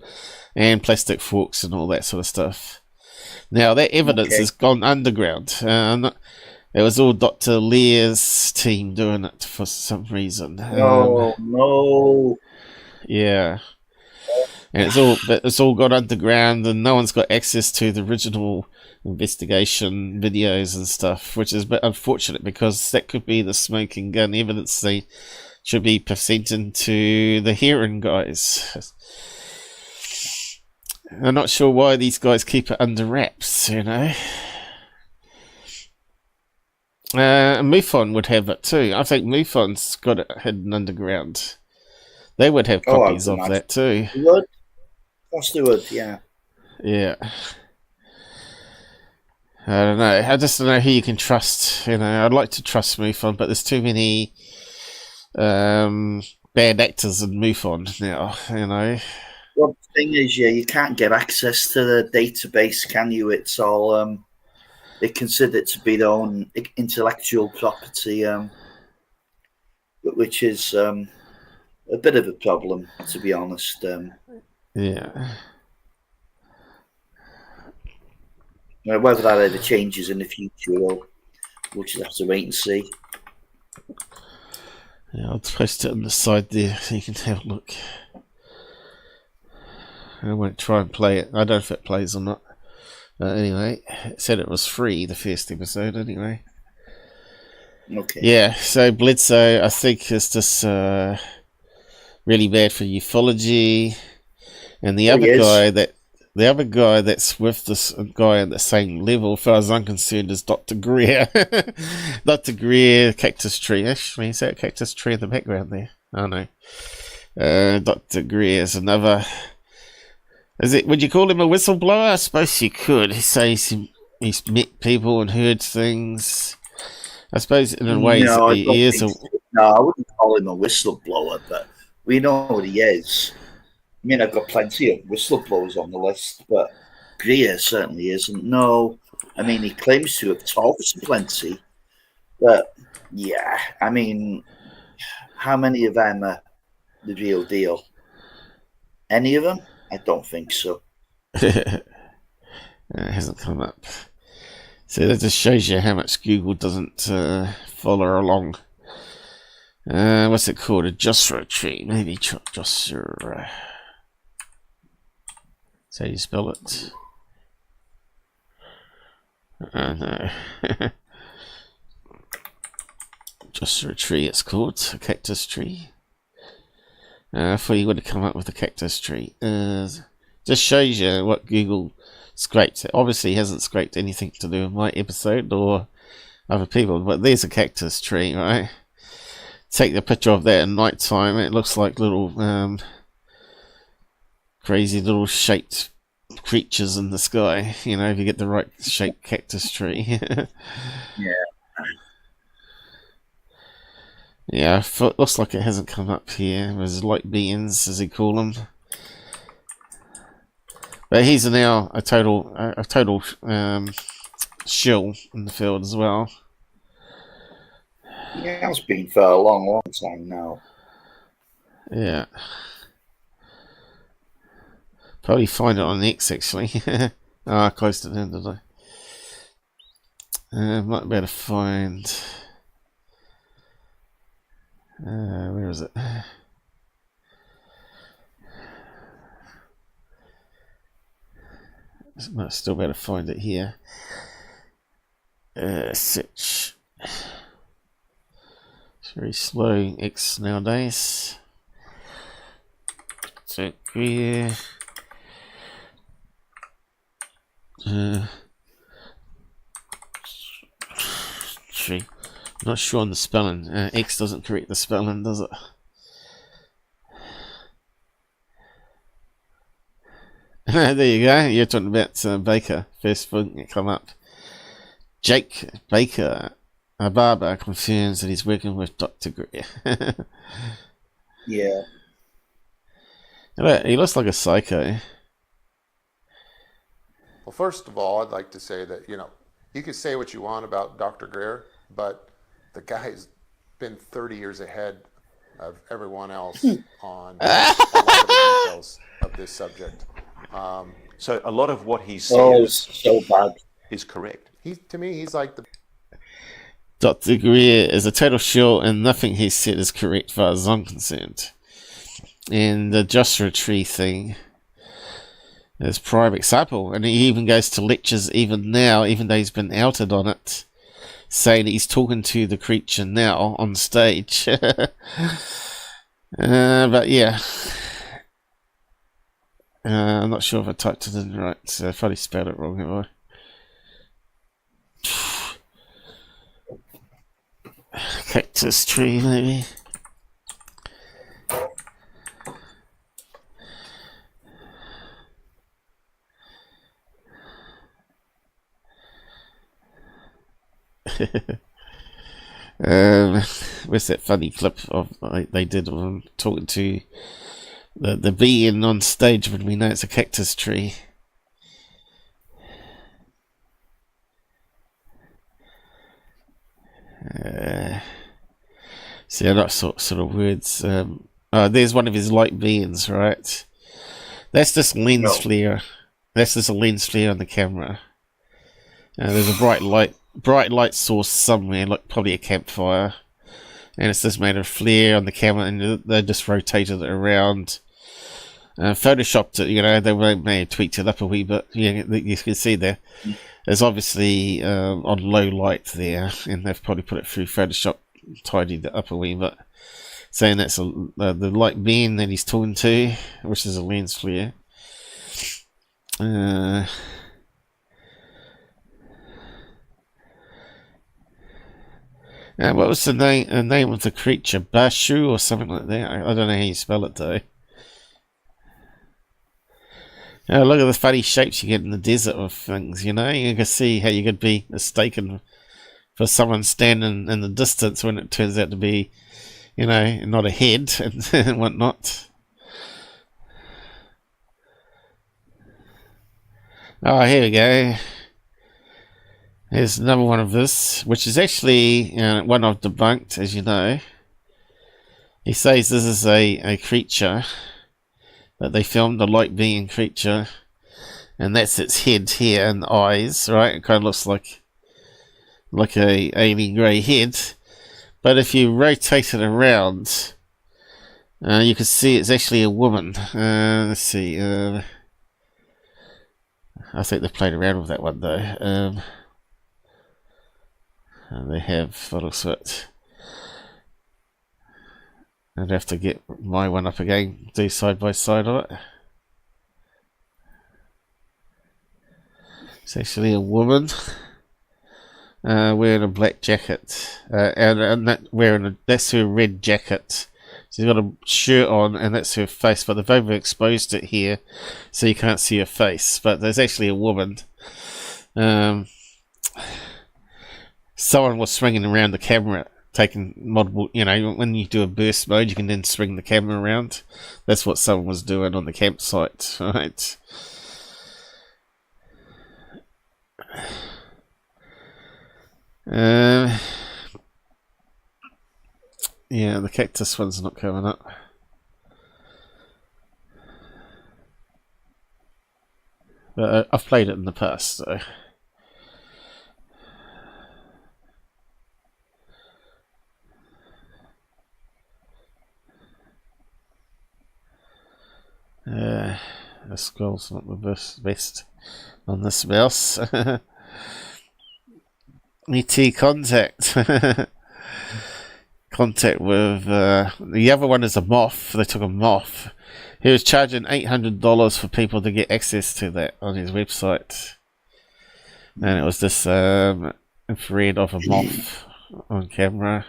and plastic forks and all that sort of stuff. Now that evidence has gone underground. It was all Dr. Lear's team doing it for some reason. Oh no! Yeah. And it's all got underground, and no one's got access to the original investigation videos and stuff, which is a bit unfortunate, because that could be the smoking gun evidence they should be presenting to the hearing guys. I'm not sure why these guys keep it under wraps, you know. MUFON would have it too. I think MUFON's got it hidden underground. They would have copies of that too. They would? Of course they would, yeah. Yeah. I don't know. I just don't know who you can trust. You know, I'd like to trust MUFON, but there's too many bad actors in MUFON now, you know. Well, the thing is, yeah, you can't get access to the database, can you? It's all, they consider it to be their own intellectual property, which is a bit of a problem, to be honest. Yeah. Whether that ever changes in the future, we'll just have to wait and see. Yeah, I'll post it on the side there so you can have a look. I won't try and play it. I don't know if it plays or not. Anyway, it said it was free, the first episode, anyway. Okay. Yeah, so Bledsoe, I think, is just really bad for ufology. And the other guy that's with this guy at the same level, as far as I'm concerned, is Dr. Greer. Dr. Greer, cactus tree. Actually, is that a cactus tree in the background there? I don't know. Dr. Greer is another... Would you call him a whistleblower? I suppose you could. He says he's met people and heard things. I suppose in a way he is a... No, I wouldn't call him a whistleblower, but we know what he is. I mean, I've got plenty of whistleblowers on the list, but Greer certainly isn't. No, I mean, he claims to have told us plenty, but yeah, I mean, how many of them are the real deal? Any of them? I don't think so. It hasn't come up. So that just shows you how much Google doesn't follow along. What's it called? A Joshua tree. Maybe Joshua. That's how you spell it. No. Joshua tree, it's called. A cactus tree. I thought you would have come up with a cactus tree. Just shows you what Google scraped. It obviously hasn't scraped anything to do with my episode or other people, but there's a cactus tree, right? Take the picture of that at night time. It looks like little crazy little shaped creatures in the sky. You know, if you get the right shaped cactus tree. Yeah. Yeah, it looks like it hasn't come up here. There's light beings, as they call them. But he's now a total shill in the field as well. Yeah, it's been for a long, long time now. Yeah. Probably find it on X, actually. I closed it down, did I? Might be able to find... where is it? Might still be able to find it here. Search. It's very slow, X nowadays. So, Greer. Tree. Not sure on the spelling. X doesn't correct the spelling, does it? There you go. You're talking about Baker. First thing that come up. Jake Baker, a barber, confirms that he's working with Dr. Greer. Yeah. He looks like a psycho. Well, first of all, I'd like to say that, you can say what you want about Dr. Greer, but the guy's been 30 years ahead of everyone else on a lot of the details of this subject. So a lot of what he Oh, says so bad. is correct. To me, he's like the... Dr. Greer is a total shill, and nothing he said is correct, as far as I'm concerned. And the Joshua Tree thing is prime example, and he even goes to lectures even now, even though he's been outed on it, saying that he's talking to the creature now on stage. But yeah, I'm not sure if I typed it in right, so I probably spelled it wrong, have I? Cactus tree, maybe. Where's that funny clip of they did of them talking to the being on stage when we know it's a cactus tree? See, I like sort of words. There's one of his light beings, right? That's just lens flare. That's just a lens flare on the camera. There's a bright light source somewhere, like probably a campfire, and it's just made a flare on the camera, and they just rotated it around, photoshopped it. They may have tweaked it up a wee bit. You can see there. There's obviously on low light there, and they've probably put it through Photoshop, tidied it up a wee bit, saying that's the light beam that he's talking to, which is a lens flare. What was the name of the creature? Bashu or something like that? I don't know how you spell it though. Look at the funny shapes you get in the desert of things, You can see how you could be mistaken for someone standing in the distance when it turns out to be, not a head and whatnot. Oh, here we go. Here's another one of this, which is actually one I've debunked, as you know. He says this is a creature that they filmed, a light being creature, and that's its head here and eyes, right? It kind of looks like a alien grey head, but if you rotate it around, you can see it's actually a woman. Let's see. I think they've played around with that one though. And they have little sort. I'd have to get my one up again, do side by side of it. It's actually a woman wearing a black jacket, and that's her red jacket. She's got a shirt on, and that's her face, but they've overexposed it here, so you can't see her face. But there's actually a woman. Someone was swinging around the camera, taking multiple, when you do a burst mode, you can then swing the camera around. That's what someone was doing on the campsite, right? Yeah, the cactus one's not coming up. But I've played it in the past, so. The scroll's not the best on this mouse. ET contact. Contact with the other one is a moth. They took a moth. He was charging $800 for people to get access to that on his website, and it was this infrared of a moth on camera.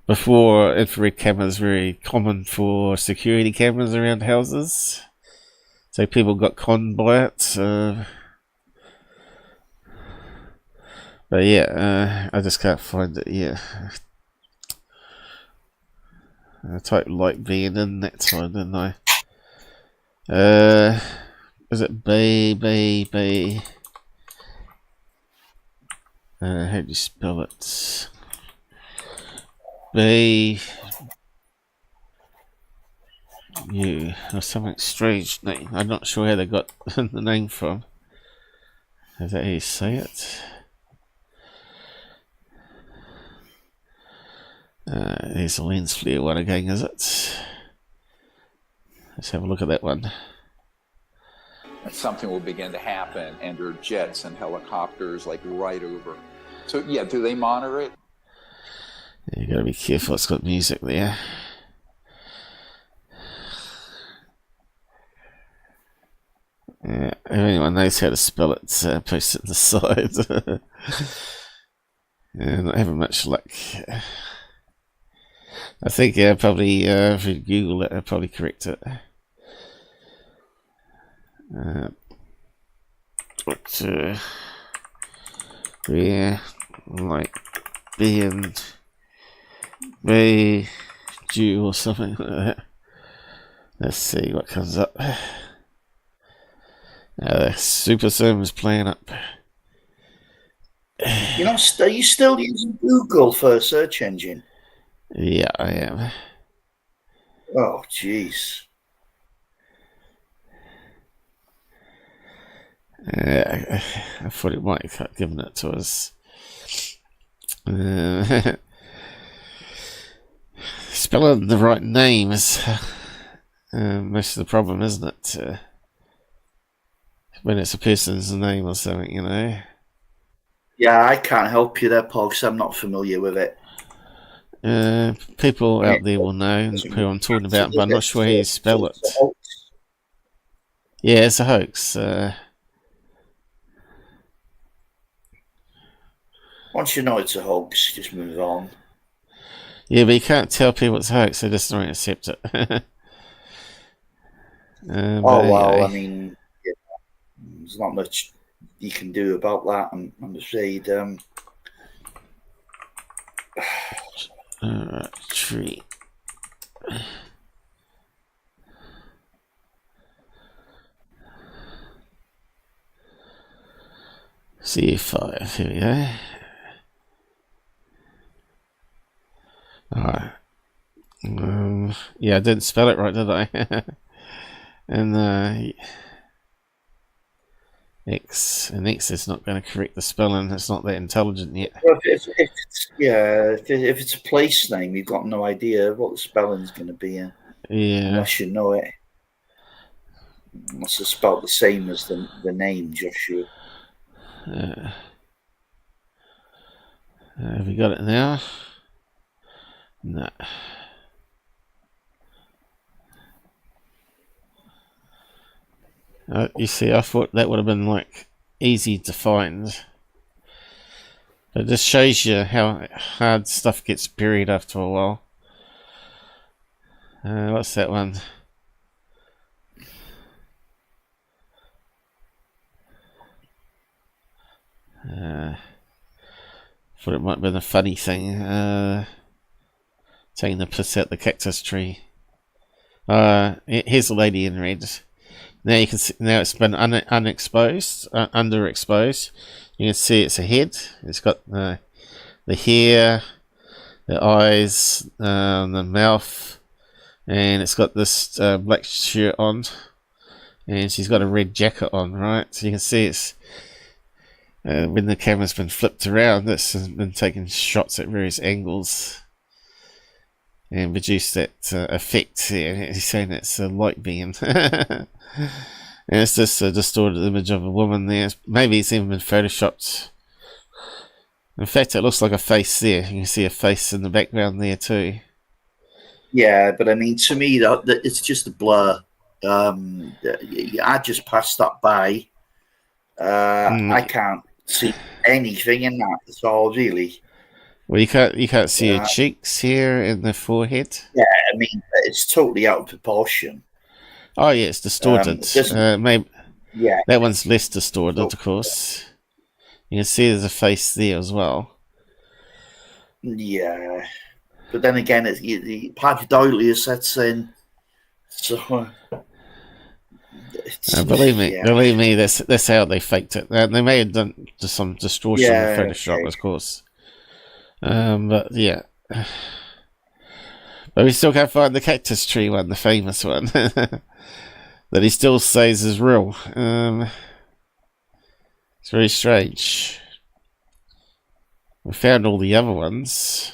Before, infrared cameras were very common for security cameras around houses, so people got conned by it. But yeah, I just can't find it. Yeah, I typed like being in that time, didn't I? Is it B? How do you spell it? B U or something strange name. I'm not sure where they got the name from. Is that how you say it? There's a lens flare one again, is it? Let's have a look at that one. Something will begin to happen, and there are jets and helicopters like right over. So yeah, do they monitor it? You gotta be careful, it's got music there. Yeah, if anyone knows how to spell it, post it on the side. Yeah, not having much luck. I think probably if you Google it, I'll probably correct it. Yeah, like being Ray Jew or something like that. Let's see what comes up. Super Sim's playing up. You know, are you still using Google for a search engine? Yeah, I am. Oh, jeez. I thought it might have given it to us. Spelling the right name is most of the problem, isn't it? When it's a person's name or something, you know. Yeah, I can't help you there, Paul, because I'm not familiar with it. People out there will know who I'm talking about, but I'm not sure how you spell it. Yeah, it's a hoax. Once you know it's a hoax, just move on. Yeah, but you can't tell people it's a hoax, they just don't accept it. Oh, well, I mean, yeah, there's not much you can do about that, I'm afraid. Tree. C5, here we go. Alright. Yeah, I didn't spell it right, did I? And X is not going to correct the spelling. It's not that intelligent yet. Well, if it's a place name, you've got no idea what the spelling's going to be. Yeah. Unless you know it. Unless it's spelled the same as the name, Joshua. Have we got it now? No. You see, I thought that would have been like easy to find. But it just shows you how hard stuff gets buried after a while. What's that one? Thought it might have been a funny thing. Taking the piss out the cactus tree. Here's the lady in red. Now you can see, now it's been unexposed, underexposed. You can see it's a head. It's got the hair, the eyes, the mouth, and it's got this black shirt on, and she's got a red jacket on, right? So you can see it's when the camera's been flipped around, it's been taking shots at various angles and produced that effect here. He's saying it's a light beam. And it's just a distorted image of a woman there. Maybe it's even been photoshopped. In fact, it looks like a face there. You can see a face in the background there too. Yeah, but I mean, to me, that it's just a blur. I just passed that by. I can't see anything in that at all, really. Well, you can't see her cheeks here and the forehead. Yeah, I mean, it's totally out of proportion. Oh yeah, it's distorted. Maybe yeah, that one's less distorted, of course. You can see there's a face there as well. Yeah, but then again, the pareidolia sets in. So believe me, that's how they faked it. They may have done some distortion in Photoshop, of course. But yeah, but we still can't find the cactus tree one, the famous one that he still says is real. It's very strange. We found all the other ones,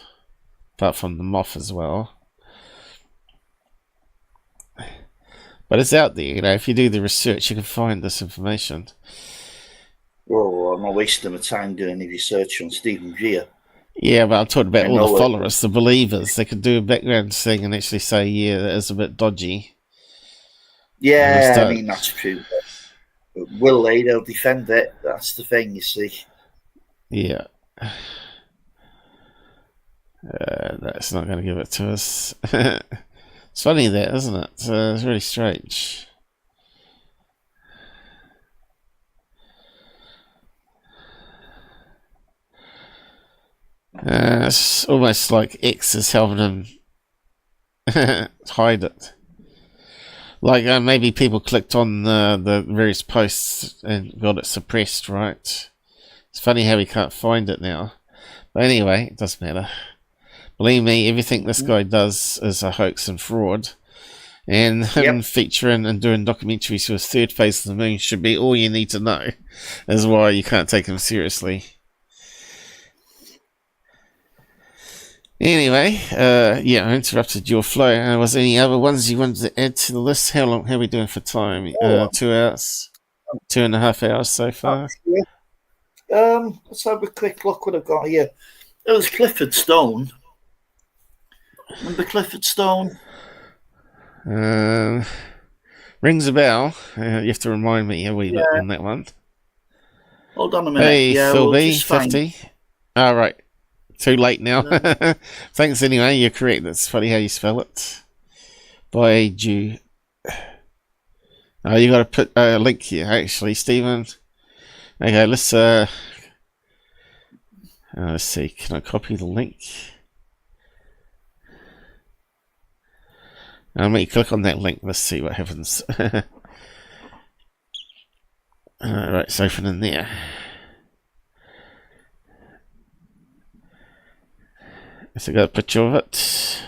apart from the moth as well. But it's out there, you know. If you do the research, you can find this information. Well, I'm not wasting my time doing any research on Stephen Greer. Yeah, but I'm talking about all the followers, the believers. They could do a background thing and actually say, yeah, that is a bit dodgy. Yeah, I mean, that's true. But will they? They'll defend it. That's the thing, you see. Yeah. That's not going to give it to us. It's funny that, isn't it? It's really strange. It's almost like X is helping him hide it. Like maybe people clicked on the various posts and got it suppressed, right? It's funny how we can't find it now. But anyway, it doesn't matter. Believe me, everything this guy does is a hoax and fraud. And him featuring and doing documentaries for his third phase of the moon should be all you need to know. That's why you can't take him seriously. Anyway, yeah, I interrupted your flow. Was there any other ones you wanted to add to the list? How are we doing for time? 2 hours? 2.5 hours so far? Let's have a quick look what I've got here. It was Clifford Stone. Remember Clifford Stone? Rings a bell. You have to remind me a wee bit on that one. Hold on a minute. Hey, Phil we'll B, 50. All right. Too late now. Thanks anyway, you're correct. That's funny how you spell it. By Jew. Oh, you got to put a link here, actually, Stephen. Okay, let's see. Can I copy the link? I'll make you click on that link. Let's see what happens. Alright, it's open in there. So I got a picture of it.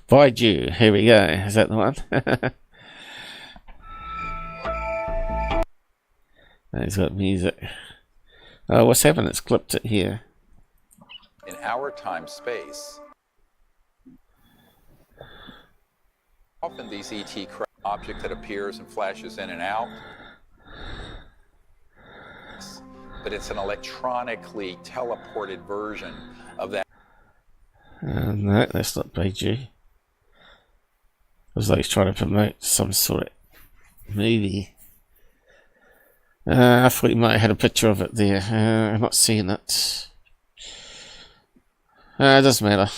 By Jew. Here we go. Is that the one? He's got music. Oh, what's happened? It's clipped it here. In our time-space, often these ET object that appears and flashes in and out, but it's an electronically teleported version of that. No, that's not BG. It was like he's trying to promote some sort of movie. I thought you might have had a picture of it there. I'm not seeing it. It doesn't matter.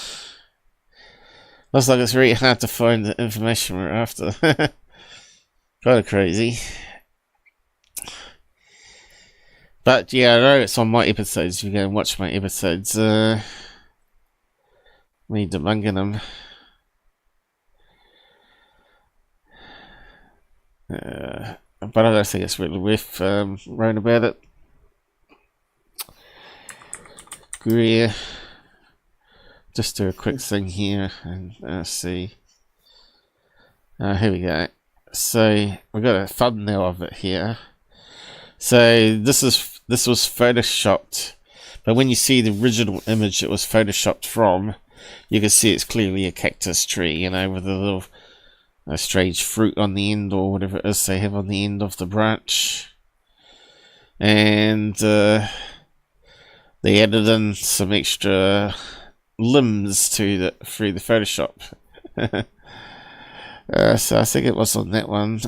Looks like it's very hard to find the information we're after. Kind of crazy. But yeah, I know it's on my episodes. If you go and watch my episodes, me debunking them. But I don't think it's really worth writing about it. Greer. Just do a quick thing here and see. Here we go. So we've got a thumbnail of it here. So this was photoshopped, but when you see the original image it was photoshopped from, you can see it's clearly a cactus tree, you know, with a little strange fruit on the end or whatever it is they have on the end of the branch. And they added in some extra limbs through the Photoshop. So I think it was on that one.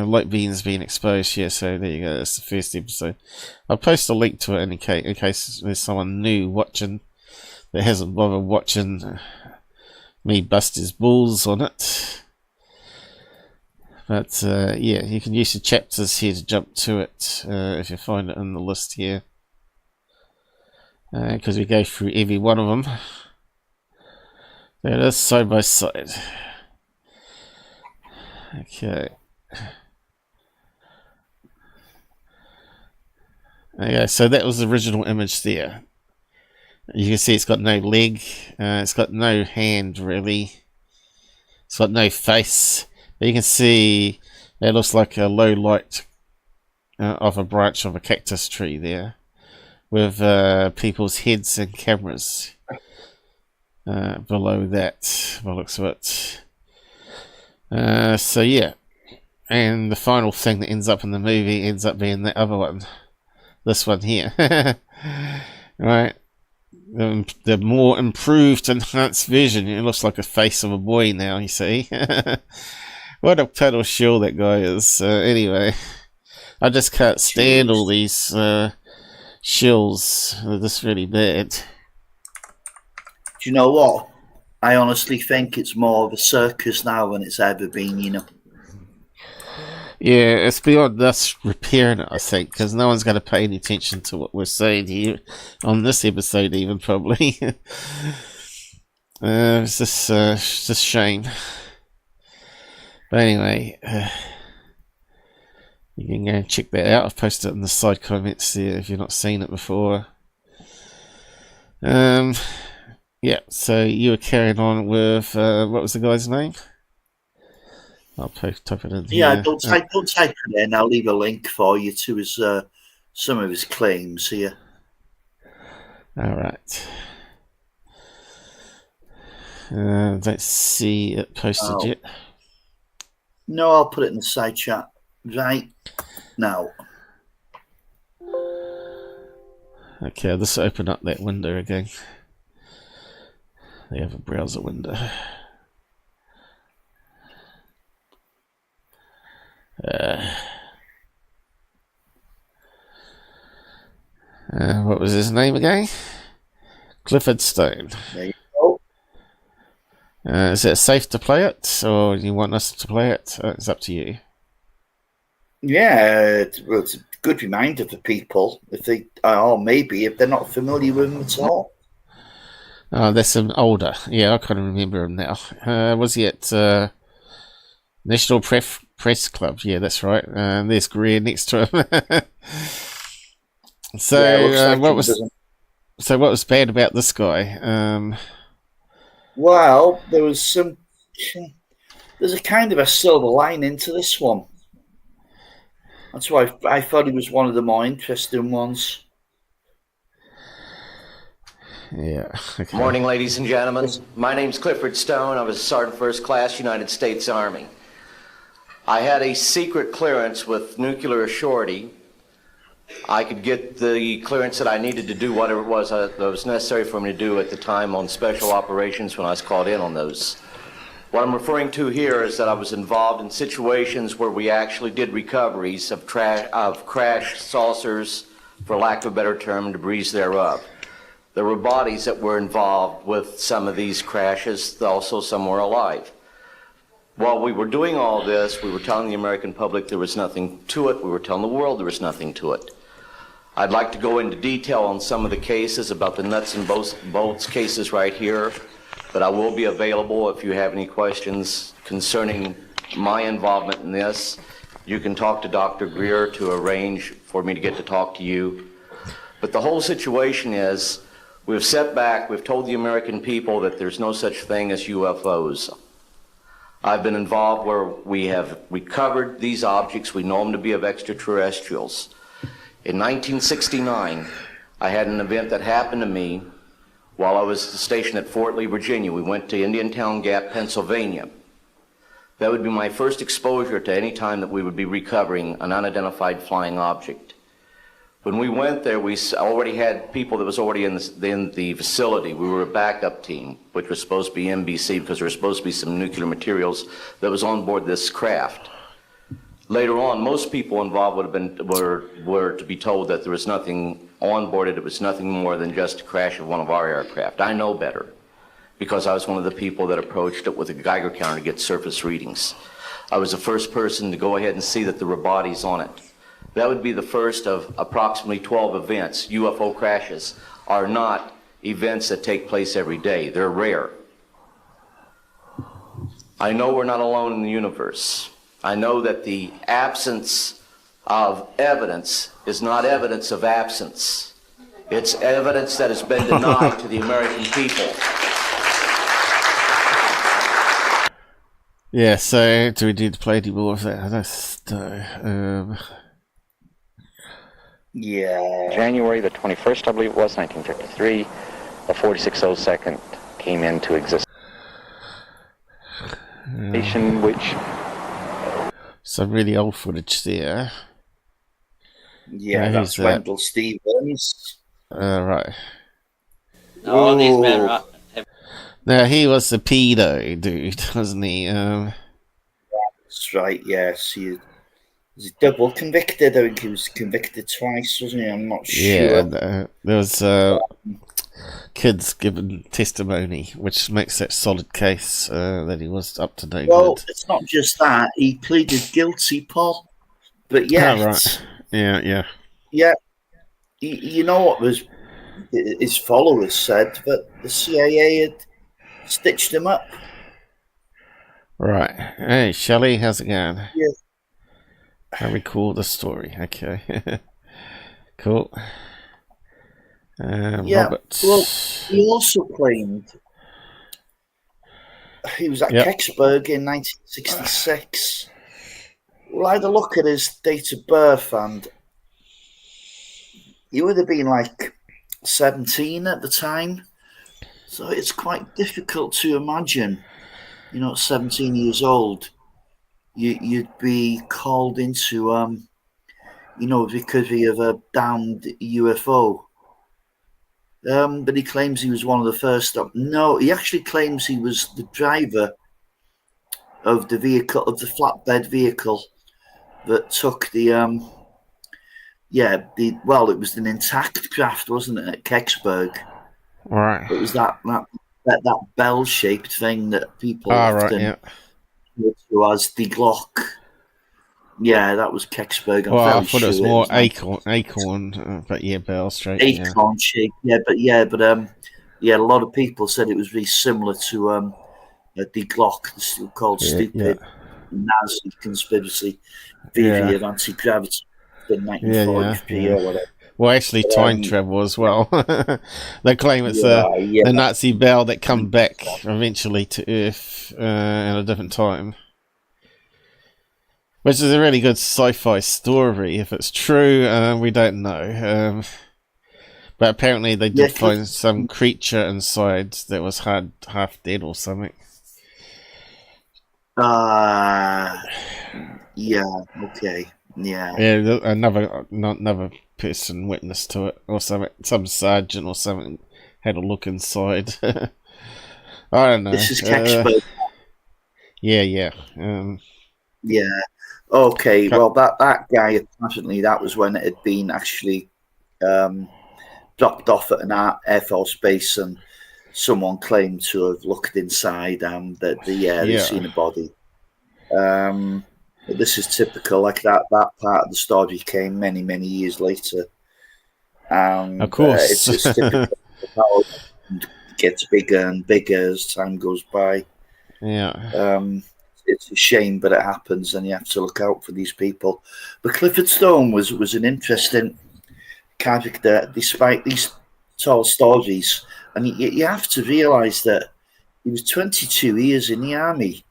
Light beams being exposed. Yeah, so there you go. That's the first episode. I'll post a link to it in case there's someone new watching that hasn't bothered watching me bust his balls on it. But yeah, you can use the chapters here to jump to it if you find it in the list here. Because we go through every one of them. There it is, side by side. Okay. Okay, so that was the original image there. You can see it's got no leg, it's got no hand really, it's got no face. But you can see it looks like a low light of a branch of a cactus tree there, with people's heads and cameras below that, by the looks of it. So yeah, and the final thing that ends up in the movie ends up being the other one, this one here. Right, the more improved, enhanced version. It looks like a face of a boy now, you see. What a total shill that guy is. Anyway, I just can't stand all these shills. They're just really bad. Do you know what? I honestly think it's more of a circus now than it's ever been, you know. Yeah, it's beyond us repairing it, I think, because no one's going to pay any attention to what we're saying here on this episode, even probably. It's just a shame. But anyway, you can go and check that out. I've posted it in the side comments there if you've not seen it before. Yeah, so you were carrying on with what was the guy's name? I'll type it in here. Yeah, don't type it in. I'll leave a link for you to his some of his claims here. All right. Don't see it posted yet. No, I'll put it in the side chat right now. Okay, I'll just open up that window again. They have a browser window. What was his name again? Clifford Stone. There you go. Is it safe to play it, or do you want us to play it? It's up to you. Yeah, it's a good reminder for people if they, or maybe if they're not familiar with him at all. Oh, that's an older. Yeah, I can't remember him now. Was he at National Press Club? Yeah, that's right. There's Greer next to him. So, what was bad about this guy? Well, there's a kind of a silver lining to this one. That's why I thought he was one of the more interesting ones. Yeah. Okay. Morning, ladies and gentlemen. My name's Clifford Stone. I was a Sergeant First Class, United States Army. I had a secret clearance with nuclear surety. I could get the clearance that I needed to do whatever it was that was necessary for me to do at the time on special operations when I was called in on those. What I'm referring to here is that I was involved in situations where we actually did recoveries of crash saucers, for lack of a better term, debris thereof. There were bodies that were involved with some of these crashes, also some were alive. While we were doing all this, we were telling the American public there was nothing to it. We were telling the world there was nothing to it. I'd like to go into detail on some of the cases about the nuts and bolts cases right here, but I will be available if you have any questions concerning my involvement in this. You can talk to Dr. Greer to arrange for me to get to talk to you. But the whole situation is, We've set back, we've told the American people that there's no such thing as UFOs. I've been involved where we have recovered these objects. We know them to be of extraterrestrials. In 1969, I had an event that happened to me while I was stationed at Fort Lee, Virginia. We went to Indiantown Gap, Pennsylvania. That would be my first exposure to any time that we would be recovering an unidentified flying object. When we went there, we already had people that was already in the facility. We were a backup team, which was supposed to be NBC because there was supposed to be some nuclear materials that was on board this craft. Later on, most people involved would have been were to be told that there was nothing on board it. It was nothing more than just a crash of one of our aircraft. I know better because I was one of the people that approached it with a Geiger counter to get surface readings. I was the first person to go ahead and see that there were bodies on it. That would be the first of approximately 12 events. UFO crashes are not events that take place every day. They're rare. I know we're not alone in the universe. I know that the absence of evidence is not evidence of absence. It's evidence that has been denied to the American people. Yeah, so do we do the playable of that? Yeah. January the 21st, I believe it was, 1953, a 4602nd came into existence. Which some really old footage there. Yeah, that's Wendell Stevens. Right. All these men are... Now, he was the pedo dude, wasn't he? That's right, yes. He's double convicted. I think he was convicted twice, wasn't he? I'm not sure. Yeah, there was kids giving testimony, which makes that solid case that he was up to no good. It's not just that. He pleaded guilty, Paul. But yeah. Oh, right. Yeah. Yeah. You know what his followers said, that the CIA had stitched him up. Right. Hey, Shelley, how's it going? Yeah. I recall the story. Okay. Cool. Yeah. Robert. Well, he also claimed he was at Kecksburg in 1966. Well, I had a look at his date of birth, and he would have been like 17 at the time. So it's quite difficult to imagine, at 17 years old, you'd be called into, because of a downed UFO. But he claims he was one of the first. No, he actually claims he was the driver of the vehicle, of the flatbed vehicle that took the, it was an intact craft, wasn't it, at Kecksburg? Right. It was that bell-shaped thing that people often refer to as the Glock. Yeah, that was Kecksburg. I thought it was more acorn, but yeah, bell shape. Acorn shape, but a lot of people said it was really similar to the Glock, the so-called stupid Nazi conspiracy theory of anti-gravity in 1943 or whatever. Well, actually, time travel as well. They claim it's the Nazi bell that come back eventually to Earth at a different time. Which is a really good sci-fi story. If it's true, we don't know. But apparently they did find some creature inside that was half dead or something. Okay. Yeah. Yeah, another person witnessed to it or something. Some sergeant or something had a look inside. I don't know. This is Kecksburg. Yeah. Okay, well, that guy, apparently, that was when it had been actually dropped off at an Air Force base, and someone claimed to have looked inside and that they'd seen a body. But this is typical, like that part of the story came many, many years later. Of course. It's just typical how it gets bigger and bigger as time goes by. Yeah. It's a shame, but it happens, and you have to look out for these people. But Clifford Stone was an interesting character, despite these tall stories. And you have to realise that he was 22 years in the army,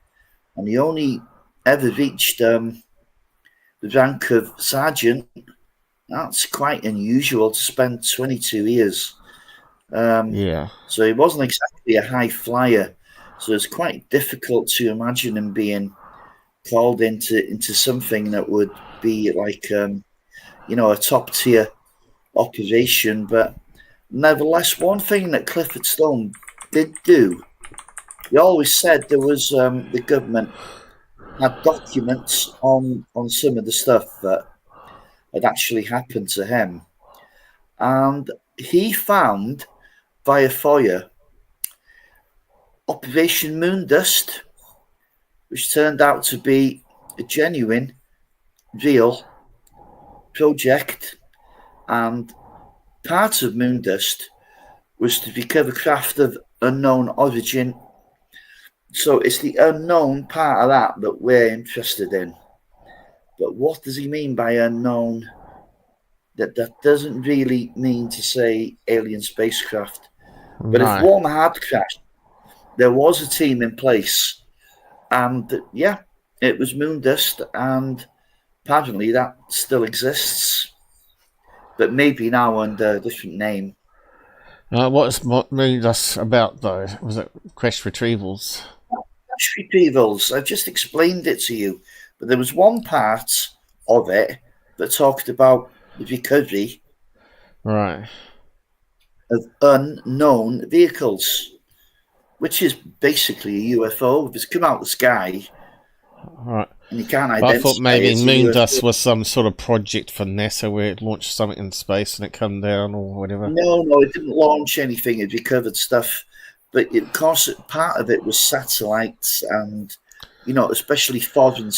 and he only ever reached the rank of sergeant. That's quite unusual to spend 22 years. Yeah. So he wasn't exactly a high flyer. So it's quite difficult to imagine him being called into something that would be like, a top tier operation. But nevertheless, one thing that Clifford Stone did do, he always said there was the government had documents on some of the stuff that had actually happened to him. And he found via FOIA Operation Moon Dust, which turned out to be a genuine, real project. And part of Moon Dust was to recover craft of unknown origin. So it's the unknown part of that we're interested in. But what does he mean by unknown? That doesn't really mean to say alien spacecraft. But if one had crashed, there was a team in place. And it was Moon Dust, and apparently that still exists. But maybe now under a different name. What Moon Dust about, though? Was it crash retrievals? Crash retrievals. I've just explained it to you. But there was one part of it that talked about the recovery of unknown vehicles, which is basically a UFO. If it's come out of the sky, right, and you can't identify I thought maybe Moon Dust UFO. was some sort of project for NASA where it launched something in space and it come down or whatever. No, it didn't launch anything. It recovered stuff, but of course, part of it was satellites, and especially foreign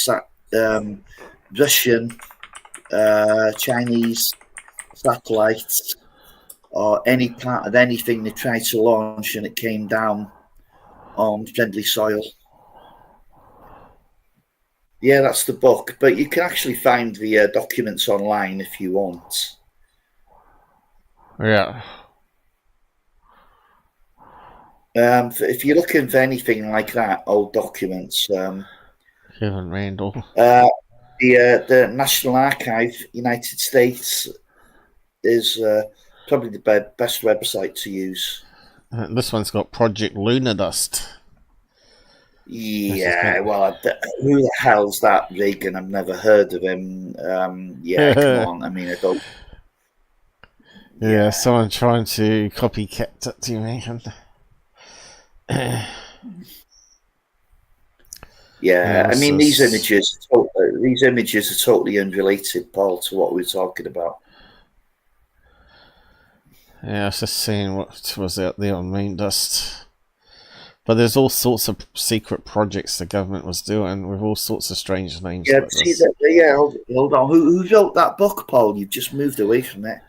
Russian, Chinese satellites, or any part of anything they tried to launch and it came down on friendly soil. Yeah, that's the book, but you can actually find the documents online if you want. Yeah. If you're looking for anything like that, old documents. Kevin Randall. The National Archive, United States, is probably the best website to use. This one's got Project Lunar Dust. Yeah, well, who the hell's that Reagan? I've never heard of him. Come on. I mean, I don't. Yeah, someone trying to copycat it to me. I mean, these images are totally unrelated, Paul, to what we were talking about. Yeah, I was just seeing what was out there on Moon Dust. But there's all sorts of secret projects the government was doing with all sorts of strange names. Yeah, like see that? Yeah, hold on. Who wrote that book, Paul? You've just moved away from it.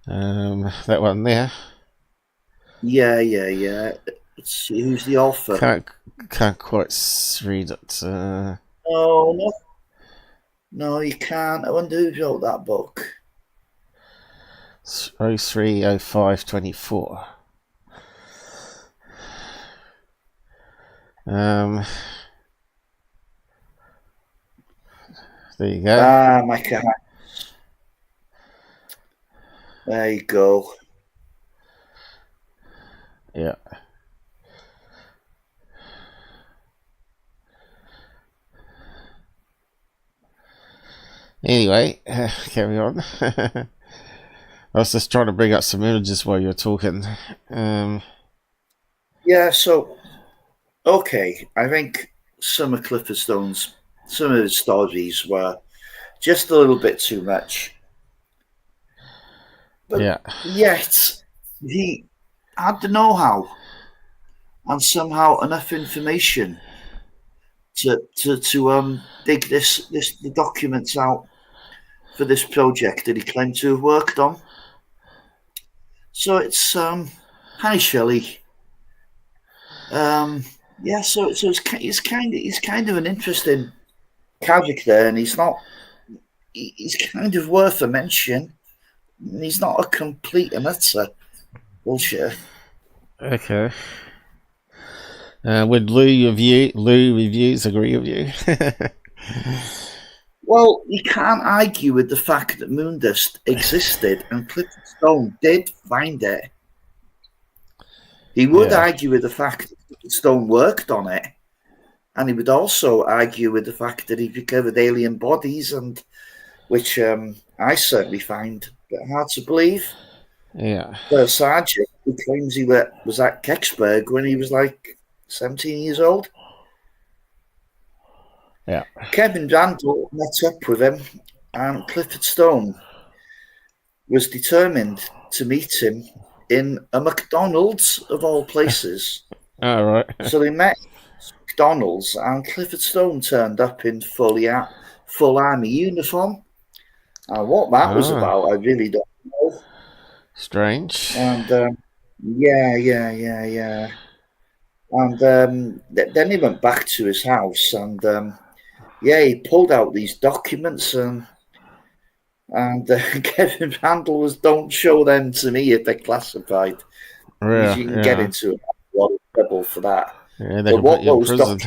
That one there. Yeah. Let's see, who's the author? Can't quite read it. Oh no, you can't. I wonder who wrote that book. 03/05/24. There you go. My God. There you go. Yeah. Anyway, carry on. I was just trying to bring up some images while you were talking. So, okay, I think some of Clifford Stone's, some of his stories were just a little bit too much. But yet, he had the know-how and somehow enough information to dig the documents out for this project that he claimed to have worked on. So it's hi Shelley. So he's kind of an interesting character, and he's kind of worth a mention. He's not a complete and utter bullshit. Okay. Would Lou reviews agree with you? Well, you can't argue with the fact that Moon Dust existed and Clifford Stone did find it. He would argue with the fact that Clifford Stone worked on it, and he would also argue with the fact that he recovered alien bodies, and which I certainly find a bit hard to believe. Yeah. The sergeant who claims he was at Kecksburg when he was like 17 years old. Yeah. Kevin Randall met up with him, and Clifford Stone was determined to meet him in a McDonald's, of all places. All right. So they met at McDonald's, and Clifford Stone turned up in full army uniform. And what that was about, I really don't know. Strange. And yeah. And then he went back to his house, and he pulled out these documents, and Kevin Randall was, don't show them to me if they're classified. Yeah, you can get into a lot of trouble for that. Yeah, they can put you in prison.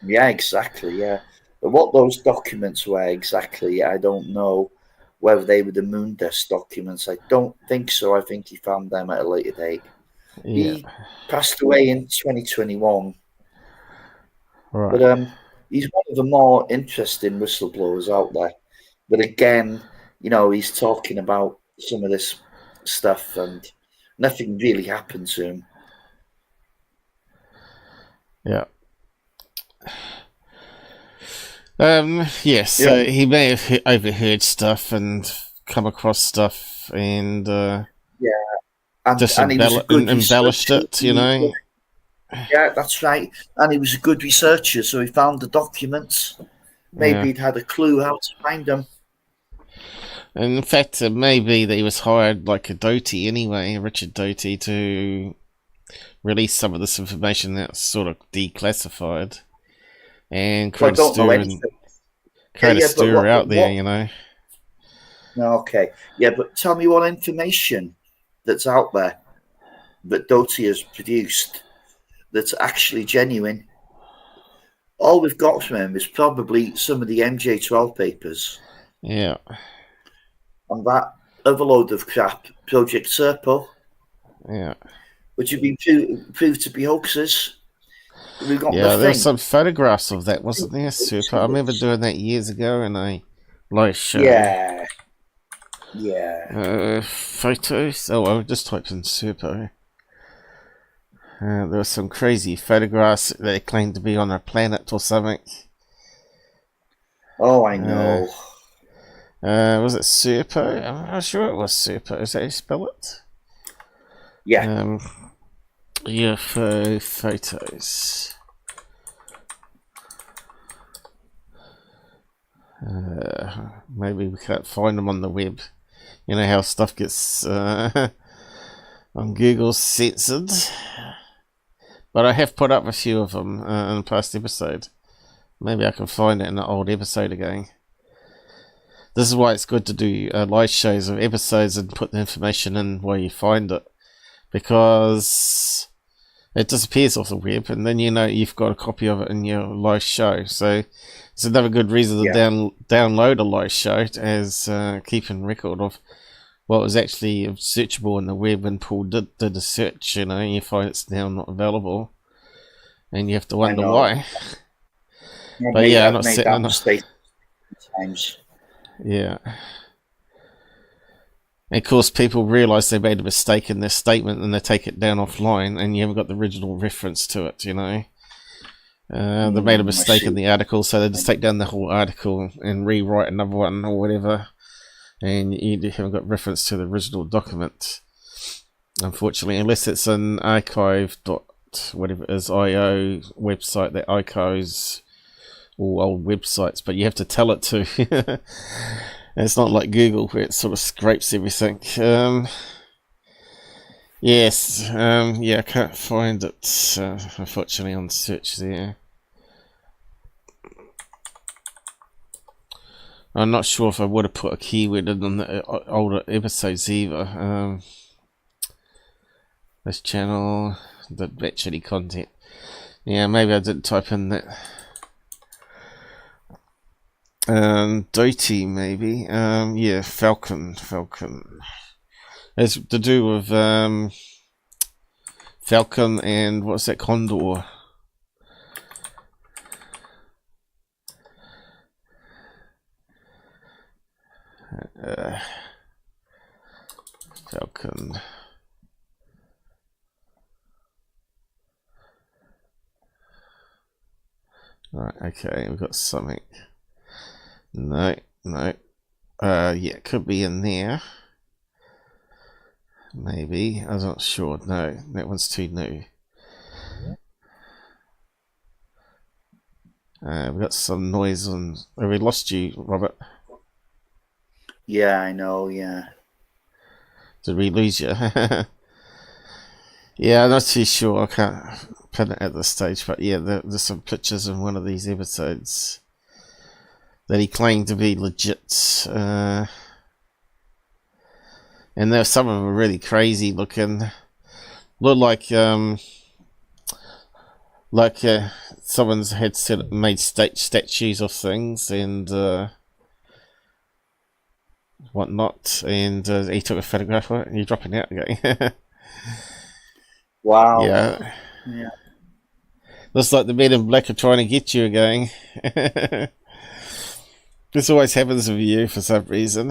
Yeah, exactly, yeah. But what those documents were exactly, I don't know whether they were the Moon Dust documents. I don't think so. I think he found them at a later date. Yeah. He passed away in 2021. Right. But he's one of the more interesting whistleblowers out there. But again, he's talking about some of this stuff and nothing really happened to him. Yeah. Yes, so he may have overheard stuff and come across stuff and just embellished it, Yeah, that's right. And he was a good researcher, so he found the documents. Maybe he'd had a clue how to find them. And in fact, it may be that he was hired like a Doty anyway, Richard Doty, to release some of this information that's sort of declassified and create a stir out there, Okay. Yeah, but tell me what information that's out there that Doty has produced that's actually genuine. All we've got from him is probably some of the MJ12 papers. Yeah. And that overload of crap, Project Serpo. Yeah. Which have been proved to be hoaxes. We've got nothing. There were some photographs of that, wasn't there, Serpo? I remember doing that years ago in a live show. Yeah. Photos? Oh, I just typed in Serpo. There were some crazy photographs that they claimed to be on a planet or something. Oh, I know. Was it Serpo? I'm not sure it was Serpo. Is that how you spell it? Yeah. UFO photos. Maybe we can't find them on the web. You know how stuff gets on Google censored. But I have put up a few of them in the past episode. Maybe I can find it in an old episode again. This is why it's good to do live shows of episodes and put the information in where you find it. Because it disappears off the web, and then you've got a copy of it in your live show. So it's another good reason to download a live show as keeping record of what was actually searchable in the web when Paul did the search. You find it's now not available, and you have to wonder why. But I'm not saying times. Yeah. And of course, people realise they made a mistake in their statement and they take it down offline, and you haven't got the original reference to it, They made a mistake in the article, so they just take down the whole article and rewrite another one or whatever, and you haven't got reference to the original document, unfortunately, unless it's an archive.whatever it is, IO website that archives all old websites, but you have to tell it to. It's not like Google where it sort of scrapes everything. Yes, I can't find it, unfortunately, on search there. I'm not sure if I would have put a keyword in on the older episodes either. This channel, the batch any content. Yeah, maybe I didn't type in that. Doty maybe. Yeah, Falcon. It's to do with Falcon and what's that, Condor. Falcon. Right, okay, we've got something. No. Yeah, it could be in there. Maybe. I'm not sure. No, that one's too new. We've got some noise on. Have we lost you, Robert? Yeah, I know, yeah. Did we lose you? Yeah, I'm not too sure. I can't pin it at this stage, but yeah, there's some pictures in one of these episodes that he claimed to be legit. And there, some of them are really crazy looking. Look like someone's had made statues of things and whatnot, and he took a photograph of it, and you're dropping out again. Wow. Yeah. Yeah. Looks like the men in black are trying to get you again. This always happens with you for some reason.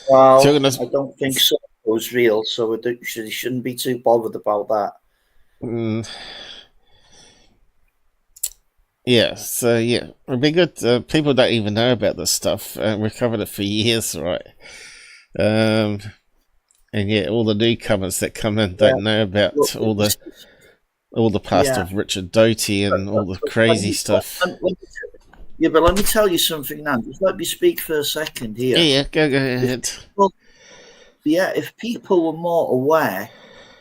Well, So I don't think so. It was real, so you shouldn't be too bothered about that. Yeah, so yeah, it'd be good. People don't even know about this stuff. We've covered it for years, right? And yeah, all the newcomers that come in don't know about all the past of Richard Doty and all the crazy stuff. Yeah, but let me tell you something now. Just let me speak for a second here. Yeah, go ahead. If people were more aware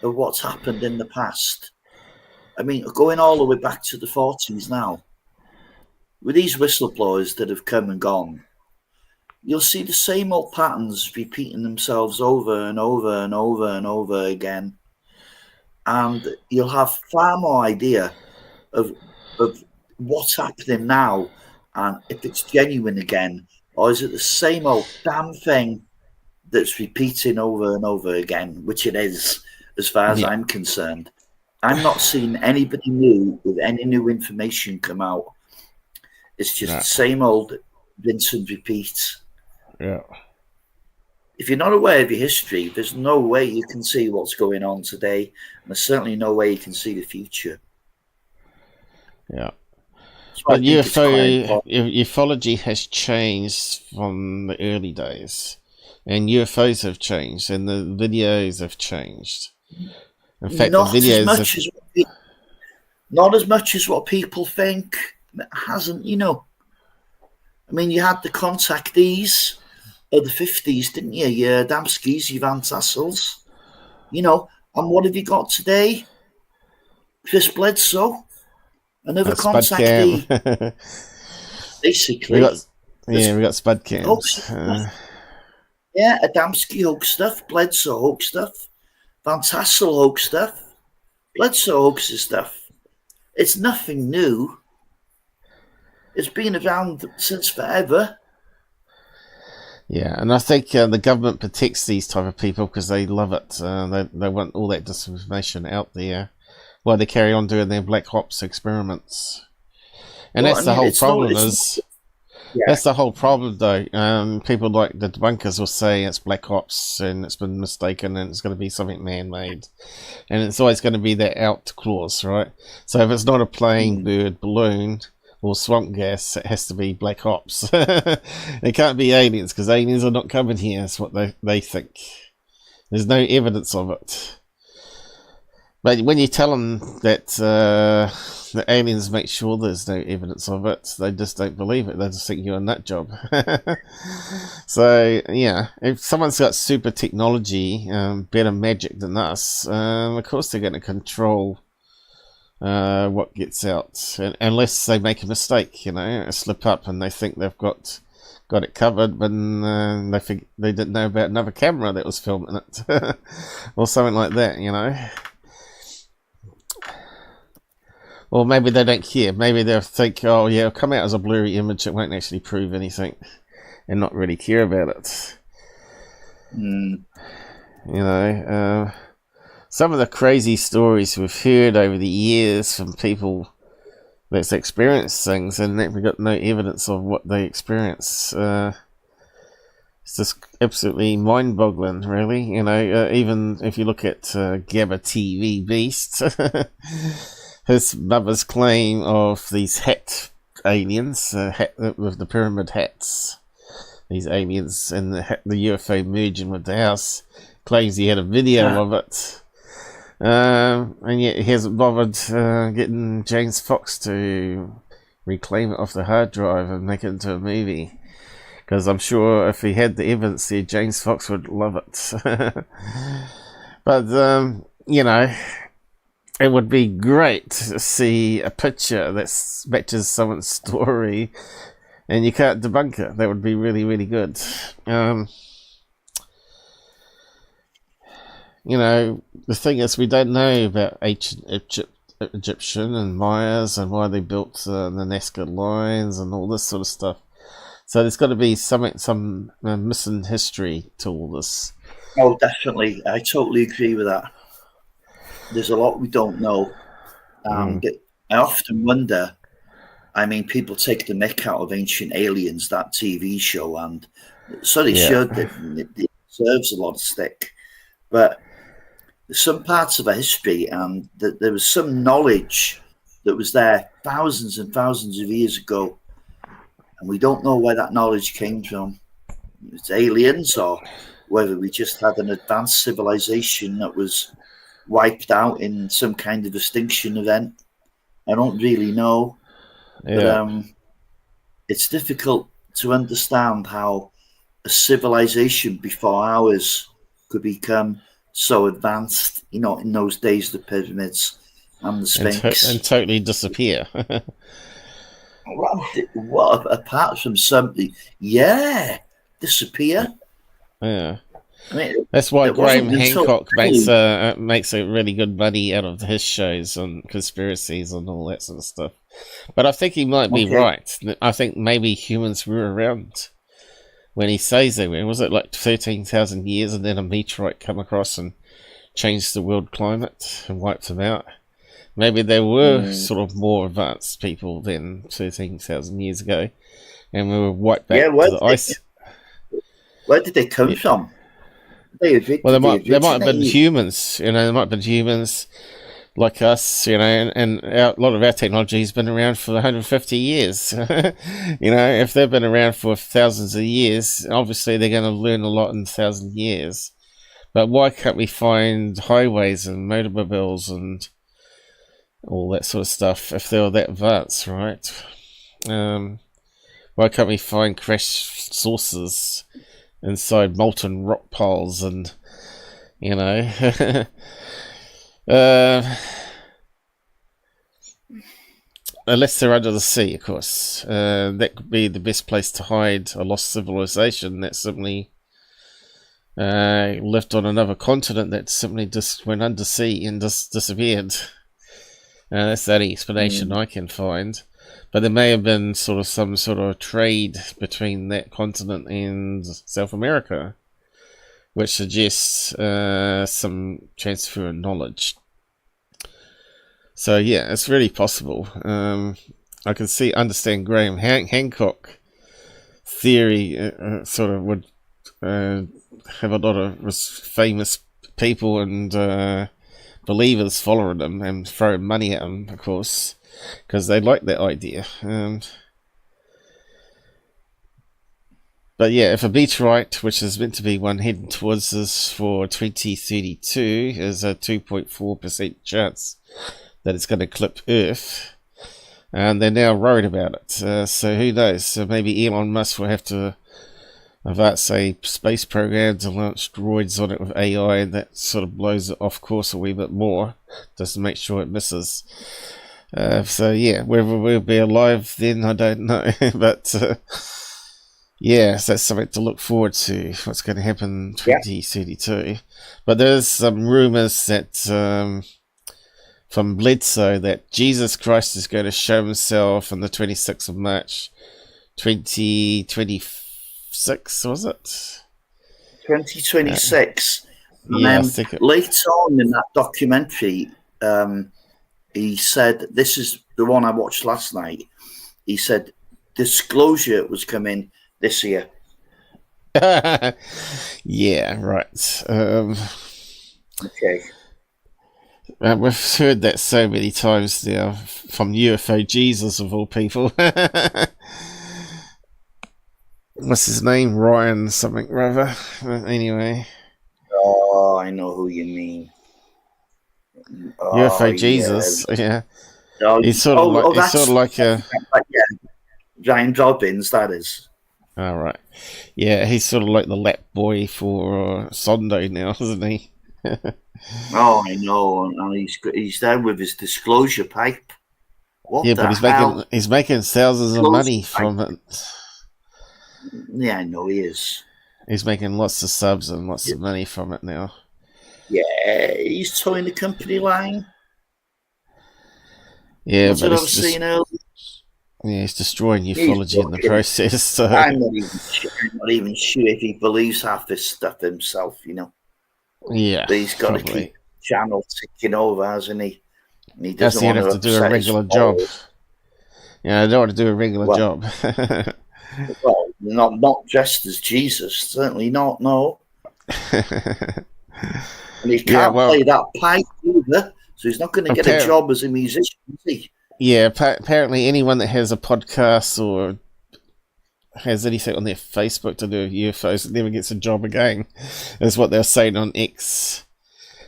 of what's happened in the past, I mean, going all the way back to the 40s now, with these whistleblowers that have come and gone, you'll see the same old patterns repeating themselves over and over and over and over again. And you'll have far more idea of what's happening now and if it's genuine again, or is it the same old damn thing that's repeating over and over again, which it is, as far as I'm concerned. I'm not seeing anybody new with any new information come out. It's just the same old rinse and repeat. Yeah. If you're not aware of your history, there's no way you can see what's going on today, and there's certainly no way you can see the future. Yeah. But ufology has changed from the early days, and UFOs have changed, and the videos have changed. In fact, not the videos not as much as what people think. It hasn't, you know. I mean, you had the contactees of the 50s, didn't you? Your Adamskis, your Van Tassels, you know. And what have you got today? Chris Bledsoe, another contactee. Basically, we got spud cams. Yeah, Adamski hoax stuff, Bledsoe hoax stuff, Van Tassel hoax stuff, Bledsoe hoaxes stuff. It's nothing new. It's been around since forever. Yeah, and I think the government protects these type of people because they love it. They want all that disinformation out there while they carry on doing their black ops experiments. And that's the whole problem. That's the whole problem, though. People like the debunkers will say it's black ops and it's been mistaken and it's going to be something man-made, and it's always going to be that out clause, right? So if it's not a plane, bird, balloon, or swamp gas, it has to be black ops. It can't be aliens because aliens are not coming here. That's what they think. There's no evidence of it. But when you tell them that the aliens make sure there's no evidence of it, they just don't believe it. They just think you're a nut job. So, yeah, if someone's got super technology, better magic than us, of course they're going to control what gets out. Unless they make a mistake, you know, a slip up and they think they've got got it covered when they didn't know about another camera that was filming it, or something like that, you know. Or maybe they don't care. Maybe they'll think, oh yeah, it'll come out as a blurry image, it won't actually prove anything, and not really care about it. You know, some of the crazy stories we've heard over the years from people that's experienced things and we've got no evidence of what they experience. It's just absolutely mind-boggling, really. You know, even if you look at Gabba TV Beast, his mother's claim of these hat aliens, with the pyramid hats, these aliens and the UFO merging with the house, claims he had a video of it. And yet he hasn't bothered getting James Fox to reclaim it off the hard drive and make it into a movie. Because I'm sure if he had the evidence there, James Fox would love it. But, you know, it would be great to see a picture that matches someone's story and you can't debunk it. That would be really, really good. You know, the thing is, we don't know about ancient Egyptian and Mayas and why they built the Nazca lines and all this sort of stuff. So there's got to be some missing history to all this. Oh, definitely. I totally agree with that. There's a lot we don't know. I often wonder, I mean, people take the mick out of Ancient Aliens, that TV show, and so they should. It deserves a lot of stick. But some parts of our history, and there was some knowledge that was there thousands and thousands of years ago, and we don't know where that knowledge came from. It's aliens, or whether we just had an advanced civilization that was wiped out in some kind of extinction event. I don't really know. But it's difficult to understand how a civilization before ours could become so advanced, you know, in those days, the pyramids and the Sphinx. And totally disappear. What, apart from something, disappear. Yeah. I mean, that's why Graham Hancock makes a really good money out of his shows on conspiracies and all that sort of stuff. But I think he might be right. I think maybe humans were around when he says they were. Was it like 13,000 years and then a meteorite come across and changed the world climate and wiped them out? Maybe there were sort of more advanced people than 13,000 years ago and we were wiped back to the ice. Where did they come from? Well, there might have been humans, you know, there might have been humans like us, you know, and a lot of our technology has been around for 150 years. You know, if they've been around for thousands of years, obviously they're going to learn a lot in 1,000 years. But why can't we find highways and motormobiles and all that sort of stuff if they were that advanced, right? Why can't we find crash sources inside molten rock piles and, you know... unless they're under the sea, of course. That could be the best place to hide a lost civilization that simply lived on another continent that simply just went under sea and just disappeared. That's the only explanation I can find. But there may have been some sort of trade between that continent and South America, which suggests some transfer of knowledge. So yeah, it's really possible. I can understand Graham Hancock theory would have a lot of famous people and believers following them and throwing money at them, of course, because they like that idea. But yeah, if a meteorite, which is meant to be one heading towards us for 2032, is a 2.4% chance that it's going to clip Earth, and they're now worried about it. So who knows? So maybe Elon Musk will have to advance a space program to launch droids on it with AI, and that sort of blows it off course a wee bit more, just to make sure it misses. So yeah, whether we'll be alive then, I don't know. But Yeah, so that's something to look forward to. What's going to happen in 2032? But there's some rumors that from Bledsoe that Jesus Christ is going to show himself on the 26th of March, 2026. Was it 2026? And yeah, then later on in that documentary, he said, "This is the one I watched last night." He said, "Disclosure was coming this year." Yeah, right. Okay. We've heard that so many times now from UFO Jesus of all people. What's his name? Ryan something rather. Anyway. Oh, I know who you mean. UFO Jesus, yeah. Oh, he's sort of like a Ryan Robbins, that is. Oh, right. Yeah, he's sort of like the lap boy for Sondo now, isn't he? Oh, I know, and he's there with his disclosure pipe. What yeah, the but hell? he's making thousands of money from it. Yeah, I know he is. He's making lots of subs and lots of money from it now. Yeah, he's towing the company line. Yeah, that's but what I was saying earlier. Yeah, he's destroying ufology in the process. So. I'm not even sure if he believes half this stuff himself, you know. Yeah, but he's got to keep the channel ticking over, hasn't he? And he doesn't want have to do a regular job. Yeah, I don't want to do a regular job. Well, not dressed as Jesus, certainly not. No. And he can't play that pipe either, so he's not going to get a job as a musician, is he? Yeah, apparently anyone that has a podcast or has anything on their Facebook to do with UFOs never gets a job again, is what they're saying on X.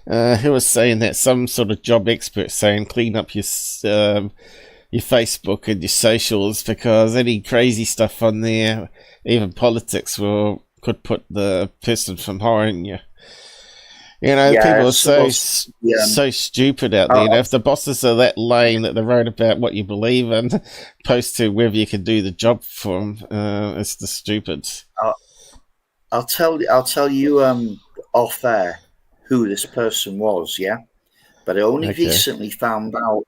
Who was saying that? Some sort of job expert saying clean up your Facebook and your socials, because any crazy stuff on there, even politics, could put the person from hiring you. You know, people are so stupid out there. You know, if the bosses are that lame that they're worried about what you believe in, opposed to whether you can do the job for them, it's the stupid. I'll tell you off air who this person was, yeah? But I only recently found out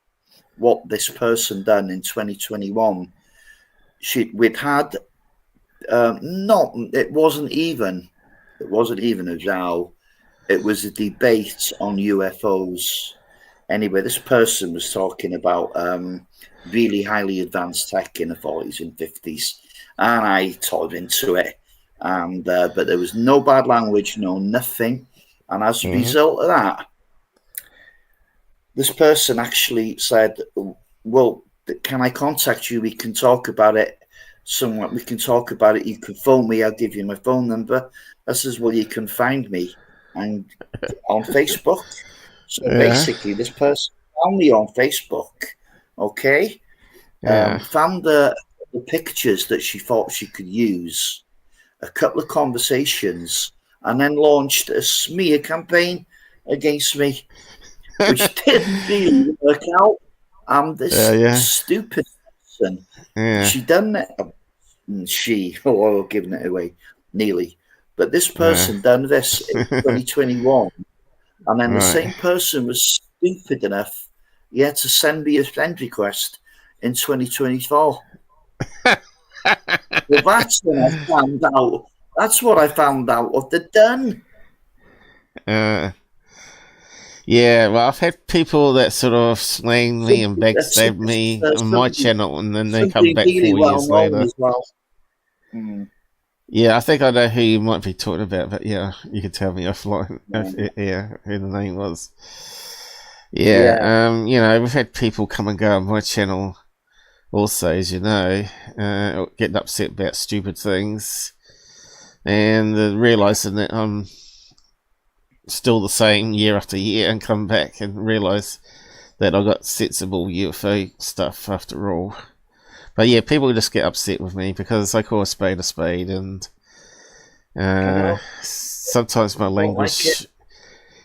what this person done in 2021. We'd had it wasn't even a row. It was a debate on UFOs. Anyway, this person was talking about really highly advanced tech in the 40s and 50s, and I told into it. And but there was no bad language, no nothing. And as a result of that, this person actually said, "Well, can I contact you? We can talk about it. Somewhat, we can talk about it. You can phone me. I'll give you my phone number." I says, "Well, you can find me and on Facebook." So basically, this person found me on Facebook. Okay, found the pictures that she thought she could use, a couple of conversations, and then launched a smear campaign against me, which didn't really work out. This stupid person, she done that. Giving it away, nearly. But this person done this in 2021, and then the same person was stupid enough, to send me a friend request in 2024. Well, that's when I found out. That's what I found out what they'd done. Yeah, well, I've had people that sort of slang me and backstab me on my channel, and then they come back 4 years later. Yeah, I think I know who you might be talking about, but yeah, you can tell me offline who the name was. Yeah, you know, we've had people come and go on my channel also, as you know, getting upset about stupid things, and realising that I'm still the same year after year, and come back and realise that I got sensible UFO stuff after all. But yeah, people just get upset with me because I call a spade, and sometimes my language,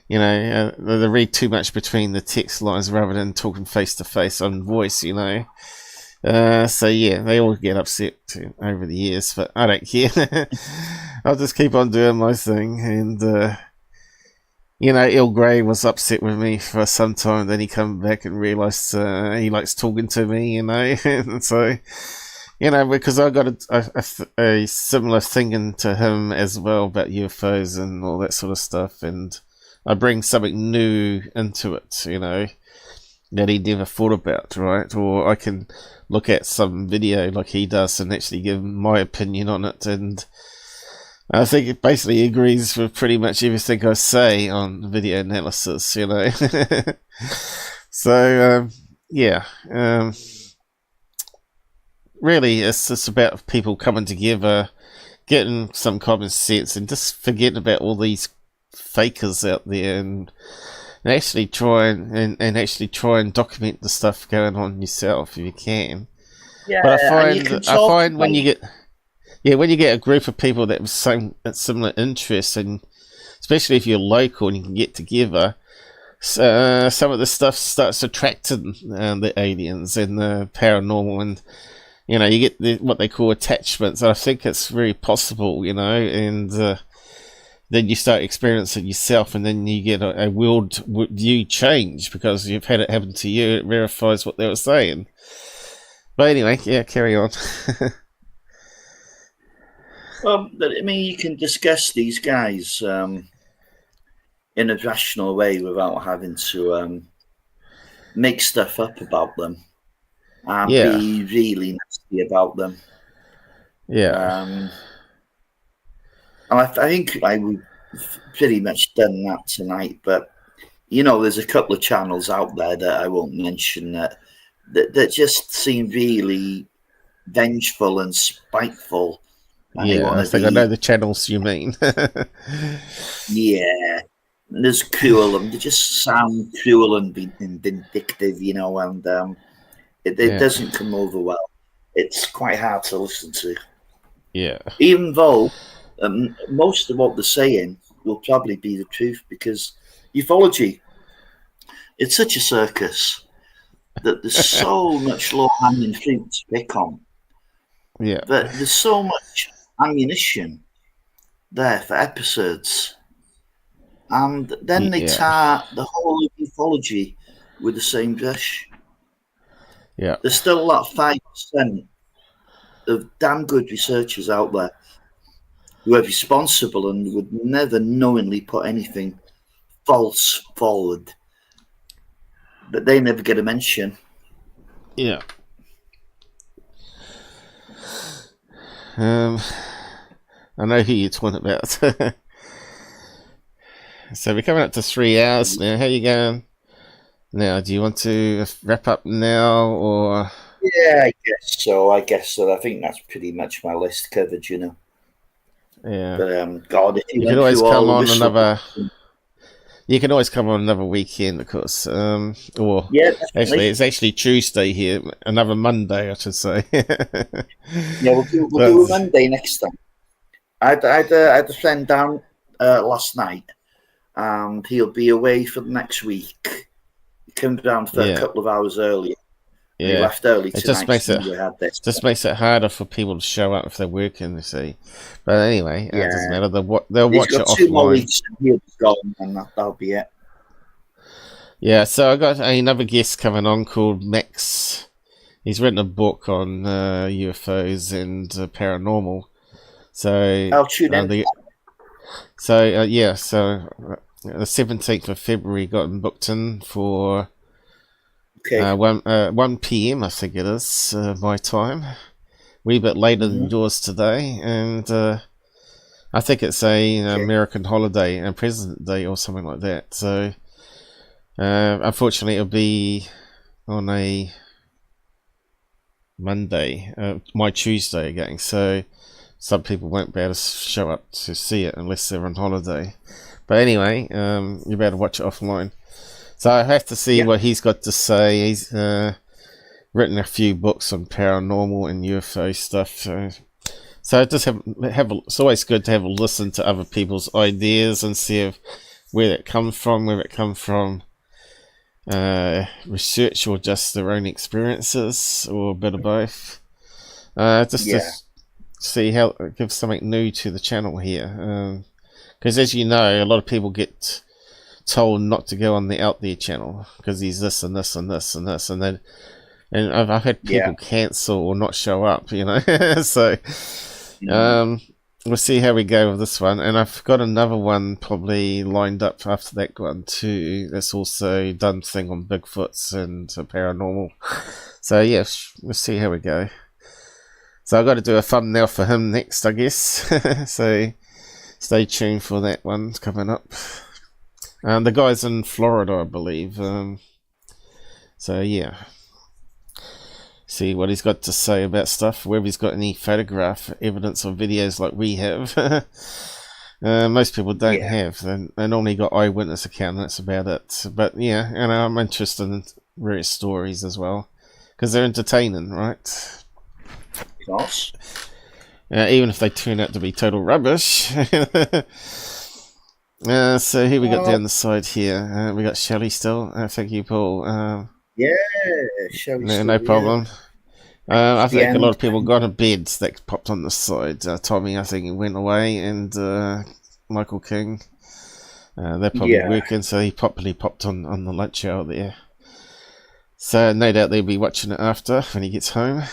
you know, they read too much between the text lines rather than talking face to face on voice, you know. So yeah, they all get upset over the years, but I don't care. I'll just keep on doing my thing, and Il Grey was upset with me for some time. Then he come back and realised he likes talking to me, and so because I got a similar thinking to him as well about UFOs and all that sort of stuff, and I bring something new into it, that he never thought about, right? Or I can look at some video like he does and actually give my opinion on it, and I think it basically agrees with pretty much everything I say on video analysis, So, really, it's just about people coming together, getting some common sense, and just forgetting about all these fakers out there, and actually try and document the stuff going on yourself if you can. Yeah, but I find when you get a group of people that have similar interests, and especially if you're local and you can get together, some of the stuff starts attracting the aliens and the paranormal, and you get what they call attachments. I think it's very possible, and then you start experiencing yourself, and then you get a world view change because you've had it happen to you. It verifies what they were saying. But anyway, yeah, carry on. Well, I mean, you can discuss these guys in a rational way without having to make stuff up about them and be really nasty about them. Yeah. And I think we've pretty much done that tonight. But, there's a couple of channels out there that I won't mention that just seem really vengeful and spiteful. And I think I know the channels you mean. Yeah. And there's cruel, and they just sound cruel and vindictive, and it doesn't come over well. It's quite hard to listen to. Yeah. Even though most of what they're saying will probably be the truth, because ufology, it's such a circus that there's so much low-hanging fruit to pick on. Yeah. But there's so much ammunition there for episodes. And then they tar the whole of ufology with the same brush. Yeah. There's still that 5% of damn good researchers out there who are responsible and would never knowingly put anything false forward. But they never get a mention. Yeah. I know who you're talking about. So we're coming up to 3 hours now. How you going? Now, do you want to wrap up now, or? Yeah, I guess so. I think that's pretty much my list covered, Yeah. But God, if you can always come on another. You can always come on another weekend, of course. Or actually, it's actually Tuesday here. Another Monday, I should say. We'll do a Monday next time. I had a friend down last night, and he'll be away for the next week. He came down for a couple of hours earlier. Yeah, he left early tonight. It just makes it harder for people to show up if they're working, you see. But anyway, it doesn't matter. They'll watch it offline. 2 more weeks and he'll be gone, and that'll be it. Yeah, so I got another guest coming on called Max. He's written a book on UFOs and paranormal. So I'll tune in. the 17th of February got him booked in for 1 p.m. I think it is my time. Wee bit later than yours today, and I think it's an American holiday and President Day or something like that. So unfortunately, it'll be on a Monday, my Tuesday again. So some people won't be able to show up to see it unless they're on holiday. But anyway, you better watch it offline. So I have to see what he's got to say. He's written a few books on paranormal and UFO stuff. So just it's always good to have a listen to other people's ideas and see where it comes from, research or just their own experiences or a bit of both. Just to see how it gives something new to the channel here. Because as you know, a lot of people get told not to go on the Out There channel because he's this and this and this and this, and then I've had people cancel or not show up, you know. So we'll see how we go with this one, and I've got another one probably lined up after that one too. That's also done thing on Bigfoots and paranormal. So yeah, we'll see how we go. So I've got to do a thumbnail for him next, I guess. So stay tuned for that one coming up. The guy's in Florida, I believe. So yeah, see what he's got to say about stuff, whether he's got any photograph evidence or videos like we have. Most people don't have. They normally got eyewitness account, and that's about it. But yeah, and I'm interested in various stories as well, because they're entertaining, right? Yes. Even if they turn out to be total rubbish. So here we got down the side here. We got Shelley still. Thank you, Paul. Shelley. No problem. I think a lot of people got a bed that popped on the side. Tommy, I think he went away, and Michael King. They're probably working, so he probably popped on the lunch hour there. So no doubt they'll be watching it after when he gets home.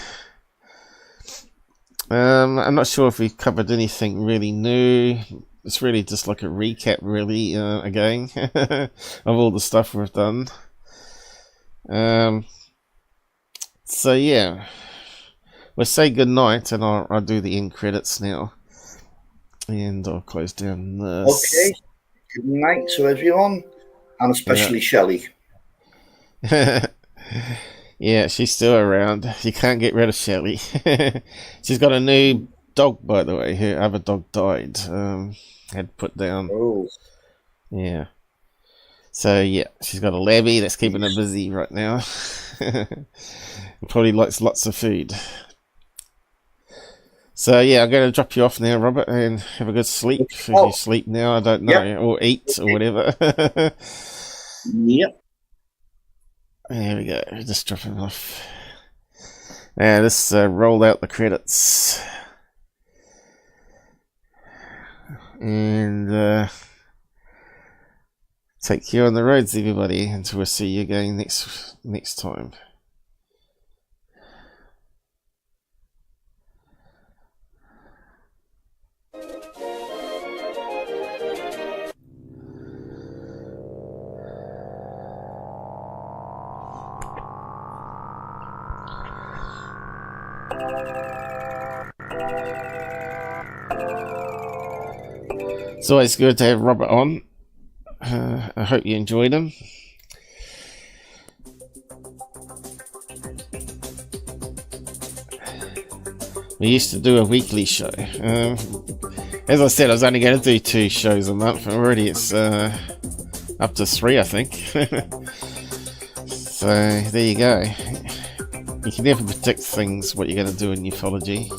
I'm not sure if we've covered anything really new. It's really just like a recap, really, again, of all the stuff we've done. So yeah, we'll say good night, and I'll do the end credits now, and I'll close down this. Okay, good night to everyone, and especially Shelley. Yeah, she's still around. You can't get rid of Shelley. She's got a new dog, by the way. Her other dog died. Had put down. Oh. Yeah. So yeah, she's got a labby that's keeping her busy right now. Probably likes lots of food. So yeah, I'm going to drop you off now, Robert, and have a good sleep. If you sleep now, I don't know, or eat or whatever. Yep. There we go. Just drop him off. Now let's roll out the credits. And take care on the roads, everybody, until we'll see you again next time. It's always good to have Robert on. I hope you enjoyed him. We used to do a weekly show. As I said, I was only going to do 2 shows a month. Already it's up to 3, I think. So there you go. You can never predict things, what you're going to do in ufology.